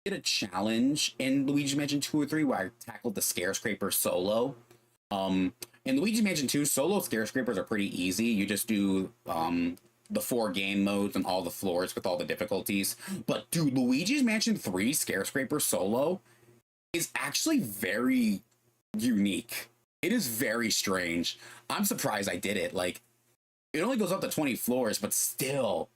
I did a challenge in Luigi's Mansion 2 or 3 where I tackled the Scarescraper solo. In Luigi's Mansion 2, solo Scarescrapers are pretty easy. You just do the 4 game modes and all the floors with all the difficulties. But dude, Luigi's Mansion 3 Scarescraper solo is actually very unique. It is very strange. I'm surprised I did it. Like, it only goes up to 20 floors, but still,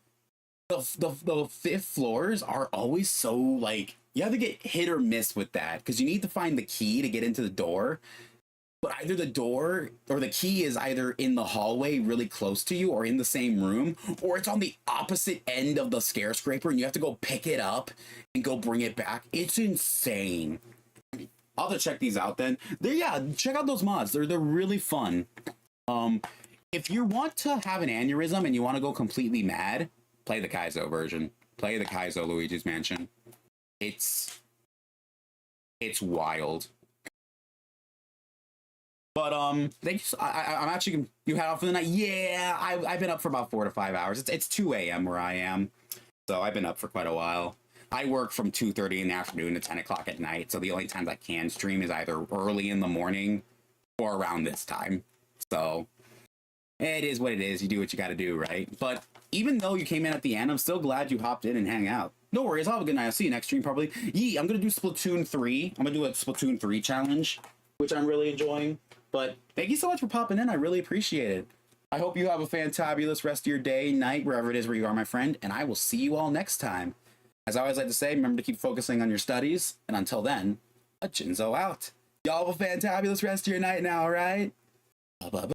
the fifth floors are always so, like, you have to get hit or miss with that, because you need to find the key to get into the door. But either the door or the key is either in the hallway really close to you or in the same room, or it's on the opposite end of the Scarescraper and you have to go pick it up and go bring it back. It's insane. I'll have to check these out then. Check out those mods. They're really fun. If you want to have an aneurysm and you want to go completely mad, play the Kaizo version. Play the Kaizo Luigi's Mansion. It's wild. But thank you. I'm actually, you had off for the night. Yeah, I've been up for about 4 to 5 hours. It's 2 a.m. where I am, so I've been up for quite a while. I work from 2:30 in the afternoon to 10 o'clock at night, so the only times I can stream is either early in the morning or around this time. So it is what it is. You do what you got to do, right? But even though you came in at the end, I'm still glad you hopped in and hang out. No worries. I'll have a good night. I'll see you next stream probably. I'm gonna do Splatoon 3. I'm gonna do a Splatoon 3 challenge, which I'm really enjoying. But thank you so much for popping in. I really appreciate it. I hope you have a fantabulous rest of your day, night, wherever it is where you are, my friend. And I will see you all next time. As I always like to say, remember to keep focusing on your studies. And until then, a Jinzo out. Y'all have a fantabulous rest of your night now, all right? Bye-bye.